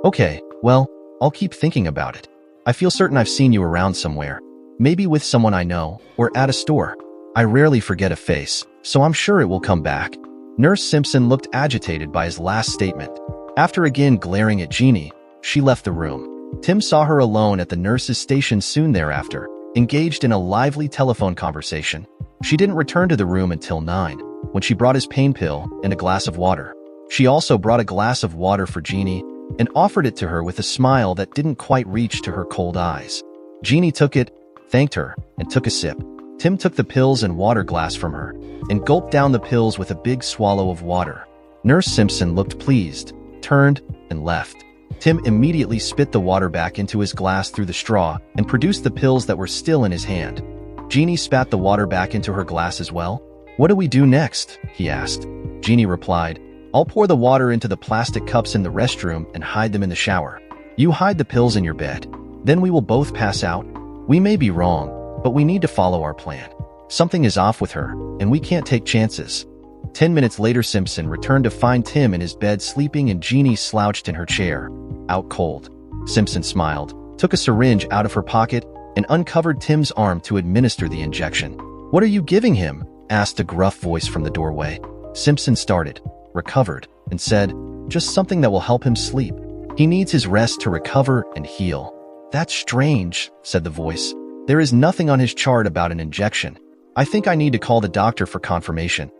A: "Okay, well, I'll keep thinking about it. I feel certain I've seen you around somewhere. Maybe with someone I know, or at a store. I rarely forget a face, so I'm sure it will come back." Nurse Simpson looked agitated by his last statement. After again glaring at Jeannie, she left the room. Tim saw her alone at the nurse's station soon thereafter, engaged in a lively telephone conversation. She didn't return to the room until 9, when she brought his pain pill and a glass of water. She also brought a glass of water for Jeannie and offered it to her with a smile that didn't quite reach to her cold eyes. Jeannie took it, thanked her, and took a sip. Tim took the pills and water glass from her and gulped down the pills with a big swallow of water. Nurse Simpson looked pleased, turned, and left. Tim immediately spit the water back into his glass through the straw and produced the pills that were still in his hand. Jeannie spat the water back into her glass as well. "What do we do next?" he asked. Jeannie replied, "I'll pour the water into the plastic cups in the restroom and hide them in the shower. You hide the pills in your bed. Then we will both pass out. We may be wrong, but we need to follow our plan. Something is off with her, and we can't take chances." 10 minutes later, Simpson returned to find Tim in his bed sleeping and Jeannie slouched in her chair, out cold. Simpson smiled, took a syringe out of her pocket, and uncovered Tim's arm to administer the injection. "What are you giving him?" asked a gruff voice from the doorway. Simpson started, recovered, and said, "Just something that will help him sleep. He needs his rest to recover and heal." "That's strange," said the voice. "There is nothing on his chart about an injection. I think I need to call the doctor for confirmation.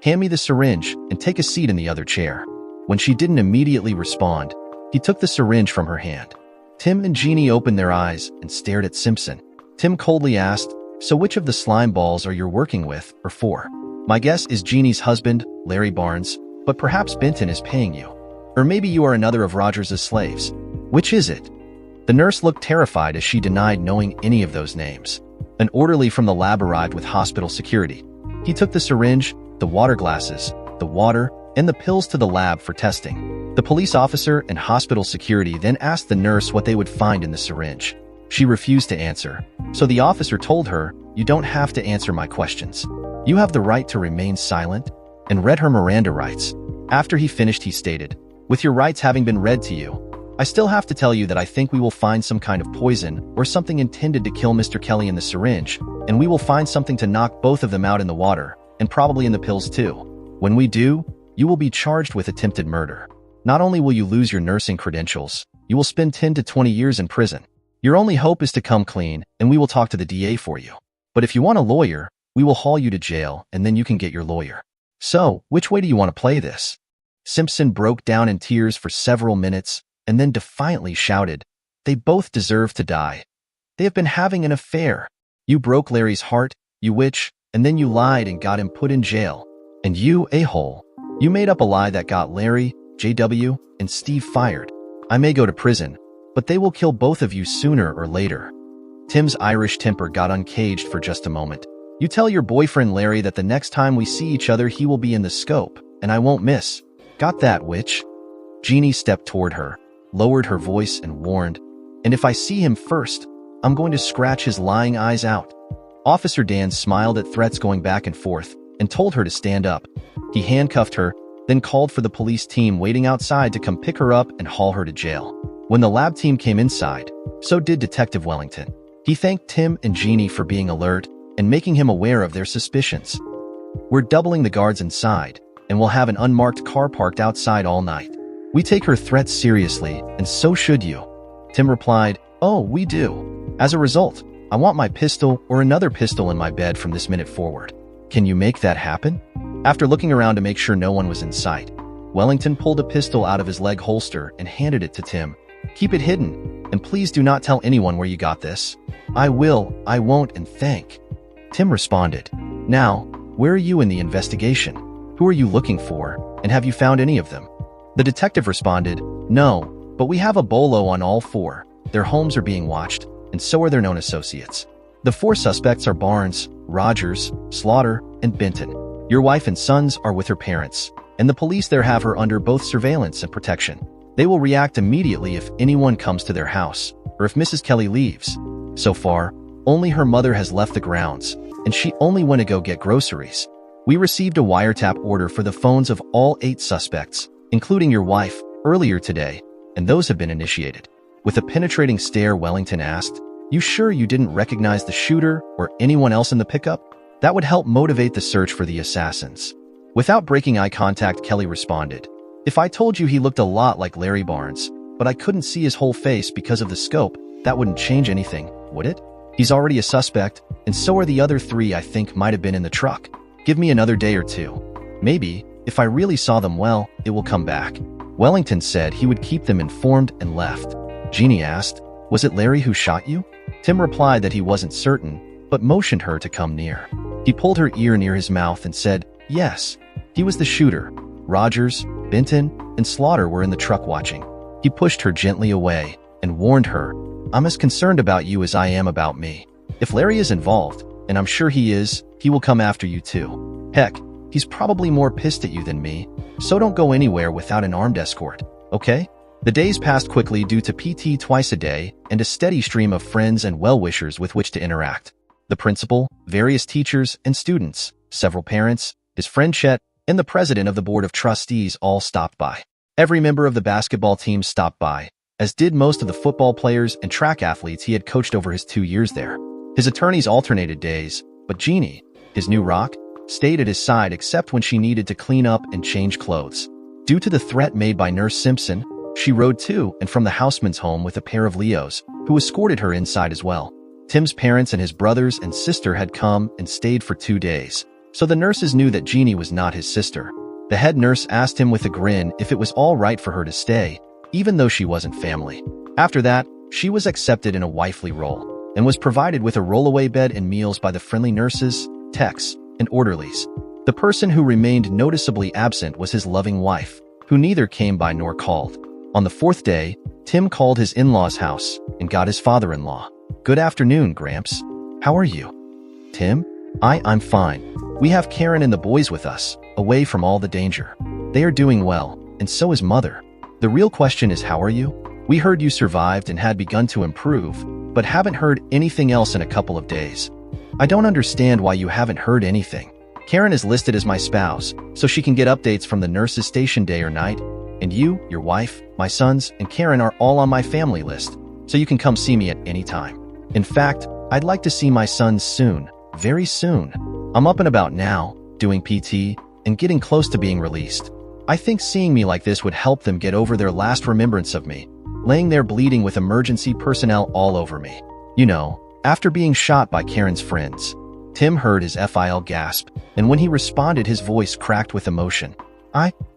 A: Hand me the syringe and take a seat in the other chair." When she didn't immediately respond, he took the syringe from her hand. Tim and Jeannie opened their eyes and stared at Simpson. Tim coldly asked, "So which of the slime balls are you working with or for?" "My guess is Jeannie's husband, Larry Barnes, but perhaps Benton is paying you. Or maybe you are another of Rogers's slaves. Which is it?" The nurse looked terrified as she denied knowing any of those names. An orderly from the lab arrived with hospital security. He took the syringe, the water glasses, the water, and the pills to the lab for testing. The police officer and hospital security then asked the nurse what they would find in the syringe. She refused to answer, so the officer told her, "You don't have to answer my questions. You have the right to remain silent," and read her Miranda rights. After he finished, he stated, "With your rights having been read to you, I still have to tell you that I think we will find some kind of poison or something intended to kill Mr. Kelly in the syringe, and we will find something to knock both of them out in the water, and probably in the pills too. When we do, you will be charged with attempted murder. Not only will you lose your nursing credentials, you will spend 10 to 20 years in prison. Your only hope is to come clean, and we will talk to the DA for you. But if you want a lawyer, we will haul you to jail, and then you can get your lawyer. So, which way do you want to play this?" Simpson broke down in tears for several minutes, and then defiantly shouted, "They both deserve to die. They have been having an affair. You broke Larry's heart, you witch, and then you lied and got him put in jail. And you, a-hole, you made up a lie that got Larry, JW, and Steve fired. I may go to prison, but they will kill both of you sooner or later." Tim's Irish temper got uncaged for just a moment. "You tell your boyfriend Larry that the next time we see each other he will be in the scope, and I won't miss. Got that, witch?" Jeannie stepped toward her, lowered her voice, and warned, "And if I see him first, I'm going to scratch his lying eyes out." Officer Dan smiled at threats going back and forth and told her to stand up. He handcuffed her, then called for the police team waiting outside to come pick her up and haul her to jail. When the lab team came inside, so did Detective Wellington. He thanked Tim and Jeannie for being alert and making him aware of their suspicions. "We're doubling the guards inside, and we'll have an unmarked car parked outside all night. We take her threats seriously, and so should you." Tim replied, "Oh, we do. As a result, I want my pistol or another pistol in my bed from this minute forward. Can you make that happen?" After looking around to make sure no one was in sight, Wellington pulled a pistol out of his leg holster and handed it to Tim. "Keep it hidden, and please do not tell anyone where you got this." "I will, I won't, and thank." Tim responded. "Now, Where are you in the investigation? Who are you looking for, and have you found any of them? The detective responded, No, but we have a bolo on all four. Their homes are being watched, and so are their known associates. The four suspects are Barnes, Rogers, Slaughter, and Benton. Your wife and sons are with her parents, and the police there have her under both surveillance and protection. They will react immediately if anyone comes to their house, or if Mrs. Kelly leaves. So far, only her mother has left the grounds, and she only went to go get groceries. We received a wiretap order for the phones of all 8 suspects, including your wife, earlier today, and those have been initiated. With a penetrating stare, Wellington asked, You sure you didn't recognize the shooter or anyone else in the pickup? That would help motivate the search for the assassins. Without breaking eye contact, Kelly responded, If I told you he looked a lot like Larry Barnes, but I couldn't see his whole face because of the scope, that wouldn't change anything, would it? He's already a suspect, and so are the other 3 I think might have been in the truck. Give me another day or 2. Maybe, if I really saw them well, it will come back. Wellington said he would keep them informed and left. Jeannie asked, Was it Larry who shot you? Tim replied that he wasn't certain, but motioned her to come near. He pulled her ear near his mouth and said, Yes, he was the shooter. Rogers, Benton, and Slaughter were in the truck watching. He pushed her gently away and warned her, I'm as concerned about you as I am about me. If Larry is involved, and I'm sure he is, he will come after you too. Heck, he's probably more pissed at you than me, so don't go anywhere without an armed escort, okay? The days passed quickly due to PT twice a day and a steady stream of friends and well-wishers with which to interact. The principal, various teachers and students, several parents, his friend Chet, and the president of the board of trustees all stopped by. Every member of the basketball team stopped by, as did most of the football players and track athletes he had coached over his 2 years there. His attorneys alternated days, but Jeannie, his new rock, stayed at his side except when she needed to clean up and change clothes. Due to the threat made by Nurse Simpson, she rode to and from the houseman's home with a pair of Leos, who escorted her inside as well. Tim's parents and his brothers and sister had come and stayed for 2 days, so the nurses knew that Jeannie was not his sister. The head nurse asked him with a grin if it was all right for her to stay, even though she wasn't family. After that, she was accepted in a wifely role, and was provided with a rollaway bed and meals by the friendly nurses, techs, and orderlies. The person who remained noticeably absent was his loving wife, who neither came by nor called. On the 4th day, Tim called his in-laws' house and got his father-in-law. Good afternoon, Gramps. How are you? Tim? I'm fine. We have Karen and the boys with us, away from all the danger. They are doing well, and so is Mother. The real question is, how are you? We heard you survived and had begun to improve, but haven't heard anything else in a couple of days. I don't understand why you haven't heard anything. Karen is listed as my spouse, so she can get updates from the nurses station day or night, and you, your wife, my sons, and Karen are all on my family list, so you can come see me at any time. In fact, I'd like to see my sons soon, very soon. I'm up and about now, doing PT, and getting close to being released. I think seeing me like this would help them get over their last remembrance of me, laying there bleeding with emergency personnel all over me. You know, after being shot by Karen's friends. Tim heard his FIL gasp, and when he responded his voice cracked with emotion.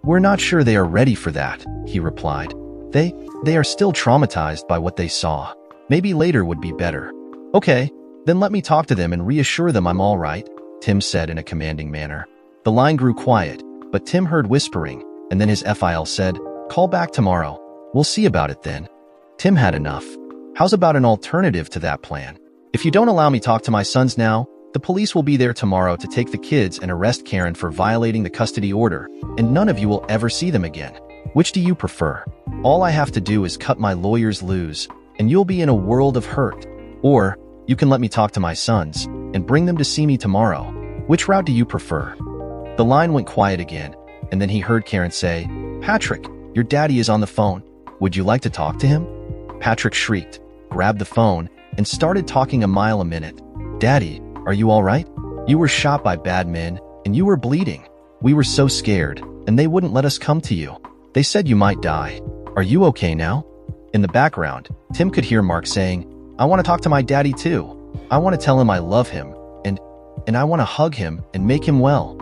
A: We're not sure they are ready for that, he replied. They are still traumatized by what they saw. Maybe later would be better. Okay, then let me talk to them and reassure them I'm all right, Tim said in a commanding manner. The line grew quiet, but Tim heard whispering, and then his FIL said, Call back tomorrow. We'll see about it then. Tim had enough. How's about an alternative to that plan? If you don't allow me to talk to my sons now, the police will be there tomorrow to take the kids and arrest Karen for violating the custody order, and none of you will ever see them again. Which do you prefer? All I have to do is cut my lawyers loose, and you'll be in a world of hurt. Or, you can let me talk to my sons, and bring them to see me tomorrow. Which route do you prefer? The line went quiet again, and then he heard Karen say, Patrick, your daddy is on the phone. Would you like to talk to him? Patrick shrieked, grabbed the phone, and started talking a mile a minute. Daddy, are you all right? You were shot by bad men, and you were bleeding. We were so scared, and they wouldn't let us come to you. They said you might die. Are you okay now? In the background, Tim could hear Mark saying, I want to talk to my daddy too. I want to tell him I love him, and I want to hug him and make him well.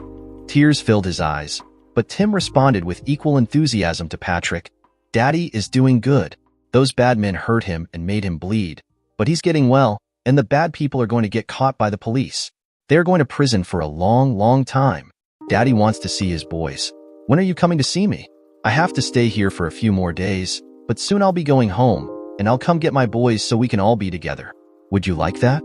A: Tears filled his eyes, but Tim responded with equal enthusiasm to Patrick. Daddy is doing good. Those bad men hurt him and made him bleed, but he's getting well, and the bad people are going to get caught by the police. They're going to prison for a long, long time. Daddy wants to see his boys. When are you coming to see me? I have to stay here for a few more days, but soon I'll be going home, and I'll come get my boys so we can all be together. Would you like that?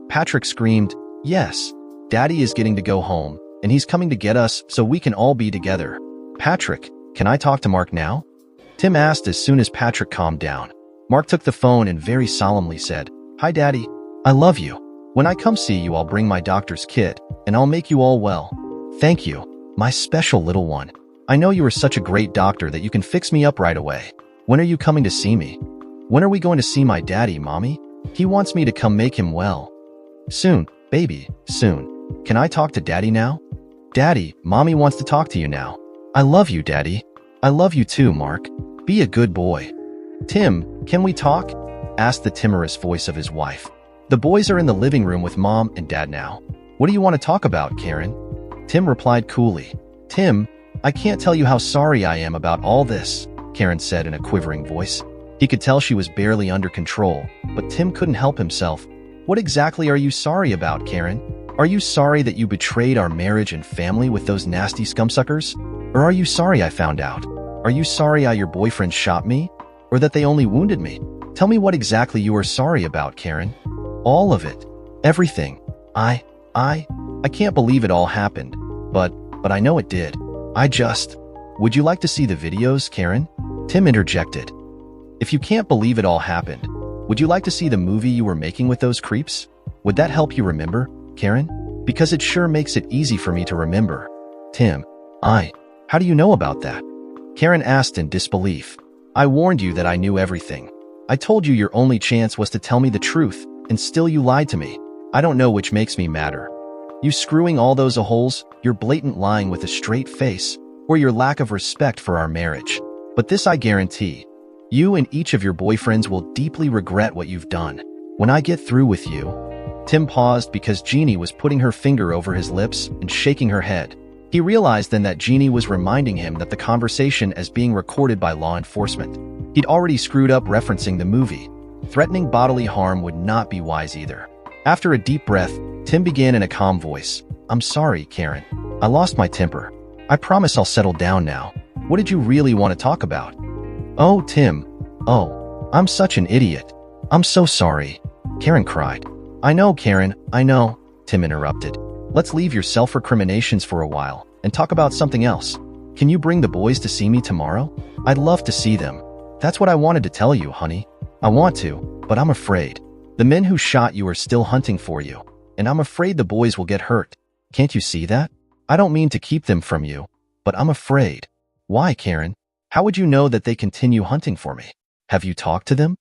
A: Patrick screamed, yes. Daddy is getting to go home, and he's coming to get us so we can all be together. Patrick, can I talk to Mark now? Tim asked as soon as Patrick calmed down. Mark took the phone and very solemnly said, Hi, Daddy. I love you. When I come see you, I'll bring my doctor's kit, and I'll make you all well. Thank you, my special little one. I know you are such a great doctor that you can fix me up right away. When are you coming to see me? When are we going to see my daddy, Mommy? He wants me to come make him well. Soon, baby, soon. Can I talk to Daddy now? Daddy, Mommy wants to talk to you now. I love you, Daddy. I love you too, Mark. Be a good boy. Tim, can we talk? Asked the timorous voice of his wife. The boys are in the living room with Mom and Dad now. What do you want to talk about, Karen? Tim replied coolly. Tim, I can't tell you how sorry I am about all this, Karen said in a quivering voice. He could tell she was barely under control, but Tim couldn't help himself. What exactly are you sorry about, Karen? Are you sorry that you betrayed our marriage and family with those nasty scumsuckers? Or are you sorry I found out? Are you sorry your boyfriend shot me? Or that they only wounded me? Tell me what exactly you are sorry about, Karen. All of it. Everything. I can't believe it all happened. But I know it did. Would you like to see the videos, Karen? Tim interjected. If you can't believe it all happened, would you like to see the movie you were making with those creeps? Would that help you remember, Karen? Because it sure makes it easy for me to remember. Tim, how do you know about that? Karen asked in disbelief. I warned you that I knew everything. I told you your only chance was to tell me the truth, and still you lied to me. I don't know which makes me madder. You screwing all those a-holes, your blatant lying with a straight face, or your lack of respect for our marriage. But this I guarantee. You and each of your boyfriends will deeply regret what you've done. When I get through with you. Tim paused because Jeannie was putting her finger over his lips and shaking her head. He realized then that Jeannie was reminding him that the conversation is being recorded by law enforcement. He'd already screwed up referencing the movie. Threatening bodily harm would not be wise either. After a deep breath, Tim began in a calm voice. I'm sorry, Karen. I lost my temper. I promise I'll settle down now. What did you really want to talk about? Oh, Tim. Oh, I'm such an idiot. I'm so sorry. Karen cried. I know, Karen, I know, Tim interrupted. Let's leave your self-recriminations for a while and talk about something else. Can you bring the boys to see me tomorrow? I'd love to see them. That's what I wanted to tell you, honey. I want to, but I'm afraid. The men who shot you are still hunting for you, and I'm afraid the boys will get hurt. Can't you see that? I don't mean to keep them from you, but I'm afraid. Why, Karen? How would you know that they continue hunting for me? Have you talked to them?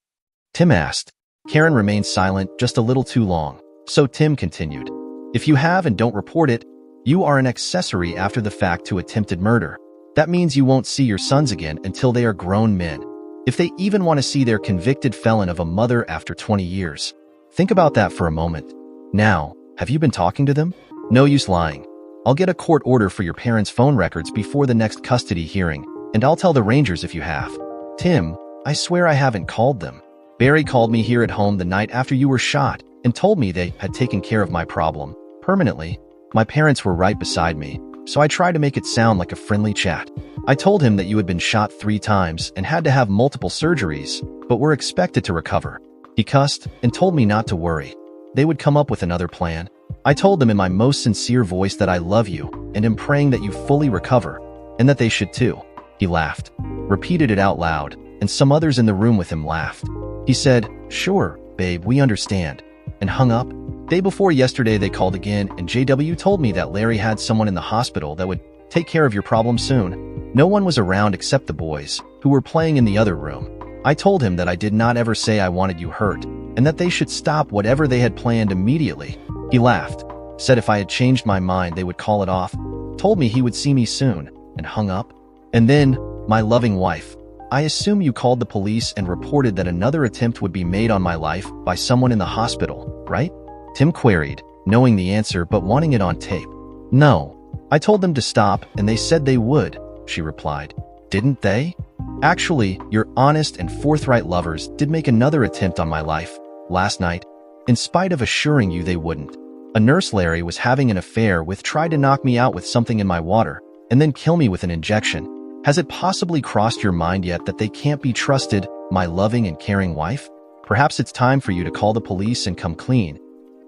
A: Tim asked. Karen remained silent just a little too long, so Tim continued. If you have and don't report it, you are an accessory after the fact to attempted murder. That means you won't see your sons again until they are grown men. If they even want to see their convicted felon of a mother after 20 years. Think about that for a moment. Now, have you been talking to them? No use lying. I'll get a court order for your parents' phone records before the next custody hearing, and I'll tell the Rangers if you have. Tim, I swear I haven't called them. Barry called me here at home the night after you were shot and told me they had taken care of my problem permanently. My parents were right beside me, so I tried to make it sound like a friendly chat. I told him that you had been shot 3 times and had to have multiple surgeries, but were expected to recover. He cussed and told me not to worry. They would come up with another plan. I told them in my most sincere voice that I love you and am praying that you fully recover, and that they should too. He laughed, repeated it out loud, and some others in the room with him laughed. He said, sure, babe, we understand, and hung up. Day before yesterday they called again, and JW told me that Larry had someone in the hospital that would take care of your problem soon. No one was around except the boys, who were playing in the other room. I told him that I did not ever say I wanted you hurt, and that they should stop whatever they had planned immediately. He laughed, said if I had changed my mind they would call it off, told me he would see me soon, and hung up. And then, my loving wife, I assume you called the police and reported that another attempt would be made on my life by someone in the hospital, right? Tim queried, knowing the answer but wanting it on tape. No. I told them to stop and they said they would, she replied. Didn't they? Actually, your honest and forthright lovers did make another attempt on my life, last night, in spite of assuring you they wouldn't. A nurse Larry was having an affair with tried to knock me out with something in my water and then kill me with an injection. Has it possibly crossed your mind yet that they can't be trusted, my loving and caring wife? Perhaps it's time for you to call the police and come clean.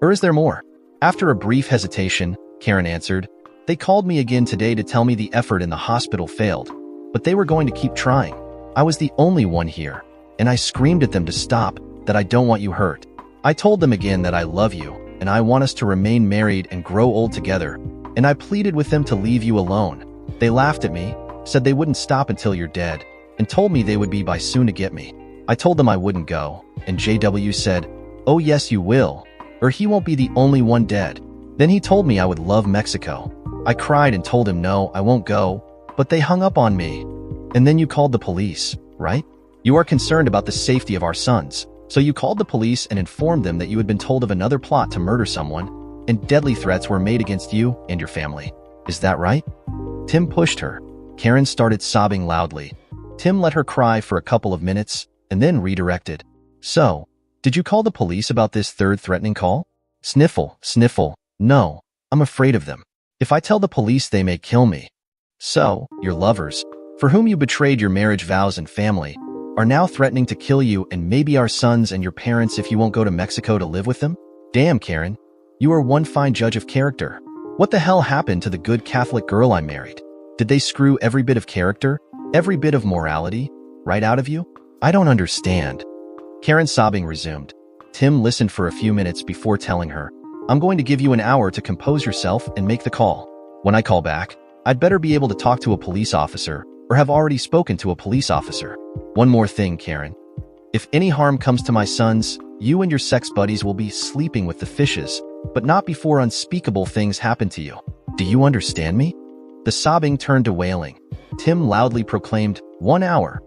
A: Or is there more? After a brief hesitation, Karen answered, they called me again today to tell me the effort in the hospital failed, but they were going to keep trying. I was the only one here, and I screamed at them to stop, that I don't want you hurt. I told them again that I love you, and I want us to remain married and grow old together, and I pleaded with them to leave you alone. They laughed at me, said they wouldn't stop until you're dead, and told me they would be by soon to get me. I told them I wouldn't go, and JW said, oh yes you will, or he won't be the only one dead. Then he told me I would love Mexico. I cried and told him no, I won't go, but they hung up on me. And then you called the police, right? You are concerned about the safety of our sons, so you called the police and informed them that you had been told of another plot to murder someone, and deadly threats were made against you and your family. Is that right? Tim pushed her. Karen started sobbing loudly. Tim let her cry for a couple of minutes, and then redirected. So, did you call the police about this third threatening call? Sniffle, sniffle. No, I'm afraid of them. If I tell the police, they may kill me. So, your lovers, for whom you betrayed your marriage vows and family, are now threatening to kill you and maybe our sons and your parents if you won't go to Mexico to live with them? Damn, Karen. You are one fine judge of character. What the hell happened to the good Catholic girl I married? Did they screw every bit of character, every bit of morality, right out of you? I don't understand. Karen's sobbing resumed. Tim listened for a few minutes before telling her, I'm going to give you an hour to compose yourself and make the call. When I call back, I'd better be able to talk to a police officer or have already spoken to a police officer. One more thing, Karen. If any harm comes to my sons, you and your sex buddies will be sleeping with the fishes, but not before unspeakable things happen to you. Do you understand me? The sobbing turned to wailing. Tim loudly proclaimed, 1 hour,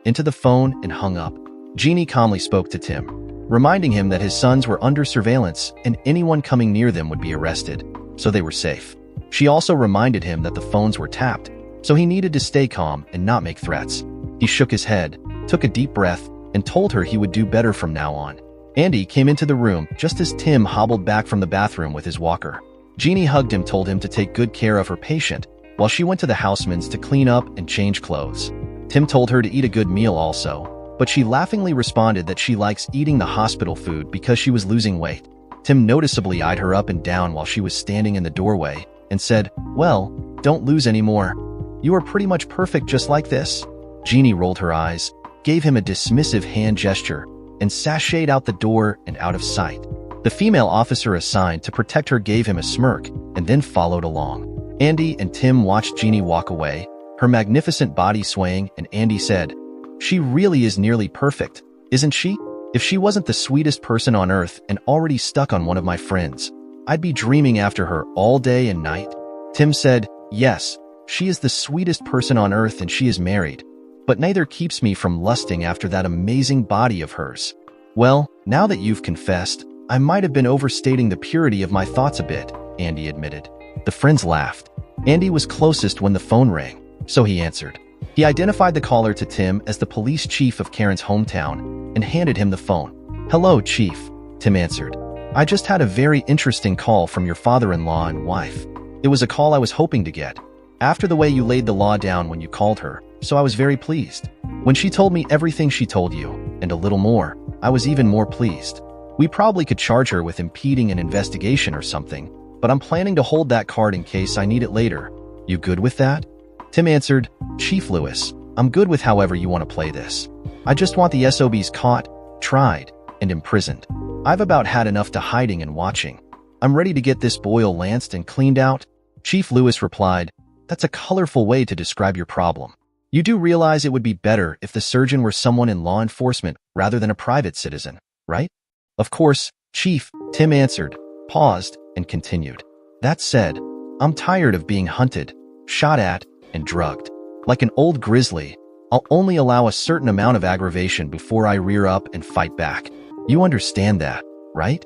A: into the phone and hung up. Jeannie calmly spoke to Tim, reminding him that his sons were under surveillance and anyone coming near them would be arrested, so they were safe. She also reminded him that the phones were tapped, so he needed to stay calm and not make threats. He shook his head, took a deep breath, and told her he would do better from now on. Andy came into the room just as Tim hobbled back from the bathroom with his walker. Jeannie hugged him, told him to take good care of her patient, while she went to the houseman's to clean up and change clothes. Tim told her to eat a good meal also, but she laughingly responded that she likes eating the hospital food because she was losing weight. Tim noticeably eyed her up and down while she was standing in the doorway and said, well, don't lose any more. You are pretty much perfect just like this. Jeannie rolled her eyes, gave him a dismissive hand gesture, and sashayed out the door and out of sight. The female officer assigned to protect her gave him a smirk and then followed along. Andy and Tim watched Jeannie walk away, her magnificent body swaying, and Andy said, she really is nearly perfect, isn't she? If she wasn't the sweetest person on earth and already stuck on one of my friends, I'd be dreaming after her all day and night. Tim said, yes, she is the sweetest person on earth and she is married, but neither keeps me from lusting after that amazing body of hers. Well, now that you've confessed, I might have been overstating the purity of my thoughts a bit, Andy admitted. The friends laughed. Andy was closest when the phone rang, so he answered. He identified the caller to Tim as the police chief of Karen's hometown and handed him the phone. Hello, Chief, Tim answered. I just had a very interesting call from your father-in-law and wife. It was a call I was hoping to get, after the way you laid the law down when you called her, so I was very pleased. When she told me everything she told you, and a little more, I was even more pleased. We probably could charge her with impeding an investigation or something, but I'm planning to hold that card in case I need it later. You good with that? Tim answered, Chief Lewis, I'm good with however you want to play this. I just want the SOBs caught, tried, and imprisoned. I've about had enough to hiding and watching. I'm ready to get this boil lanced and cleaned out. Chief Lewis replied, that's a colorful way to describe your problem. You do realize it would be better if the surgeon were someone in law enforcement rather than a private citizen, right? Of course, Chief, Tim answered, paused, and continued. That said, I'm tired of being hunted, shot at, and drugged. Like an old grizzly, I'll only allow a certain amount of aggravation before I rear up and fight back. You understand that, right?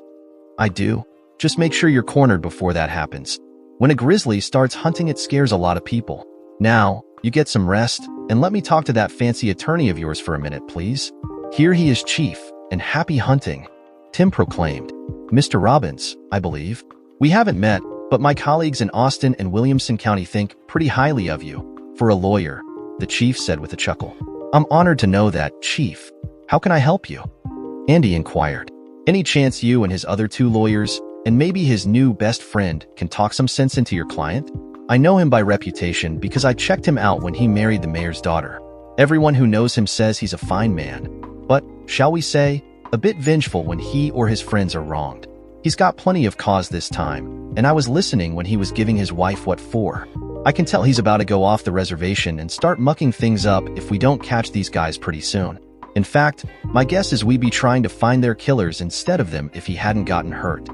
A: I do. Just make sure you're cornered before that happens. When a grizzly starts hunting, it scares a lot of people. Now, you get some rest, and let me talk to that fancy attorney of yours for a minute, please. Here he is, Chief, and happy hunting, Tim proclaimed. Mr. Robbins, I believe. We haven't met, but my colleagues in Austin and Williamson County think pretty highly of you. For a lawyer, the chief said with a chuckle. I'm honored to know that, Chief. How can I help you? Andy inquired. Any chance you and his other 2 lawyers, and maybe his new best friend, can talk some sense into your client? I know him by reputation because I checked him out when he married the mayor's daughter. Everyone who knows him says he's a fine man, but, shall we say, a bit vengeful when he or his friends are wronged. He's got plenty of cause this time, and I was listening when he was giving his wife what for. I can tell he's about to go off the reservation and start mucking things up if we don't catch these guys pretty soon. In fact, my guess is we'd be trying to find their killers instead of them if he hadn't gotten hurt.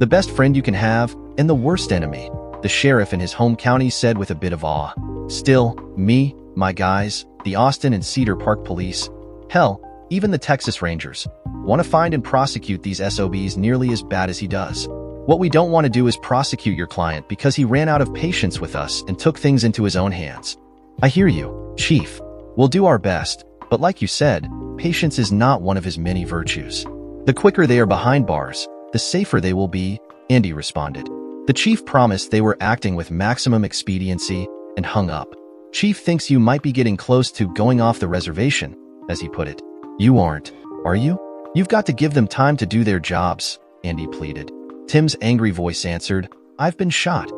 A: The best friend you can have, and the worst enemy, the sheriff in his home county said with a bit of awe. Still, me, my guys, the Austin and Cedar Park police, hell, even the Texas Rangers, want to find and prosecute these SOBs nearly as bad as he does. What we don't want to do is prosecute your client because he ran out of patience with us and took things into his own hands. I hear you, Chief. We'll do our best, but like you said, patience is not one of his many virtues. The quicker they are behind bars, the safer they will be, Andy responded. The chief promised they were acting with maximum expediency and hung up. Chief thinks you might be getting close to going off the reservation, as he put it. You aren't, are you? You've got to give them time to do their jobs, Andy pleaded. Tim's angry voice answered, I've been shot.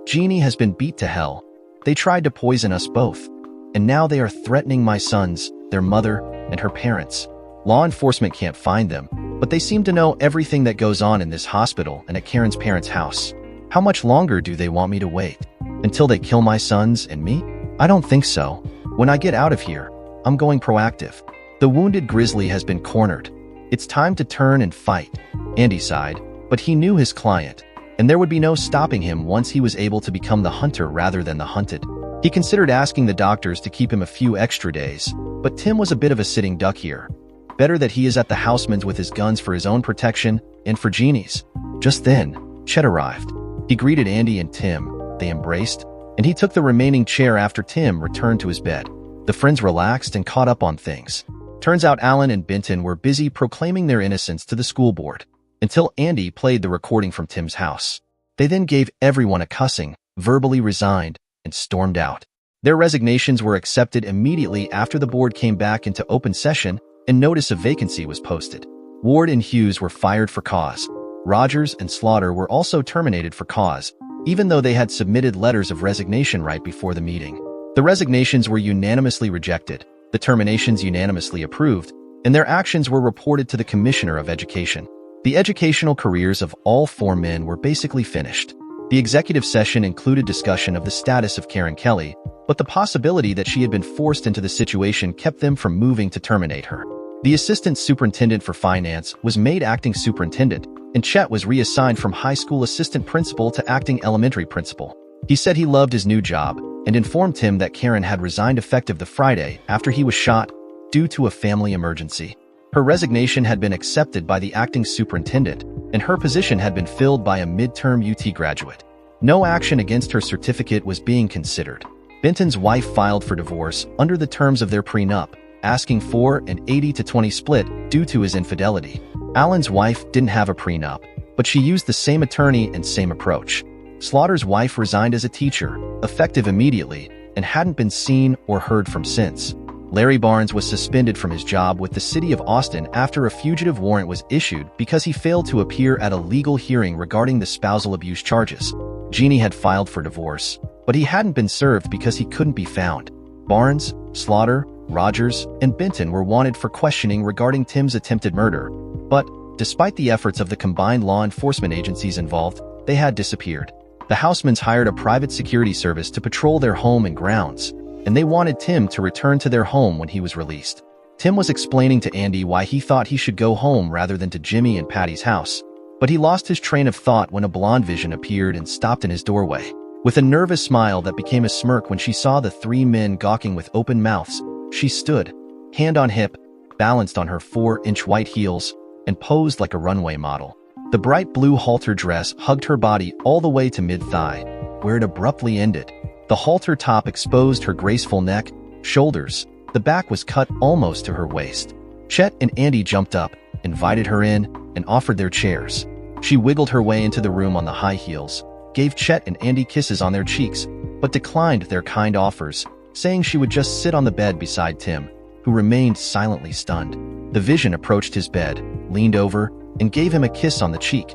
A: Jeannie has been beat to hell. They tried to poison us both. And now they are threatening my sons, their mother, and her parents. Law enforcement can't find them, but they seem to know everything that goes on in this hospital and at Karen's parents' house. How much longer do they want me to wait? Until they kill my sons and me? I don't think so. When I get out of here, I'm going proactive. The wounded grizzly has been cornered. It's time to turn and fight. Andy sighed, but he knew his client, and there would be no stopping him once he was able to become the hunter rather than the hunted. He considered asking the doctors to keep him a few extra days, but Tim was a bit of a sitting duck here. Better that he is at the Houseman's with his guns for his own protection and for Jeannie's. Just then, Chet arrived. He greeted Andy and Tim. They embraced, and he took the remaining chair after Tim returned to his bed. The friends relaxed and caught up on things. Turns out Alan and Benton were busy proclaiming their innocence to the school board, until Andy played the recording from Tim's house. They then gave everyone a cussing, verbally resigned, and stormed out. Their resignations were accepted immediately after the board came back into open session and notice of vacancy was posted. Ward and Hughes were fired for cause. Rogers and Slaughter were also terminated for cause, even though they had submitted letters of resignation right before the meeting. The resignations were unanimously rejected, the terminations unanimously approved, and their actions were reported to the Commissioner of Education. The educational careers of all 4 men were basically finished. The executive session included discussion of the status of Karen Kelly, but the possibility that she had been forced into the situation kept them from moving to terminate her. The assistant superintendent for finance was made acting superintendent, and Chet was reassigned from high school assistant principal to acting elementary principal. He said he loved his new job and informed Tim that Karen had resigned effective the Friday after he was shot due to a family emergency. Her resignation had been accepted by the acting superintendent, and her position had been filled by a midterm UT graduate. No action against her certificate was being considered. Benton's wife filed for divorce under the terms of their prenup, asking for an 80-20 split due to his infidelity. Alan's wife didn't have a prenup, but she used the same attorney and same approach. Slaughter's wife resigned as a teacher, effective immediately, and hadn't been seen or heard from since. Larry Barnes was suspended from his job with the city of Austin after a fugitive warrant was issued because he failed to appear at a legal hearing regarding the spousal abuse charges. Jeannie had filed for divorce, but he hadn't been served because he couldn't be found. Barnes, Slaughter, Rogers, and Benton were wanted for questioning regarding Tim's attempted murder, but, despite the efforts of the combined law enforcement agencies involved, they had disappeared. The Housemans hired a private security service to patrol their home and grounds, and they wanted Tim to return to their home when he was released. Tim was explaining to Andy why he thought he should go home rather than to Jimmy and Patty's house, but he lost his train of thought when a blonde vision appeared and stopped in his doorway. With a nervous smile that became a smirk when she saw the 3 men gawking with open mouths, she stood, hand on hip, balanced on her 4-inch white heels, and posed like a runway model. The bright blue halter dress hugged her body all the way to mid-thigh, where it abruptly ended. The halter top exposed her graceful neck, shoulders. The back was cut almost to her waist. Chet and Andy jumped up, invited her in, and offered their chairs. She wiggled her way into the room on the high heels, gave Chet and Andy kisses on their cheeks, but declined their kind offers, saying she would just sit on the bed beside Tim, who remained silently stunned. The vision approached his bed, leaned over, and gave him a kiss on the cheek.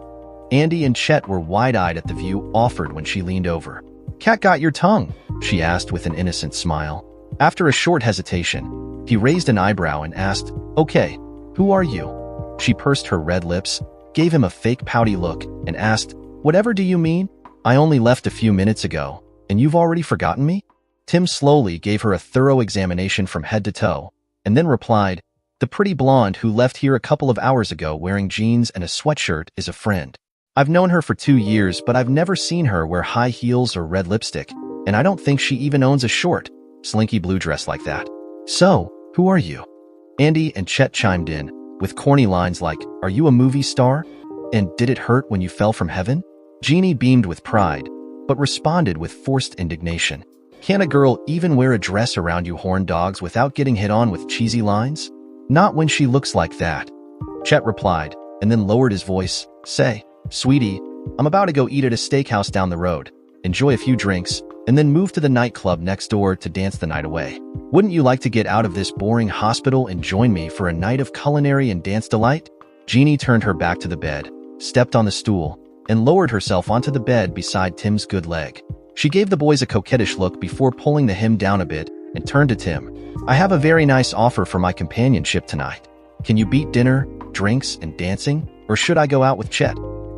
A: Andy and Chet were wide-eyed at the view offered when she leaned over. "Cat got your tongue?" she asked with an innocent smile. After a short hesitation, he raised an eyebrow and asked, "Okay, who are you?" She pursed her red lips, gave him a fake pouty look, and asked, "Whatever do you mean? I only left a few minutes ago, and you've already forgotten me?" Tim slowly gave her a thorough examination from head to toe, and then replied, "The pretty blonde who left here a couple of hours ago wearing jeans and a sweatshirt is a friend. I've known her for 2 years, but I've never seen her wear high heels or red lipstick, and I don't think she even owns a short, slinky blue dress like that. So, who are you?" Andy and Chet chimed in, with corny lines like, "Are you a movie star? And did it hurt when you fell from heaven?" Jeannie beamed with pride, but responded with forced indignation. "Can a girl even wear a dress around you horn dogs without getting hit on with cheesy lines? Not when she looks like that." Chet replied, and then lowered his voice, "Say, sweetie, I'm about to go eat at a steakhouse down the road, enjoy a few drinks, and then move to the nightclub next door to dance the night away. Wouldn't you like to get out of this boring hospital and join me for a night of culinary and dance delight?" Jeannie turned her back to the bed, stepped on the stool, and lowered herself onto the bed beside Tim's good leg. She gave the boys a coquettish look before pulling the hem down a bit and turned to Tim. "I have a very nice offer for my companionship tonight. Can you beat dinner, drinks, and dancing, or should I go out with Chet?"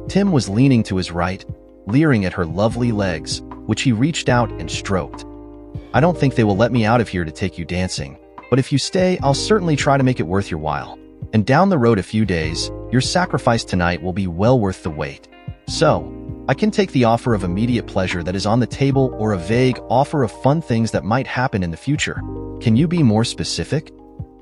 A: Tim was leaning to his right, leering at her lovely legs, which he reached out and stroked. "I don't think they will let me out of here to take you dancing, but if you stay, I'll certainly try to make it worth your while. And down the road a few days, your sacrifice tonight will be well worth the wait. So, I can take the offer of immediate pleasure that is on the table or a vague offer of fun things that might happen in the future. Can you be more specific?"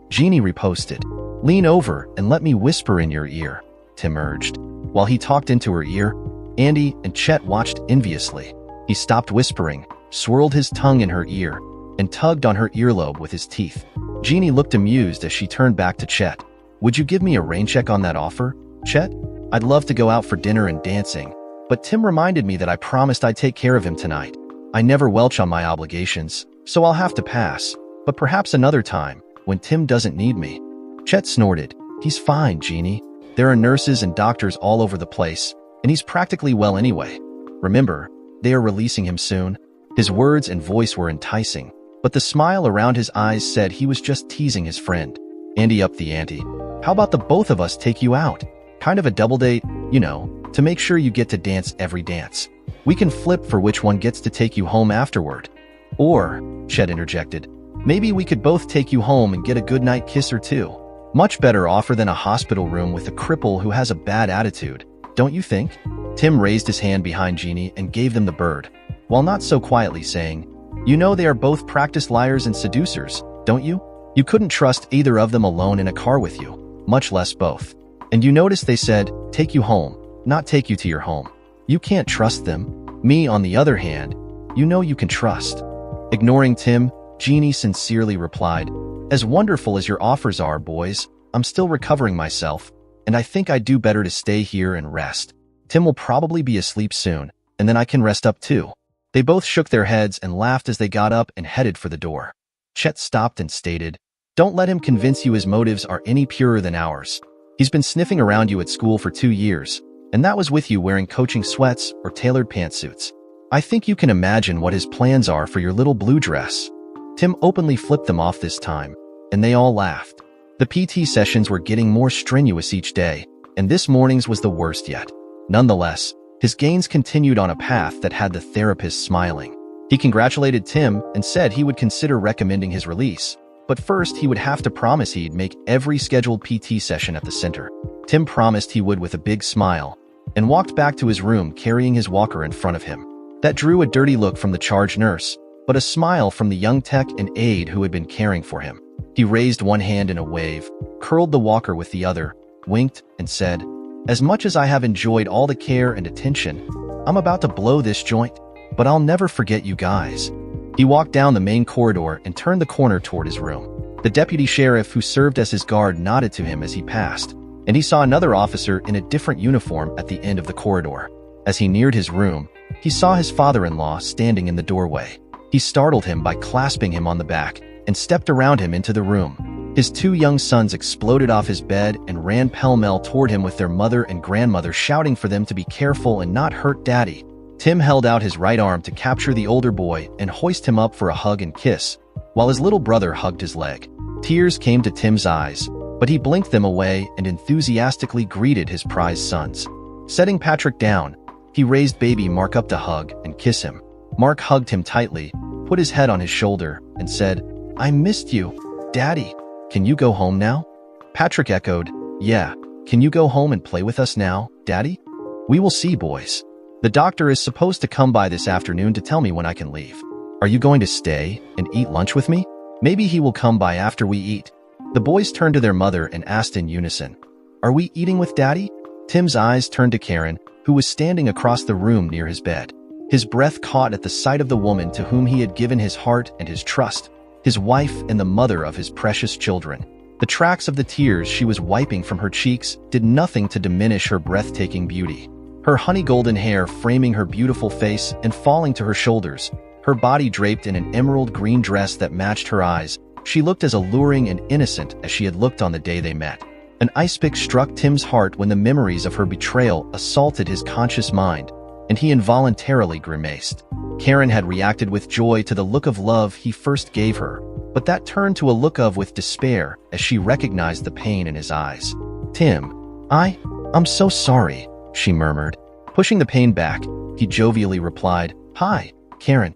A: Jeannie riposted. "Lean over and let me whisper in your ear," Tim urged. While he talked into her ear, Andy and Chet watched enviously. He stopped whispering, swirled his tongue in her ear, and tugged on her earlobe with his teeth. Jeannie looked amused as she turned back to Chet. "Would you give me a rain check on that offer, Chet? I'd love to go out for dinner and dancing, but Tim reminded me that I promised I'd take care of him tonight. I never welch on my obligations, so I'll have to pass, but perhaps another time, when Tim doesn't need me." Chet snorted. "He's fine, Jeannie. There are nurses and doctors all over the place, and he's practically well anyway. Remember, they are releasing him soon." His words and voice were enticing, but the smile around his eyes said he was just teasing his friend. Andy upped the ante. "How about the both of us take you out? Kind of a double date, you know, to make sure you get to dance every dance. We can flip for which one gets to take you home afterward." "Or," Chet interjected, "maybe we could both take you home and get a goodnight kiss or two. Much better offer than a hospital room with a cripple who has a bad attitude, don't you think?" Tim raised his hand behind Jeannie and gave them the bird, while not so quietly saying, "You know they are both practiced liars and seducers, don't you? You couldn't trust either of them alone in a car with you, much less both. And you notice they said, take you home, not take you to your home. You can't trust them. Me, on the other hand, you know you can trust." Ignoring Tim, Jeannie sincerely replied, "As wonderful as your offers are, boys, I'm still recovering myself, and I think I'd do better to stay here and rest. Tim will probably be asleep soon, and then I can rest up too." They both shook their heads and laughed as they got up and headed for the door. Chet stopped and stated, "Don't let him convince you his motives are any purer than ours. He's been sniffing around you at school for 2 years, and that was with you wearing coaching sweats or tailored pantsuits. I think you can imagine what his plans are for your little blue dress." Tim openly flipped them off this time, and they all laughed. The PT sessions were getting more strenuous each day, and this morning's was the worst yet. Nonetheless, his gains continued on a path that had the therapist smiling. He congratulated Tim and said he would consider recommending his release, but first he would have to promise he'd make every scheduled PT session at the center. Tim promised he would with a big smile, and walked back to his room carrying his walker in front of him. That drew a dirty look from the charge nurse, but a smile from the young tech and aide who had been caring for him. He raised one hand in a wave, curled the walker with the other, winked, and said, "As much as I have enjoyed all the care and attention, I'm about to blow this joint, but I'll never forget you guys." He walked down the main corridor and turned the corner toward his room. The deputy sheriff who served as his guard nodded to him as he passed, and he saw another officer in a different uniform at the end of the corridor. As he neared his room, he saw his father-in-law standing in the doorway. He startled him by clasping him on the back and stepped around him into the room. His two young sons exploded off his bed and ran pell-mell toward him with their mother and grandmother shouting for them to be careful and not hurt Daddy. Tim held out his right arm to capture the older boy and hoist him up for a hug and kiss, while his little brother hugged his leg. Tears came to Tim's eyes, but he blinked them away and enthusiastically greeted his prized sons. Setting Patrick down, he raised baby Mark up to hug and kiss him. Mark hugged him tightly, put his head on his shoulder, and said, "I missed you, Daddy. Can you go home now?" Patrick echoed, "Yeah. Can you go home and play with us now, Daddy? We will see, boys. The doctor is supposed to come by this afternoon to tell me when I can leave. Are you going to stay and eat lunch with me? Maybe he will come by after we eat." The boys turned to their mother and asked in unison, "Are we eating with Daddy?" Tim's eyes turned to Karen, who was standing across the room near his bed. His breath caught at the sight of the woman to whom he had given his heart and his trust, his wife and the mother of his precious children. The tracks of the tears she was wiping from her cheeks did nothing to diminish her breathtaking beauty. Her honey-golden hair framing her beautiful face and falling to her shoulders, her body draped in an emerald green dress that matched her eyes, she looked as alluring and innocent as she had looked on the day they met. An ice pick struck Tim's heart when the memories of her betrayal assaulted his conscious mind, and he involuntarily grimaced. Karen had reacted with joy to the look of love he first gave her, but that turned to a look of with despair as she recognized the pain in his eyes. "Tim, I'm so sorry," she murmured. Pushing the pain back, he jovially replied, "Hi, Karen.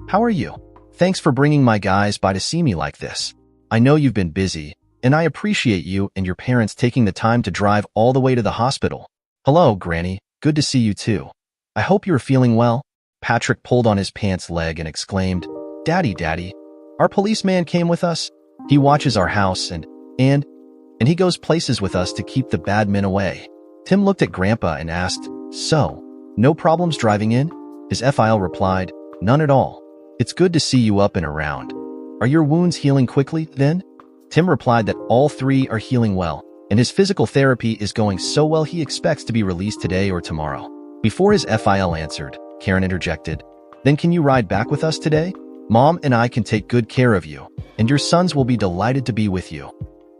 A: How are you? Thanks for bringing my guys by to see me like this. I know you've been busy, and I appreciate you and your parents taking the time to drive all the way to the hospital. Hello, Granny. Good to see you too. I hope you're feeling well." Patrick pulled on his pants leg and exclaimed, Daddy, our policeman came with us. He watches our house and he goes places with us to keep the bad men away." Tim looked at Grandpa and asked, "So, no problems driving in?" His FIL replied, "None at all. It's good to see you up and around. Are your wounds healing quickly, then?" Tim replied that all three are healing well, and his physical therapy is going so well he expects to be released today or tomorrow. Before his FIL answered, Karen interjected, "Then can you ride back with us today? Mom and I can take good care of you, and your sons will be delighted to be with you."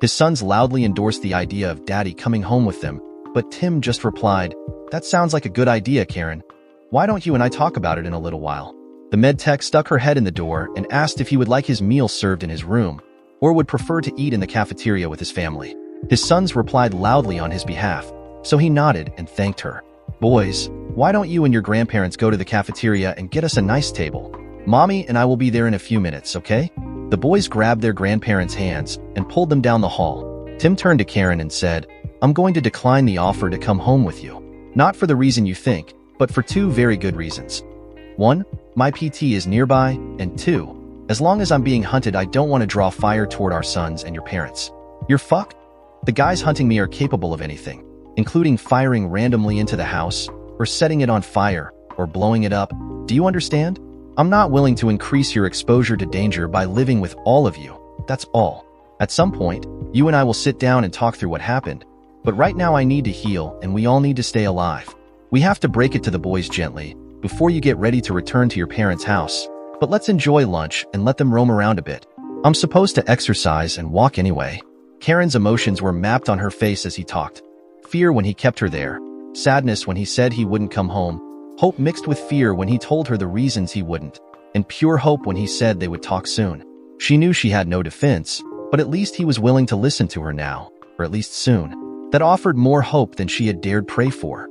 A: His sons loudly endorsed the idea of Daddy coming home with them, but Tim just replied, "That sounds like a good idea, Karen. Why don't you and I talk about it in a little while?" The med tech stuck her head in the door and asked if he would like his meal served in his room, or would prefer to eat in the cafeteria with his family. His sons replied loudly on his behalf, so he nodded and thanked her. "Boys, why don't you and your grandparents go to the cafeteria and get us a nice table? Mommy and I will be there in a few minutes, okay?" The boys grabbed their grandparents' hands and pulled them down the hall. Tim turned to Karen and said, "I'm going to decline the offer to come home with you. Not for the reason you think, but for two very good reasons. 1, my PT is nearby, and 2, as long as I'm being hunted, I don't want to draw fire toward our sons and your parents. You're fucked? The guys hunting me are capable of anything, including firing randomly into the house, or setting it on fire, or blowing it up. Do you understand? I'm not willing to increase your exposure to danger by living with all of you. That's all. At some point, you and I will sit down and talk through what happened. But right now I need to heal, and we all need to stay alive. We have to break it to the boys gently, before you get ready to return to your parents' house. But let's enjoy lunch and let them roam around a bit. I'm supposed to exercise and walk anyway." Karen's emotions were mapped on her face as he talked. Fear when he kept her there, sadness when he said he wouldn't come home, hope mixed with fear when he told her the reasons he wouldn't, and pure hope when he said they would talk soon. She knew she had no defense, but at least he was willing to listen to her now, or at least soon. That offered more hope than she had dared pray for.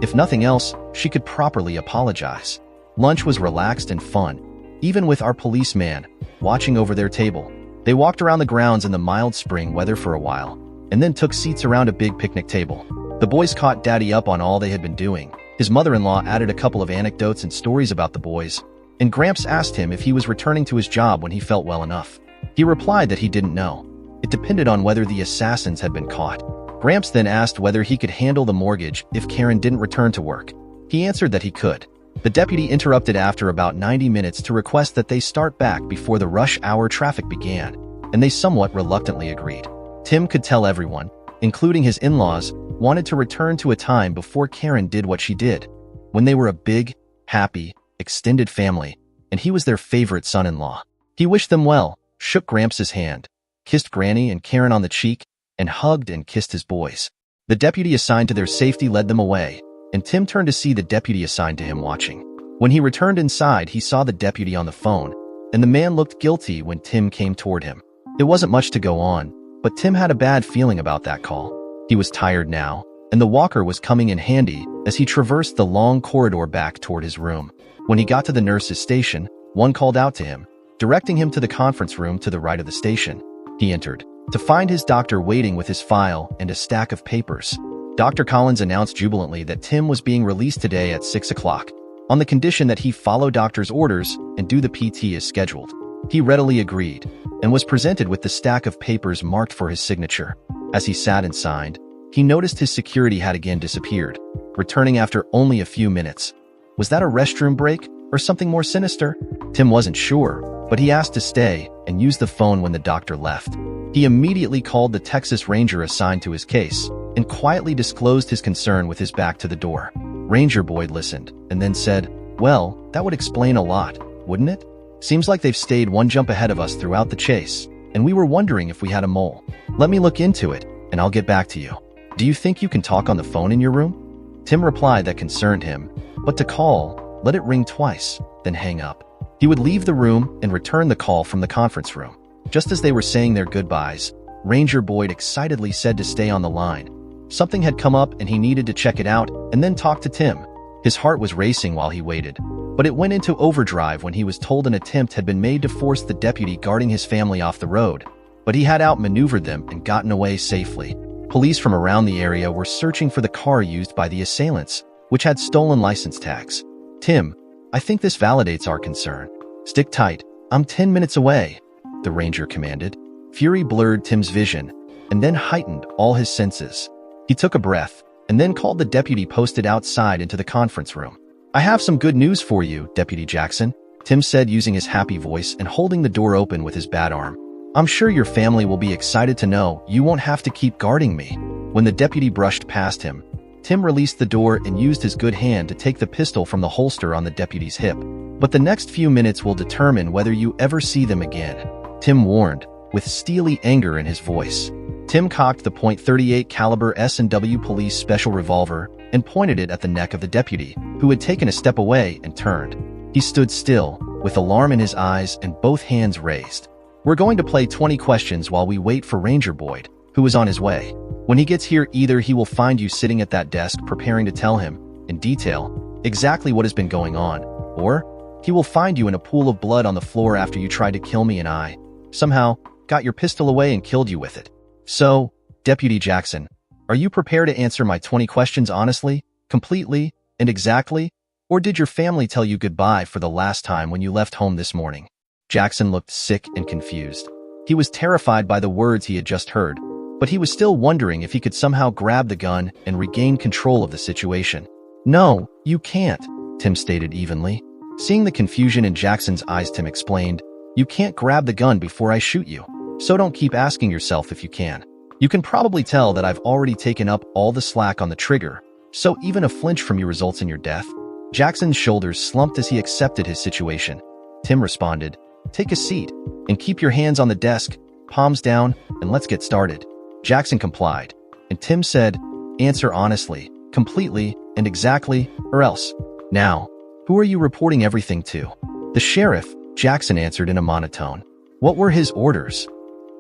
A: If nothing else, she could properly apologize. Lunch was relaxed and fun, even with our policeman watching over their table. They walked around the grounds in the mild spring weather for a while, and then took seats around a big picnic table. The boys caught Daddy up on all they had been doing. His mother-in-law added a couple of anecdotes and stories about the boys, and Gramps asked him if he was returning to his job when he felt well enough. He replied that he didn't know. It depended on whether the assassins had been caught. Gramps then asked whether he could handle the mortgage if Karen didn't return to work. He answered that he could. The deputy interrupted after about 90 minutes to request that they start back before the rush hour traffic began, and they somewhat reluctantly agreed. Tim could tell everyone, including his in-laws, wanted to return to a time before Karen did what she did, when they were a big, happy, extended family, and he was their favorite son-in-law. He wished them well, shook Gramps' hand, kissed Granny and Karen on the cheek, and hugged and kissed his boys. The deputy assigned to their safety led them away, and Tim turned to see the deputy assigned to him watching. When he returned inside, he saw the deputy on the phone, and the man looked guilty when Tim came toward him. It wasn't much to go on, but Tim had a bad feeling about that call. He was tired now, and the walker was coming in handy as he traversed the long corridor back toward his room. When he got to the nurse's station, one called out to him, directing him to the conference room to the right of the station. He entered, to find his doctor waiting with his file and a stack of papers. Dr. Collins announced jubilantly that Tim was being released today at 6 o'clock, on the condition that he follow doctor's orders and do the PT as scheduled. He readily agreed, and was presented with the stack of papers marked for his signature. As he sat and signed, he noticed his security had again disappeared, returning after only a few minutes. Was that a restroom break, or something more sinister? Tim wasn't sure, but he asked to stay and used the phone when the doctor left. He immediately called the Texas Ranger assigned to his case, and quietly disclosed his concern with his back to the door. Ranger Boyd listened, and then said, "Well, that would explain a lot, wouldn't it? Seems like they've stayed one jump ahead of us throughout the chase, and we were wondering if we had a mole. Let me look into it, and I'll get back to you. Do you think you can talk on the phone in your room?" Tim replied that concerned him, but to call, let it ring twice, then hang up. He would leave the room and return the call from the conference room. Just as they were saying their goodbyes, Ranger Boyd excitedly said to stay on the line. Something had come up and he needed to check it out and then talk to Tim. His heart was racing while he waited, but it went into overdrive when he was told an attempt had been made to force the deputy guarding his family off the road, but he had outmaneuvered them and gotten away safely. Police from around the area were searching for the car used by the assailants, which had stolen license tags. "Tim, I think this validates our concern. Stick tight, I'm 10 minutes away," the ranger commanded. Fury blurred Tim's vision, and then heightened all his senses. He took a breath, and then called the deputy posted outside into the conference room. "I have some good news for you, Deputy Jackson," Tim said using his happy voice and holding the door open with his bad arm. "I'm sure your family will be excited to know you won't have to keep guarding me." When the deputy brushed past him, Tim released the door and used his good hand to take the pistol from the holster on the deputy's hip. "But the next few minutes will determine whether you ever see them again," Tim warned, with steely anger in his voice. Tim cocked the .38 caliber S&W police special revolver and pointed it at the neck of the deputy, who had taken a step away and turned. He stood still, with alarm in his eyes and both hands raised. "We're going to play 20 questions while we wait for Ranger Boyd, who is on his way. When he gets here, either he will find you sitting at that desk preparing to tell him, in detail, exactly what has been going on, or he will find you in a pool of blood on the floor after you tried to kill me and I, somehow, got your pistol away and killed you with it. So, Deputy Jackson, are you prepared to answer my 20 questions honestly, completely, and exactly? Or did your family tell you goodbye for the last time when you left home this morning?" Jackson looked sick and confused. He was terrified by the words he had just heard, but he was still wondering if he could somehow grab the gun and regain control of the situation. "No, you can't," Tim stated evenly. Seeing the confusion in Jackson's eyes, Tim explained, "You can't grab the gun before I shoot you. So don't keep asking yourself if you can. You can probably tell that I've already taken up all the slack on the trigger, so even a flinch from you results in your death." Jackson's shoulders slumped as he accepted his situation. Tim responded, "Take a seat, and keep your hands on the desk, palms down, and let's get started." Jackson complied, and Tim said, "Answer honestly, completely, and exactly, or else. Now, who are you reporting everything to?" "The sheriff," Jackson answered in a monotone. "What were his orders?"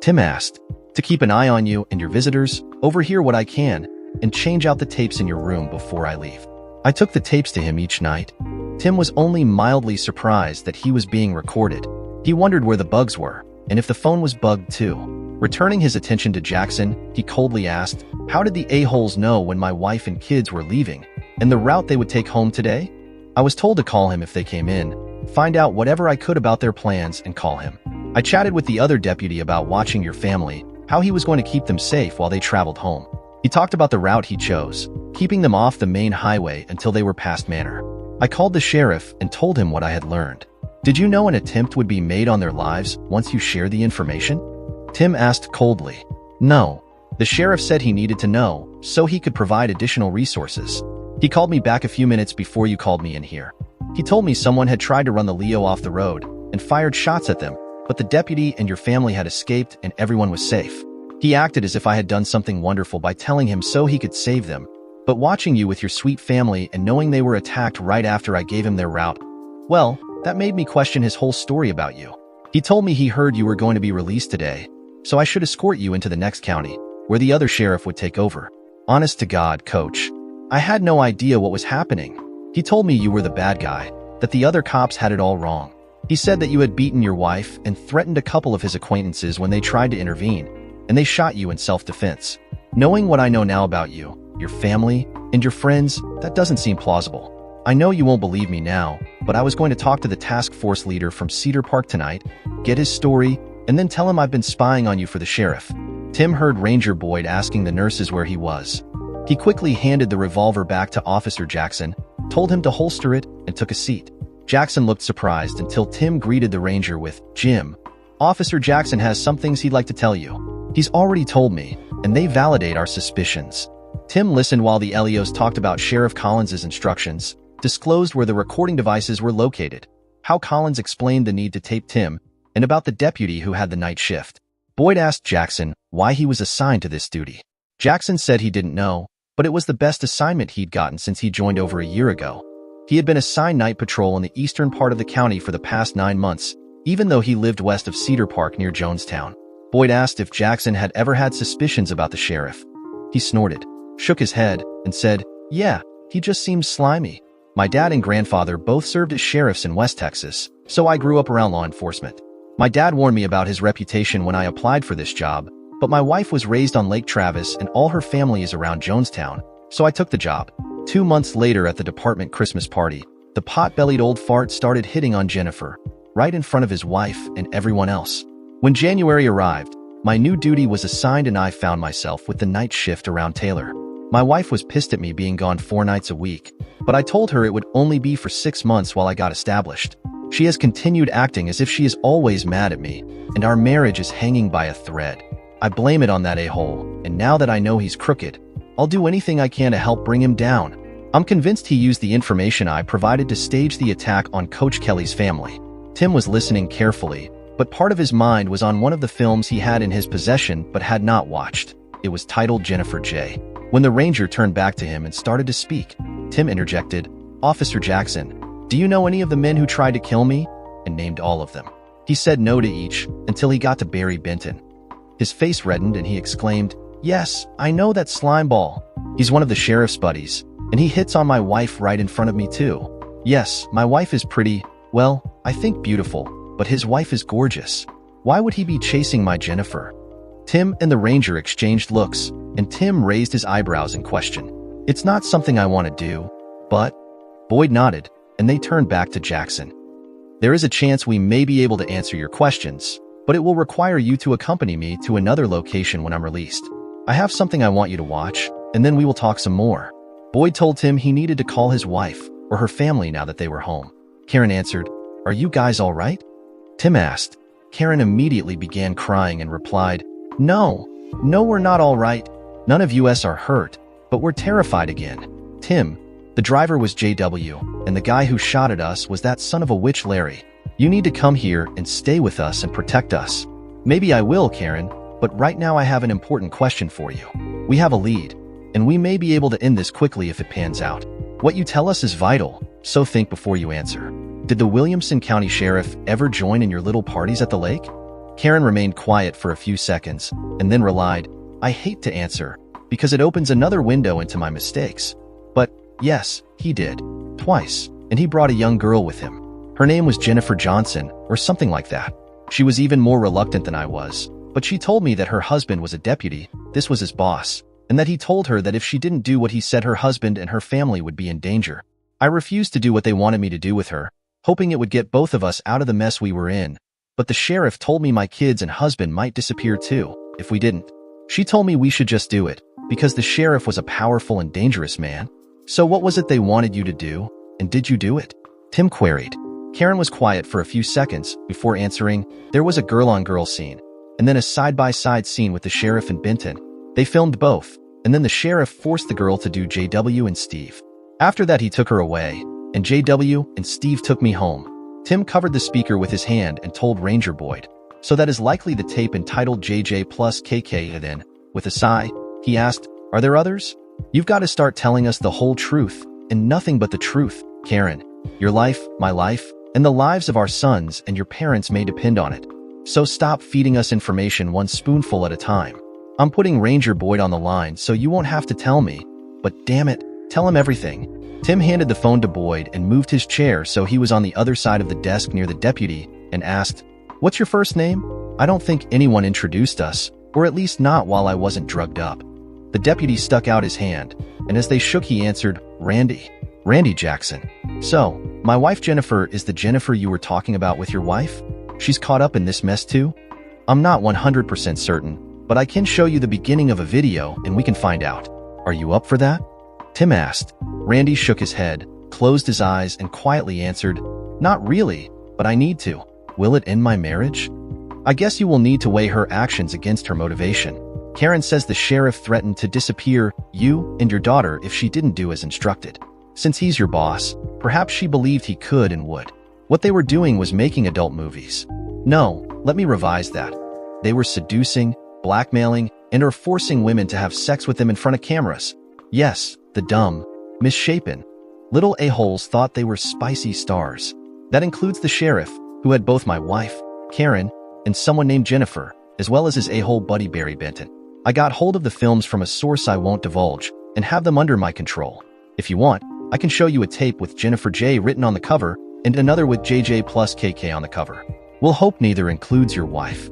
A: Tim asked. "To keep an eye on you and your visitors, overhear what I can, and change out the tapes in your room before I leave." I took the tapes to him each night. Tim was only mildly surprised that he was being recorded. He wondered where the bugs were, and if the phone was bugged too. Returning his attention to Jackson, he coldly asked, "How did the a-holes know when my wife and kids were leaving, and the route they would take home today?" "I was told to call him if they came in, find out whatever I could about their plans, and call him. I chatted with the other deputy about watching your family, how he was going to keep them safe while they traveled home. He talked about the route he chose, keeping them off the main highway until they were past Manor. I called the sheriff and told him what I had learned. Did you know an attempt would be made on their lives once you shared the information?" Tim asked coldly. "No," The sheriff said he needed to know, so he could provide additional resources. He called me back a few minutes before you called me in here. He told me someone had tried to run the Leo off the road and fired shots at them, but the deputy and your family had escaped and everyone was safe. He acted as if I had done something wonderful by telling him so he could save them, but watching you with your sweet family and knowing they were attacked right after I gave him their route, well, that made me question his whole story about you. He told me he heard you were going to be released today, so I should escort you into the next county, where the other sheriff would take over. Honest to God, Coach, I had no idea what was happening. He told me you were the bad guy, that the other cops had it all wrong. He said that you had beaten your wife and threatened a couple of his acquaintances when they tried to intervene, and they shot you in self-defense. Knowing what I know now about you, your family, and your friends, that doesn't seem plausible. I know you won't believe me now, but I was going to talk to the task force leader from Cedar Park tonight, get his story, and then tell him I've been spying on you for the sheriff. Tim heard Ranger Boyd asking the nurses where he was. He quickly handed the revolver back to Officer Jackson, told him to holster it, and took a seat. Jackson looked surprised until Tim greeted the ranger with, "Jim, Officer Jackson has some things he'd like to tell you. He's already told me, and they validate our suspicions." Tim listened while the Elios talked about Sheriff Collins's instructions, disclosed where the recording devices were located, how Collins explained the need to tape Tim, and about the deputy who had the night shift. Boyd asked Jackson why he was assigned to this duty. Jackson said he didn't know, but it was the best assignment he'd gotten since he joined over a year ago. He had been assigned night patrol in the eastern part of the county for the past 9 months, even though he lived west of Cedar Park near Jonestown. Boyd asked if Jackson had ever had suspicions about the sheriff. He snorted, shook his head, and said, "Yeah, he just seems slimy. My dad and grandfather both served as sheriffs in West Texas, so I grew up around law enforcement. My dad warned me about his reputation when I applied for this job, but my wife was raised on Lake Travis and all her family is around Jonestown, so I took the job." 2 months later at the department Christmas party, the pot-bellied old fart started hitting on Jennifer, right in front of his wife and everyone else. When January arrived, my new duty was assigned and I found myself with the night shift around Taylor. My wife was pissed at me being gone 4 nights a week, but I told her it would only be for 6 months while I got established. She has continued acting as if she is always mad at me, and our marriage is hanging by a thread. I blame it on that a-hole, and now that I know he's crooked, I'll do anything I can to help bring him down. I'm convinced he used the information I provided to stage the attack on Coach Kelly's family. Tim was listening carefully, but part of his mind was on one of the films he had in his possession but had not watched. It was titled Jennifer J. When the ranger turned back to him and started to speak, Tim interjected, "Officer Jackson, do you know any of the men who tried to kill me?" and named all of them. He said no to each until he got to Barry Benton. His face reddened and he exclaimed, "Yes, I know that slimeball. He's one of the sheriff's buddies, and he hits on my wife right in front of me too. Yes, my wife is pretty, well, I think beautiful, but his wife is gorgeous. Why would he be chasing my Jennifer?" Tim and the ranger exchanged looks, and Tim raised his eyebrows in question. "It's not something I want to do, but..." Boyd nodded, and they turned back to Jackson. "There is a chance we may be able to answer your questions, but it will require you to accompany me to another location when I'm released. I have something I want you to watch, and then we will talk some more." Boyd told Tim he needed to call his wife or her family now that they were home. Karen answered, "Are you guys all right?" Tim asked. Karen immediately began crying and replied, No, we're not all right. None of us are hurt, but we're terrified again. Tim, the driver was JW, and the guy who shot at us was that son of a witch Larry. You need to come here and stay with us and protect us." "Maybe I will, Karen, but right now I have an important question for you. We have a lead, and we may be able to end this quickly if it pans out. What you tell us is vital, so think before you answer. Did the Williamson County Sheriff ever join in your little parties at the lake?" Karen remained quiet for a few seconds, and then relied, "I hate to answer, because it opens another window into my mistakes. But, yes, he did. Twice, and he brought a young girl with him. Her name was Jennifer Johnson, or something like that. She was even more reluctant than I was, but she told me that her husband was a deputy, this was his boss, and that he told her that if she didn't do what he said her husband and her family would be in danger. I refused to do what they wanted me to do with her, hoping it would get both of us out of the mess we were in. But the sheriff told me my kids and husband might disappear too, if we didn't. She told me we should just do it, because the sheriff was a powerful and dangerous man. So what was it they wanted you to do, and did you do it?" Tim queried. Karen was quiet for a few seconds before answering, "There was a girl-on-girl scene, and then a side-by-side scene with the sheriff and Benton. They filmed both, and then the sheriff forced the girl to do JW and Steve. After that, he took her away, and JW and Steve took me home. Tim covered the speaker with his hand and told Ranger Boyd. So that is likely the tape entitled JJ plus KK. And then, with a sigh, he asked, "Are there others? You've got to start telling us the whole truth, and nothing but the truth, Karen. Your life, my life, and the lives of our sons and your parents may depend on it. So stop feeding us information one spoonful at a time. I'm putting Ranger Boyd on the line so you won't have to tell me, but damn it, tell him everything." Tim handed the phone to Boyd and moved his chair so he was on the other side of the desk near the deputy and asked, "What's your first name? I don't think anyone introduced us, or at least not while I wasn't drugged up." The deputy stuck out his hand, and as they shook he answered, "Randy. Randy Jackson. So, my wife Jennifer is the Jennifer you were talking about with your wife? She's caught up in this mess too?" "I'm not 100% certain, but I can show you the beginning of a video and we can find out. Are you up for that?" Tim asked. Randy shook his head, closed his eyes, and quietly answered, "Not really, but I need to. Will it end my marriage?" "I guess you will need to weigh her actions against her motivation. Karen says the sheriff threatened to disappear you and your daughter if she didn't do as instructed. Since he's your boss, perhaps she believed he could and would. What they were doing was making adult movies. No, let me revise that. They were seducing, blackmailing, and or forcing women to have sex with them in front of cameras. Yes, the dumb, misshapen, little a-holes thought they were spicy stars. That includes the sheriff, who had both my wife, Karen, and someone named Jennifer, as well as his a-hole buddy Barry Benton. I got hold of the films from a source I won't divulge, and have them under my control. If you want, I can show you a tape with Jennifer J written on the cover, and another with JJ plus KK on the cover. We'll hope neither includes your wife."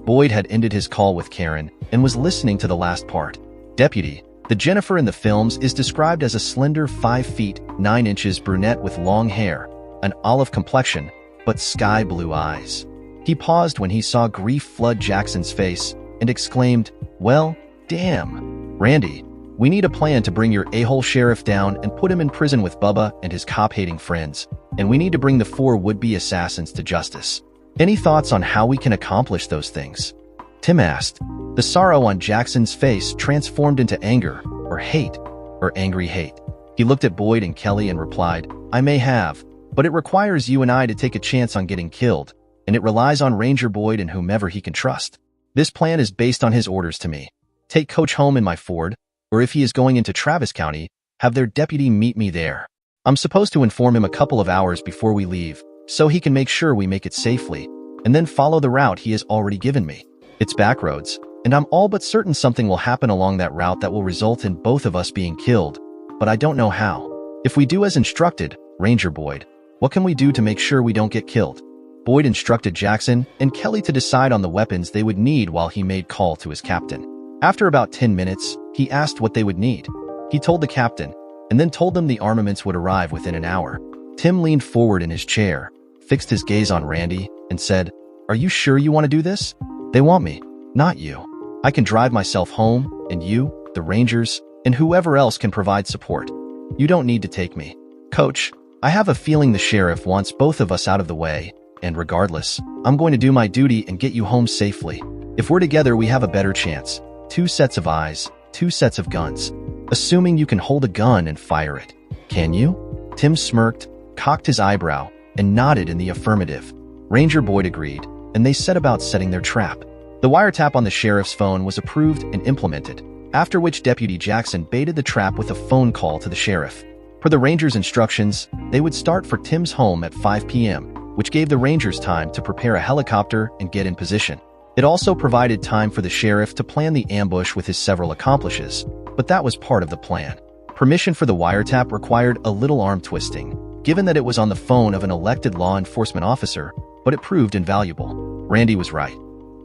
A: Boyd had ended his call with Karen, and was listening to the last part. "Deputy, the Jennifer in the films is described as a slender 5 feet, 9 inches brunette with long hair, an olive complexion, but sky blue eyes." He paused when he saw grief flood Jackson's face and exclaimed, "Well, damn. Randy, we need a plan to bring your a-hole sheriff down and put him in prison with Bubba and his cop-hating friends, and we need to bring the 4 would-be assassins to justice. Any thoughts on how we can accomplish those things?" Tim asked. The sorrow on Jackson's face transformed into anger, or hate, or angry hate. He looked at Boyd and Kelly and replied, "I may have, but it requires you and I to take a chance on getting killed, and it relies on Ranger Boyd and whomever he can trust. This plan is based on his orders to me. Take Coach home in my Ford, or if he is going into Travis County, have their deputy meet me there. I'm supposed to inform him a couple of hours before we leave, so he can make sure we make it safely, and then follow the route he has already given me. It's back roads, and I'm all but certain something will happen along that route that will result in both of us being killed, but I don't know how. If we do as instructed, Ranger Boyd, what can we do to make sure we don't get killed?" Boyd instructed Jackson and Kelly to decide on the weapons they would need while he made call to his captain. After about 10 minutes, he asked what they would need. He told the captain, and then told them the armaments would arrive within an hour. Tim leaned forward in his chair, fixed his gaze on Randy, and said, "Are you sure you want to do this? They want me, not you. I can drive myself home, and you, the Rangers, and whoever else can provide support. You don't need to take me. Coach, I have a feeling the sheriff wants both of us out of the way, and regardless, I'm going to do my duty and get you home safely. If we're together, we have a better chance. 2 sets of eyes, 2 sets of guns. Assuming you can hold a gun and fire it. Can you?" Tim smirked, cocked his eyebrow, and nodded in the affirmative. Ranger Boyd agreed, and they set about setting their trap. The wiretap on the sheriff's phone was approved and implemented, after which Deputy Jackson baited the trap with a phone call to the sheriff. Per the Rangers' instructions, they would start for Tim's home at 5 p.m., which gave the Rangers time to prepare a helicopter and get in position. It also provided time for the sheriff to plan the ambush with his several accomplices, but that was part of the plan. Permission for the wiretap required a little arm twisting, given that it was on the phone of an elected law enforcement officer, but it proved invaluable. Randy was right.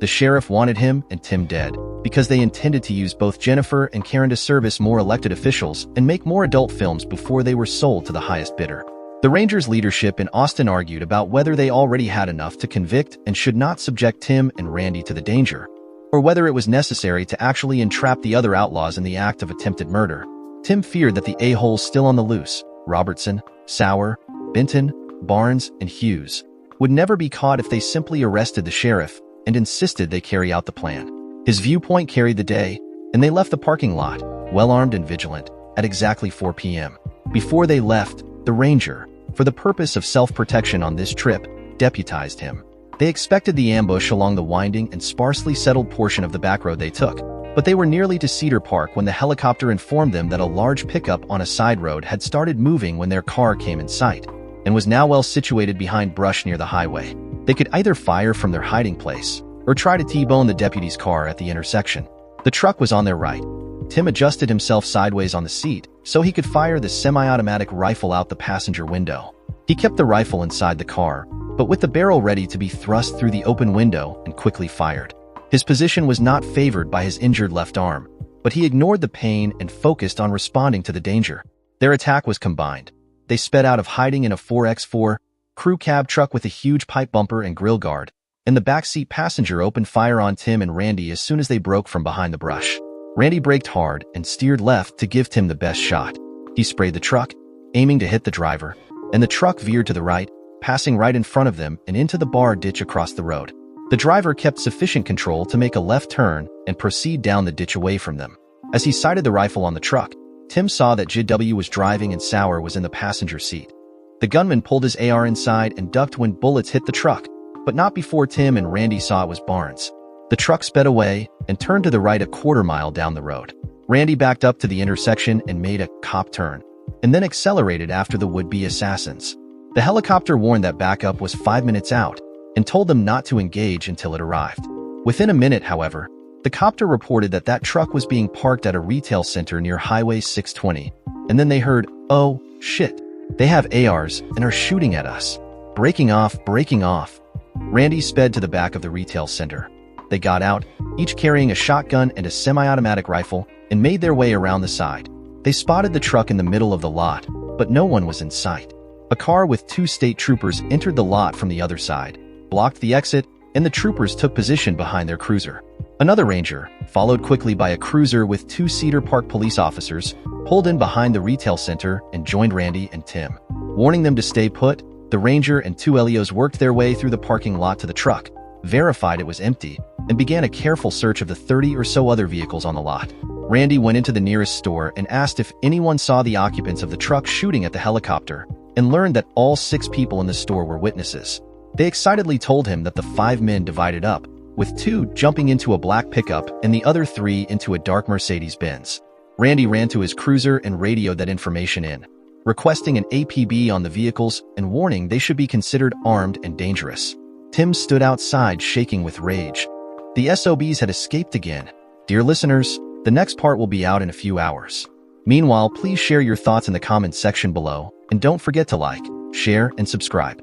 A: The sheriff wanted him and Tim dead, because they intended to use both Jennifer and Karen to service more elected officials and make more adult films before they were sold to the highest bidder. The Rangers' leadership in Austin argued about whether they already had enough to convict and should not subject Tim and Randy to the danger, or whether it was necessary to actually entrap the other outlaws in the act of attempted murder. Tim feared that the a-holes still on the loose, Robertson, Sauer, Benton, Barnes, and Hughes, would never be caught if they simply arrested the sheriff and insisted they carry out the plan. His viewpoint carried the day, and they left the parking lot, well-armed and vigilant, at exactly 4 p.m. Before they left, the ranger, for the purpose of self-protection on this trip, deputized him. They expected the ambush along the winding and sparsely settled portion of the back road they took, but they were nearly to Cedar Park when the helicopter informed them that a large pickup on a side road had started moving when their car came in sight, and was now well situated behind brush near the highway. They could either fire from their hiding place, or try to T-bone the deputy's car at the intersection. The truck was on their right. Tim adjusted himself sideways on the seat so he could fire the semi-automatic rifle out the passenger window. He kept the rifle inside the car, but with the barrel ready to be thrust through the open window, and quickly fired. His position was not favored by his injured left arm, but he ignored the pain and focused on responding to the danger. Their attack was combined. They sped out of hiding in a 4x4 crew cab truck with a huge pipe bumper and grill guard, and the backseat passenger opened fire on Tim and Randy as soon as they broke from behind the brush. Randy braked hard and steered left to give Tim the best shot. He sprayed the truck, aiming to hit the driver, and the truck veered to the right, passing right in front of them and into the bar ditch across the road. The driver kept sufficient control to make a left turn and proceed down the ditch away from them. As he sighted the rifle on the truck, Tim saw that JW was driving and Sauer was in the passenger seat. The gunman pulled his AR inside and ducked when bullets hit the truck, but not before Tim and Randy saw it was Barnes. The truck sped away and turned to the right a quarter-mile down the road. Randy backed up to the intersection and made a cop turn, and then accelerated after the would-be assassins. The helicopter warned that backup was 5 minutes out, and told them not to engage until it arrived. Within a minute, however, the copter reported that that truck was being parked at a retail center near Highway 620, and then they heard, "Oh, shit. They have ARs and are shooting at us. Breaking off, breaking off." Randy sped to the back of the retail center. They got out, each carrying a shotgun and a semi-automatic rifle, and made their way around the side. They spotted the truck in the middle of the lot, but no one was in sight. A car with 2 state troopers entered the lot from the other side, blocked the exit, and the troopers took position behind their cruiser. Another ranger, followed quickly by a cruiser with 2 Cedar Park police officers, pulled in behind the retail center and joined Randy and Tim. Warning them to stay put, the ranger and 2 LEOs worked their way through the parking lot to the truck, verified it was empty, and began a careful search of the 30 or so other vehicles on the lot. Randy went into the nearest store and asked if anyone saw the occupants of the truck shooting at the helicopter, and learned that all 6 people in the store were witnesses. They excitedly told him that the 5 men divided up, with 2 jumping into a black pickup and the other 3 into a dark Mercedes-Benz. Randy ran to his cruiser and radioed that information in, requesting an APB on the vehicles and warning they should be considered armed and dangerous. Tim stood outside shaking with rage. The SOBs had escaped again. Dear listeners, the next part will be out in a few hours. Meanwhile, please share your thoughts in the comments section below, and don't forget to like, share, and subscribe.